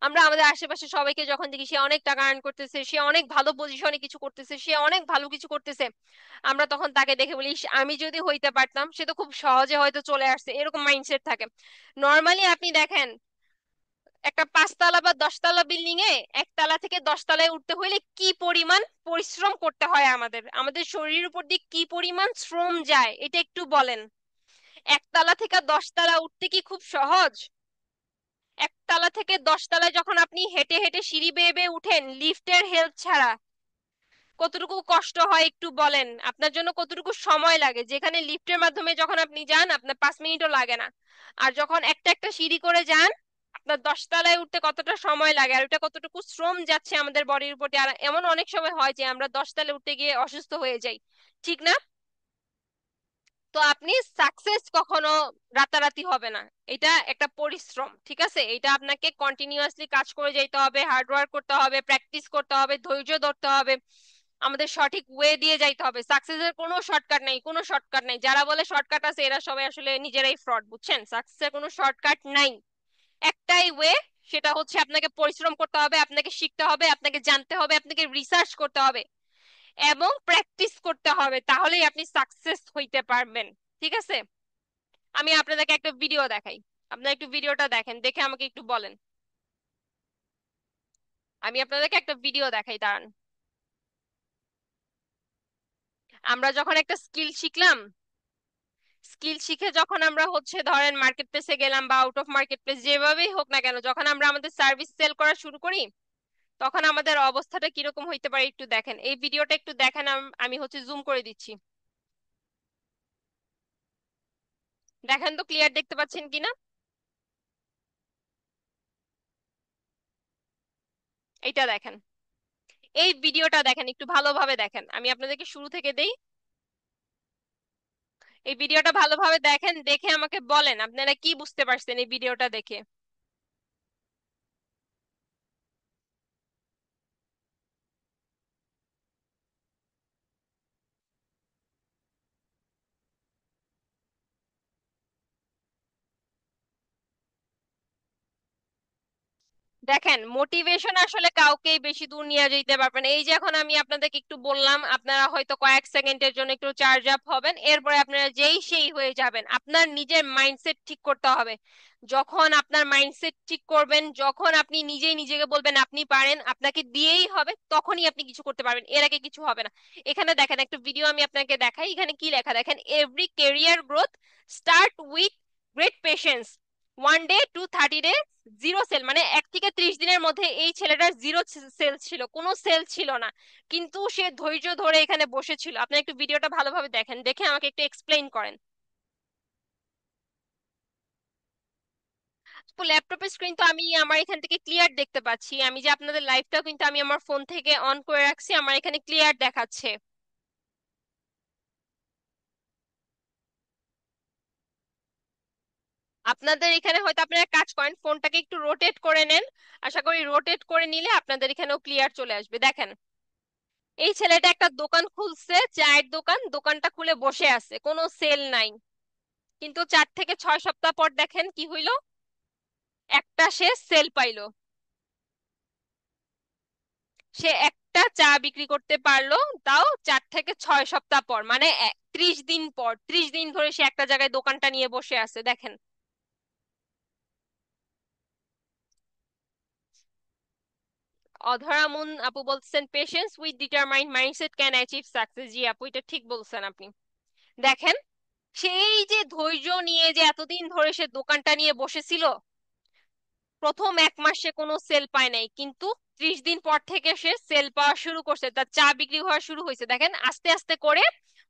আমরা আমাদের আশেপাশে সবাইকে যখন দেখি সে অনেক টাকা আর্ন করতেছে, সে অনেক ভালো পজিশনে কিছু করতেছে, সে অনেক ভালো কিছু করতেছে, আমরা তখন তাকে দেখে বলি, "ইস, আমি যদি হইতে পারতাম, সে তো খুব সহজে হয়তো চলে আসছে", এরকম মাইন্ডসেট থাকে। নর্মালি আপনি দেখেন, একটা 5 তলা বা 10 তলা বিল্ডিং এ 1 তলা থেকে 10 তলায় উঠতে হইলে কি পরিমাণ পরিশ্রম করতে হয়, আমাদের আমাদের শরীরের উপর দিয়ে কি পরিমাণ শ্রম যায়, এটা একটু বলেন। 1 তলা থেকে 10 তলা উঠতে কি খুব সহজ? 1 তলা থেকে 10 তলায় যখন আপনি হেঁটে হেঁটে সিঁড়ি বেয়ে বেয়ে উঠেন লিফটের হেল্প ছাড়া, কতটুকু কষ্ট হয় একটু বলেন। আপনার জন্য কতটুকু সময় লাগে, যেখানে লিফটের মাধ্যমে যখন আপনি যান আপনার 5 মিনিটও লাগে না। আর যখন একটা একটা সিঁড়ি করে যান, আপনার 10 তলায় উঠতে কতটা সময় লাগে, আর ওটা কতটুকু শ্রম যাচ্ছে আমাদের বডির উপর। আর এমন অনেক সময় হয় যে আমরা 10 তলায় উঠতে গিয়ে অসুস্থ হয়ে যাই। ঠিক না? তো আপনি সাকসেস কখনো রাতারাতি হবে না, এটা একটা পরিশ্রম, ঠিক আছে? এটা আপনাকে কন্টিনিউয়াসলি কাজ করে যেতে হবে, হার্ড ওয়ার্ক করতে হবে, প্র্যাকটিস করতে হবে, ধৈর্য ধরতে হবে, আমাদের সঠিক ওয়ে দিয়ে যাইতে হবে। সাকসেসের কোনো শর্টকাট নেই, কোনো শর্টকাট নেই। যারা বলে শর্টকাট আছে এরা সবাই আসলে নিজেরাই ফ্রড, বুঝছেন? সাকসেসের কোনো শর্টকাট নাই, একটাই ওয়ে, সেটা হচ্ছে আপনাকে পরিশ্রম করতে হবে, আপনাকে শিখতে হবে, আপনাকে জানতে হবে, আপনাকে রিসার্চ করতে হবে এবং প্র্যাকটিস করতে হবে, তাহলেই আপনি সাকসেস হইতে পারবেন, ঠিক আছে? আমি আপনাদেরকে একটা ভিডিও দেখাই, আপনারা একটু ভিডিওটা দেখেন, দেখে আমাকে একটু বলেন। আমি আপনাদেরকে একটা ভিডিও দেখাই, দাঁড়ান। আমরা যখন একটা স্কিল শিখলাম, স্কিল শিখে যখন আমরা হচ্ছে ধরেন মার্কেট প্লেসে গেলাম বা আউট অফ মার্কেট প্লেস, যেভাবেই হোক না কেন, যখন আমরা আমাদের সার্ভিস সেল করা শুরু করি, তখন আমাদের অবস্থাটা কিরকম হইতে পারে একটু দেখেন। এই ভিডিওটা একটু দেখেন, আমি হচ্ছে জুম করে দিচ্ছি, দেখেন তো ক্লিয়ার দেখতে পাচ্ছেন কিনা। এইটা দেখেন, এই ভিডিওটা দেখেন, একটু ভালোভাবে দেখেন, আমি আপনাদেরকে শুরু থেকে দেই। এই ভিডিওটা ভালোভাবে দেখেন, দেখে আমাকে বলেন আপনারা কি বুঝতে পারছেন এই ভিডিওটা দেখে। দেখেন, মোটিভেশন আসলে কাউকেই বেশি দূর নিয়ে যেতে পারবে না। এই যে এখন আমি আপনাদেরকে একটু বললাম, আপনারা হয়তো কয়েক সেকেন্ডের জন্য একটু চার্জ আপ হবেন, এরপরে আপনারা যেই সেই হয়ে যাবেন। আপনার নিজের মাইন্ডসেট ঠিক করতে হবে। যখন আপনার মাইন্ডসেট ঠিক করবেন, যখন আপনি নিজেই নিজেকে বলবেন আপনি পারেন, আপনাকে দিয়েই হবে, তখনই আপনি কিছু করতে পারবেন, এর আগে কিছু হবে না। এখানে দেখেন একটা ভিডিও আমি আপনাকে দেখাই, এখানে কি লেখা দেখেন, every career growth start with great patience, 1 day to 30 day zero sale. মানে 1 থেকে 30 দিনের মধ্যে এই ছেলেটার জিরো সেল ছিল, কোনো সেল ছিল না, কিন্তু সে ধৈর্য ধরে এখানে বসেছিল। আপনি একটু ভিডিওটা ভালোভাবে দেখেন, দেখে আমাকে একটু এক্সপ্লেইন করেন। তো ল্যাপটপের স্ক্রিন তো আমি আমার এখান থেকে ক্লিয়ার দেখতে পাচ্ছি, আমি যে আপনাদের লাইভটাও কিন্তু আমি আমার ফোন থেকে অন করে রাখছি, আমার এখানে ক্লিয়ার দেখাচ্ছে। আপনাদের এখানে হয়তো আপনারা কাজ করেন, ফোনটাকে একটু রোটেট করে নেন, আশা করি রোটেট করে নিলে আপনাদের এখানেও ক্লিয়ার চলে আসবে। দেখেন, এই ছেলেটা একটা দোকান খুলছে, চায়ের দোকান, দোকানটা খুলে বসে আছে, কোনো সেল নাই, কিন্তু 4 থেকে 6 সপ্তাহ পর দেখেন কি হইলো, একটা সে সেল পাইলো। সে একটা চা বিক্রি করতে পারলো, তাও 4 থেকে 6 সপ্তাহ পর, মানে 30 দিন পর। 30 দিন ধরে সে একটা জায়গায় দোকানটা নিয়ে বসে আছে, দেখেন। অধরা মুন আপু বলছেন, patience with determined mindset can achieve success. জি আপু, এটা ঠিক বলছেন আপনি। দেখেন, সেই যে ধৈর্য নিয়ে যে এতদিন ধরে সে দোকানটা নিয়ে বসেছিল, প্রথম 1 মাস সে কোনো সেল পায় নাই, কিন্তু 30 দিন পর থেকে সে সেল পাওয়া শুরু করছে, তার চা বিক্রি হওয়া শুরু হয়েছে। দেখেন, আস্তে আস্তে করে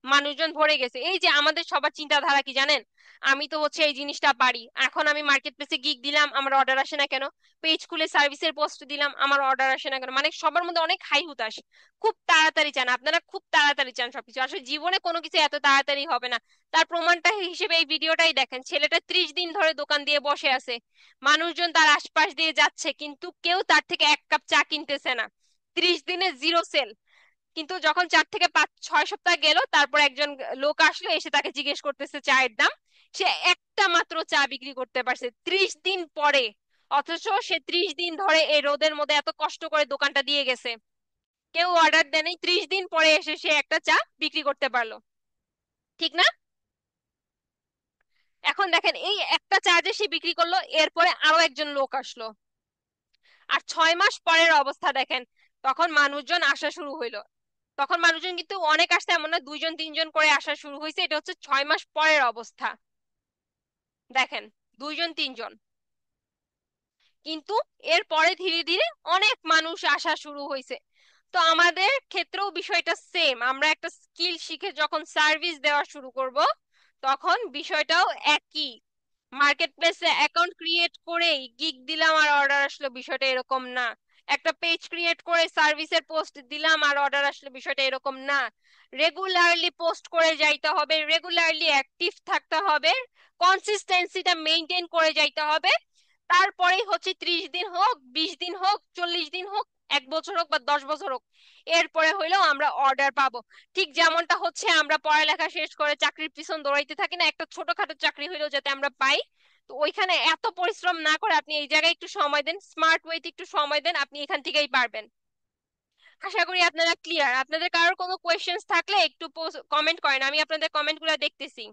মানুষজন ভরে গেছে। এই যে আমাদের সবার চিন্তাধারা কি জানেন, আমি তো হচ্ছে এই জিনিসটা পারি, এখন আমি মার্কেট প্লেসে গিগ দিলাম, আমার অর্ডার আসে না কেন? পেজ খুলে সার্ভিসের পোস্ট দিলাম, আমার অর্ডার আসে না কেন? মানে সবার মধ্যে অনেক হাই হুতাশ, খুব তাড়াতাড়ি চান, আপনারা খুব তাড়াতাড়ি চান সবকিছু। আসলে জীবনে কোনো কিছু এত তাড়াতাড়ি হবে না। তার প্রমাণটা হিসেবে এই ভিডিওটাই দেখেন, ছেলেটা 30 দিন ধরে দোকান দিয়ে বসে আছে, মানুষজন তার আশপাশ দিয়ে যাচ্ছে, কিন্তু কেউ তার থেকে 1 কাপ চা কিনতেছে না। 30 দিনে জিরো সেল। কিন্তু যখন 4 থেকে 5 6 সপ্তাহ গেল, তারপর একজন লোক আসলো, এসে তাকে জিজ্ঞেস করতেছে চায়ের দাম। সে একটা মাত্র চা বিক্রি করতে পারছে 30 দিন পরে, অথচ সে 30 দিন ধরে এই রোদের মধ্যে এত কষ্ট করে দোকানটা দিয়ে গেছে, কেউ অর্ডার দেয়নি, 30 দিন পরে এসে সে একটা চা বিক্রি করতে পারলো, ঠিক না? এখন দেখেন, এই একটা চা যে সে বিক্রি করলো, এরপরে আরো একজন লোক আসলো, আর 6 মাস পরের অবস্থা দেখেন, তখন মানুষজন আসা শুরু হইলো। তখন মানুষজন কিন্তু অনেক আসছে, এমন না, 2 জন 3 জন করে আসা শুরু হয়েছে, এটা হচ্ছে 6 মাস পরের অবস্থা। দেখেন, 2 জন 3 জন, কিন্তু এরপরে ধীরে ধীরে অনেক মানুষ আসা শুরু হয়েছে। তো আমাদের ক্ষেত্রেও বিষয়টা সেম, আমরা একটা স্কিল শিখে যখন সার্ভিস দেওয়া শুরু করব, তখন বিষয়টাও একই। মার্কেট প্লেসে অ্যাকাউন্ট ক্রিয়েট করেই গিগ দিলাম আর অর্ডার আসলো, বিষয়টা এরকম না। একটা পেজ ক্রিয়েট করে সার্ভিসের পোস্ট দিলাম আর অর্ডার আসলে, বিষয়টা এরকম না। রেগুলারলি পোস্ট করে যাইতে হবে, রেগুলারলি অ্যাক্টিভ থাকতে হবে, কনসিস্টেন্সিটা মেনটেন করে যাইতে হবে। তারপরেই হচ্ছে 30 দিন হোক, 20 দিন হোক, 40 দিন হোক, 1 বছর হোক বা 10 বছর হোক, এরপরে হইলেও আমরা অর্ডার পাবো। ঠিক যেমনটা হচ্ছে আমরা পড়ালেখা শেষ করে চাকরির পিছন দৌড়াইতে থাকি না, একটা ছোটখাটো চাকরি হইলেও যাতে আমরা পাই, তো ওইখানে এত পরিশ্রম না করে আপনি এই জায়গায় একটু সময় দেন, স্মার্ট ওয়েতে একটু সময় দেন, আপনি এখান থেকেই পারবেন। আশা করি আপনারা ক্লিয়ার। আপনাদের কারোর কোনো কোয়েশ্চেন্স থাকলে একটু কমেন্ট করেন, আমি আপনাদের কমেন্টগুলো দেখতেছি।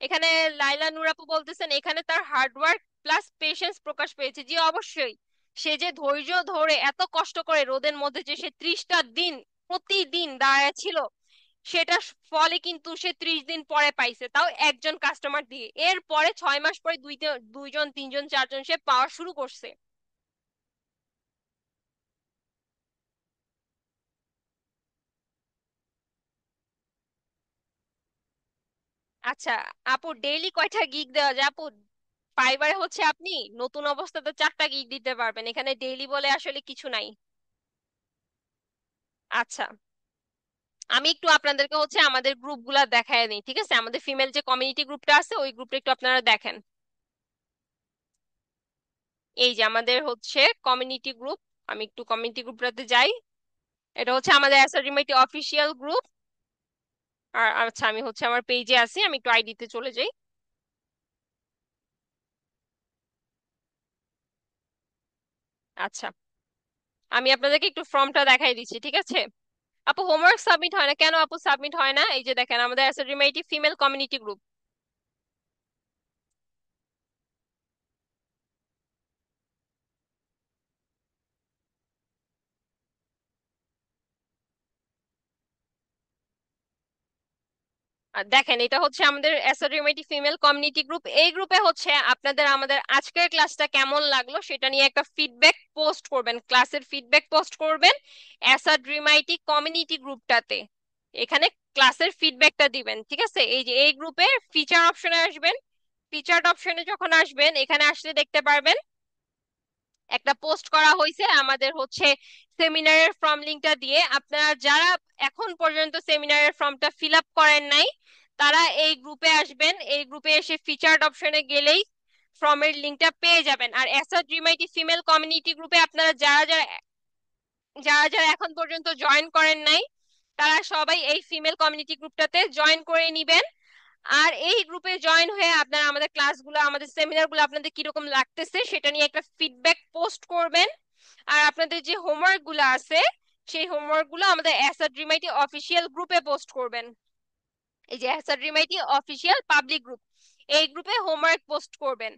এখানে লাইলা নূর আপু বলতেছেন এখানে তার হার্ডওয়ার্ক প্লাস পেশেন্স প্রকাশ পেয়েছে। জি অবশ্যই, সে যে ধৈর্য ধরে এত কষ্ট করে রোদের মধ্যে যে সে 30টা দিন প্রতিদিন দাঁড়ায় ছিল, সেটার ফলে কিন্তু সে 30 দিন পরে পাইছে, তাও একজন কাস্টমার দিয়ে। এরপরে 6 মাস পরে দুইজন, তিনজন, চারজন সে পাওয়া শুরু করছে। আচ্ছা আপু, ডেইলি কয়টা গিগ দেওয়া যায় আপু? ফাইবারে হচ্ছে আপনি নতুন অবস্থাতে 4টা গিগ দিতে পারবেন, এখানে ডেইলি বলে আসলে কিছু নাই। আচ্ছা, আমি একটু আপনাদেরকে হচ্ছে আমাদের গ্রুপগুলা দেখায় দিই, ঠিক আছে? আমাদের ফিমেল যে কমিউনিটি গ্রুপটা আছে ওই গ্রুপটা একটু আপনারা দেখেন। এই যে আমাদের হচ্ছে কমিউনিটি গ্রুপ, আমি একটু কমিউনিটি গ্রুপটাতে যাই। এটা হচ্ছে আমাদের এসআরডিএমআইটি অফিসিয়াল গ্রুপ। আর আচ্ছা, আমি হচ্ছে আমার পেজে আছি, আমি একটু আইডিতে চলে যাই। আচ্ছা, আমি আপনাদেরকে একটু ফর্মটা দেখাই দিচ্ছি, ঠিক আছে? আপু হোমওয়ার্ক সাবমিট হয় না কেন আপু? সাবমিট হয় না, এই যে দেখেন আমাদের এসআরডিএমআইটি ফিমেল কমিউনিটি গ্রুপ। আর দেখেন, এটা হচ্ছে আমাদের এসওরিউমিটি ফিমেল কমিউনিটি গ্রুপ। এই গ্রুপে হচ্ছে আপনাদের আমাদের আজকের ক্লাসটা কেমন লাগলো সেটা নিয়ে একটা ফিডব্যাক পোস্ট করবেন, ক্লাসের ফিডব্যাক পোস্ট করবেন এসওরিউমিটি কমিউনিটি গ্রুপটাতে। এখানে ক্লাসের ফিডব্যাকটা দিবেন, ঠিক আছে? এই যে এই গ্রুপে ফিচার অপশনে আসবেন। ফিচার অপশনে যখন আসবেন, এখানে আসলে দেখতে পারবেন একটা পোস্ট করা হয়েছে আমাদের হচ্ছে সেমিনারের ফর্ম লিংকটা দিয়ে। আপনারা যারা এখন পর্যন্ত সেমিনারের ফর্মটা ফিল আপ করেন নাই, তারা এই গ্রুপে আসবেন। এই গ্রুপে এসে ফিচার্ড অপশনে গেলেই ফর্মের লিংকটা পেয়ে যাবেন। আর এসআর ড্রিম ফিমেল কমিউনিটি গ্রুপে আপনারা যারা যারা যারা যারা এখন পর্যন্ত জয়েন করেন নাই, তারা সবাই এই ফিমেল কমিউনিটি গ্রুপটাতে জয়েন করে নিবেন। আর এই গ্রুপে জয়েন হয়ে আপনারা আমাদের ক্লাসগুলো, আমাদের সেমিনারগুলো আপনাদের কিরকম লাগতেছে সেটা নিয়ে একটা ফিডব্যাক পোস্ট করবেন। আর আপনাদের যে হোমওয়ার্ক গুলো আছে, সেই হোমওয়ার্ক গুলো আমাদের এসআর ড্রিমাইটি অফিসিয়াল গ্রুপে পোস্ট করবেন। এই যে এসআর ড্রিমাইটি অফিসিয়াল পাবলিক গ্রুপ, এই গ্রুপে হোমওয়ার্ক পোস্ট করবেন।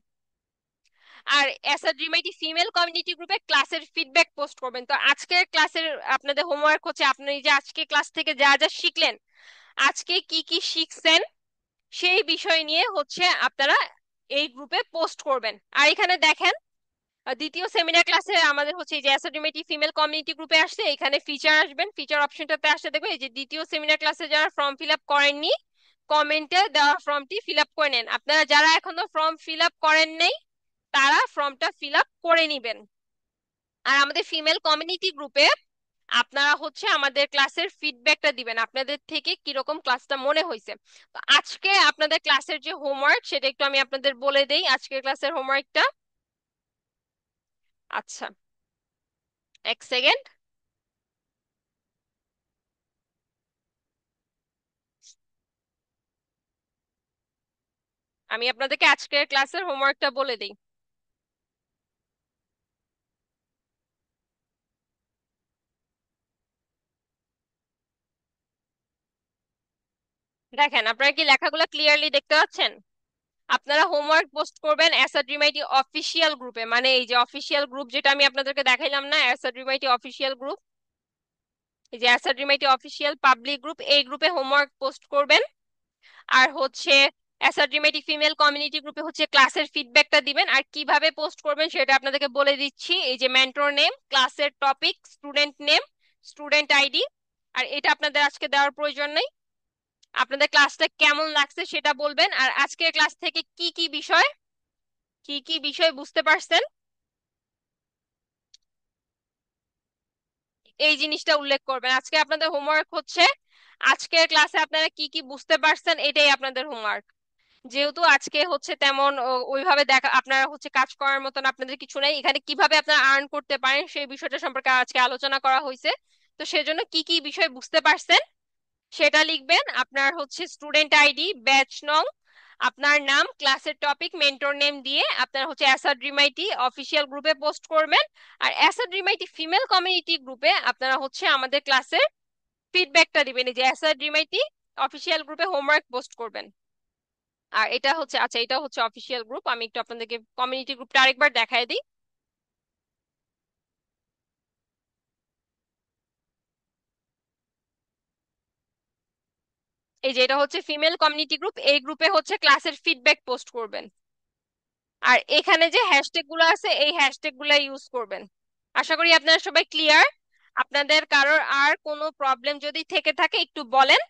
আর এসআর ড্রিমাইটি ফিমেল কমিউনিটি গ্রুপে ক্লাসের ফিডব্যাক পোস্ট করবেন। তো আজকের ক্লাসের আপনাদের হোমওয়ার্ক হচ্ছে আপনি এই যে আজকে ক্লাস থেকে যা যা শিখলেন, আজকে কি কি শিখছেন সেই বিষয় নিয়ে হচ্ছে আপনারা এই গ্রুপে পোস্ট করবেন। আর এখানে দেখেন, দ্বিতীয় সেমিনার ক্লাসে আমাদের হচ্ছে এই যে অ্যাসাডিমেটি ফিমেল কমিউনিটি গ্রুপে আসছে, এখানে ফিচার আসবেন, ফিচার অপশনটাতে আসলে দেখবেন এই যে দ্বিতীয় সেমিনার ক্লাসে যারা ফর্ম ফিল আপ করেননি, কমেন্টে দেওয়া ফর্মটি ফিল আপ করে নেন। আপনারা যারা এখনো ফর্ম ফিল আপ করেন নাই, তারা ফর্মটা ফিল আপ করে নিবেন। আর আমাদের ফিমেল কমিউনিটি গ্রুপে আপনারা হচ্ছে আমাদের ক্লাসের ফিডব্যাকটা দিবেন, আপনাদের থেকে কিরকম ক্লাসটা মনে হয়েছে। তো আজকে আপনাদের ক্লাসের যে হোমওয়ার্ক সেটা একটু আমি আপনাদের বলে দেই, আজকের ক্লাসের হোমওয়ার্কটা। আচ্ছা, এক সেকেন্ড। আমি আপনাদেরকে আজকের ক্লাসের হোমওয়ার্কটা বলে দিই। দেখেন, আপনারা কি লেখাগুলো ক্লিয়ারলি দেখতে পাচ্ছেন? আপনারা হোমওয়ার্ক পোস্ট করবেন এসআরডিমাইটি অফিসিয়াল গ্রুপে, মানে এই যে অফিসিয়াল গ্রুপ যেটা আমি আপনাদেরকে দেখাইলাম না, এসআরডিমাইটি অফিসিয়াল গ্রুপ, এই যে এসআরডিমাইটি অফিসিয়াল পাবলিক গ্রুপ, এই গ্রুপে হোমওয়ার্ক পোস্ট করবেন। আর হচ্ছে এসআরডিমেটি ফিমেল কমিউনিটি গ্রুপে হচ্ছে ক্লাসের ফিডব্যাকটা দিবেন। আর কিভাবে পোস্ট করবেন সেটা আপনাদেরকে বলে দিচ্ছি। এই যে মেন্টর নেম, ক্লাসের topic, student name, student ID. আর এটা আপনাদের আজকে দেওয়ার প্রয়োজন নেই। আপনাদের ক্লাসটা কেমন লাগছে সেটা বলবেন। আর আজকের ক্লাস থেকে কি কি বিষয় বুঝতে পারছেন এই জিনিসটা উল্লেখ করবেন। আজকে আপনাদের হোমওয়ার্ক হচ্ছে আজকের ক্লাসে আপনারা কি কি বুঝতে পারছেন, এটাই আপনাদের হোমওয়ার্ক। যেহেতু আজকে হচ্ছে তেমন ওইভাবে দেখা আপনারা হচ্ছে কাজ করার মতন আপনাদের কিছু নেই, এখানে কিভাবে আপনারা আর্ন করতে পারেন সেই বিষয়টা সম্পর্কে আজকে আলোচনা করা হয়েছে। তো সেজন্য কি কি বিষয় বুঝতে পারছেন সেটা লিখবেন। আপনার হচ্ছে স্টুডেন্ট আইডি, ব্যাচ নং, আপনার নাম, ক্লাসের টপিক, মেন্টর নেম দিয়ে আপনার হচ্ছে অ্যাসাড রিমাইটি অফিসিয়াল গ্রুপে পোস্ট করবেন। আর অ্যাসাড রিমাইটি ফিমেল কমিউনিটি গ্রুপে আপনারা হচ্ছে আমাদের ক্লাসের ফিডব্যাকটা দিবেন, এই যে অ্যাসাড রিমাইটি অফিসিয়াল গ্রুপে হোমওয়ার্ক পোস্ট করবেন। আর এটা হচ্ছে, আচ্ছা এটা হচ্ছে অফিসিয়াল গ্রুপ, আমি একটু আপনাদেরকে কমিউনিটি গ্রুপটা আরেকবার দেখায় দিই। এই যে এটা হচ্ছে ফিমেল কমিউনিটি গ্রুপ, এই গ্রুপে হচ্ছে ক্লাসের ফিডব্যাক পোস্ট করবেন। আর এখানে যে হ্যাশট্যাগ গুলো আছে এই হ্যাশট্যাগ গুলা ইউজ করবেন। আশা করি আপনারা সবাই ক্লিয়ার। আপনাদের কারোর আর কোনো প্রবলেম যদি থেকে থাকে একটু বলেন,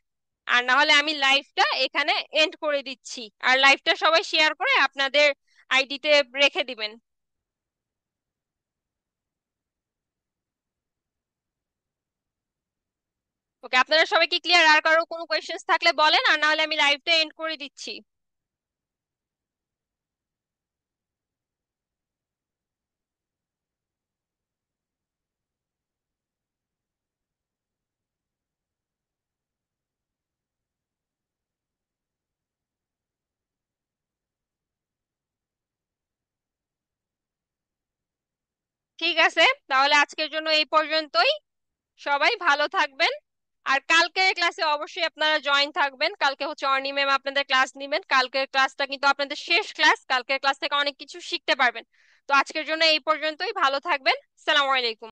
আর না হলে আমি লাইভটা এখানে এন্ড করে দিচ্ছি। আর লাইভটা সবাই শেয়ার করে আপনাদের আইডিতে রেখে দিবেন। ওকে, আপনারা সবাই কি ক্লিয়ার? আর কারো কোনো কোয়েশ্চেন্স থাকলে বলেন, আর না হলে আমি লাইভটা এন্ড করে দিচ্ছি। ঠিক আছে, তাহলে আজকের জন্য এই পর্যন্তই। সবাই ভালো থাকবেন। আর কালকের ক্লাসে অবশ্যই আপনারা জয়েন থাকবেন, কালকে হচ্ছে অর্নি ম্যাম আপনাদের ক্লাস নেবেন। কালকের ক্লাসটা কিন্তু আপনাদের শেষ ক্লাস, কালকের ক্লাস থেকে অনেক কিছু শিখতে পারবেন। তো আজকের জন্য এই পর্যন্তই, ভালো থাকবেন। সালামু আলাইকুম।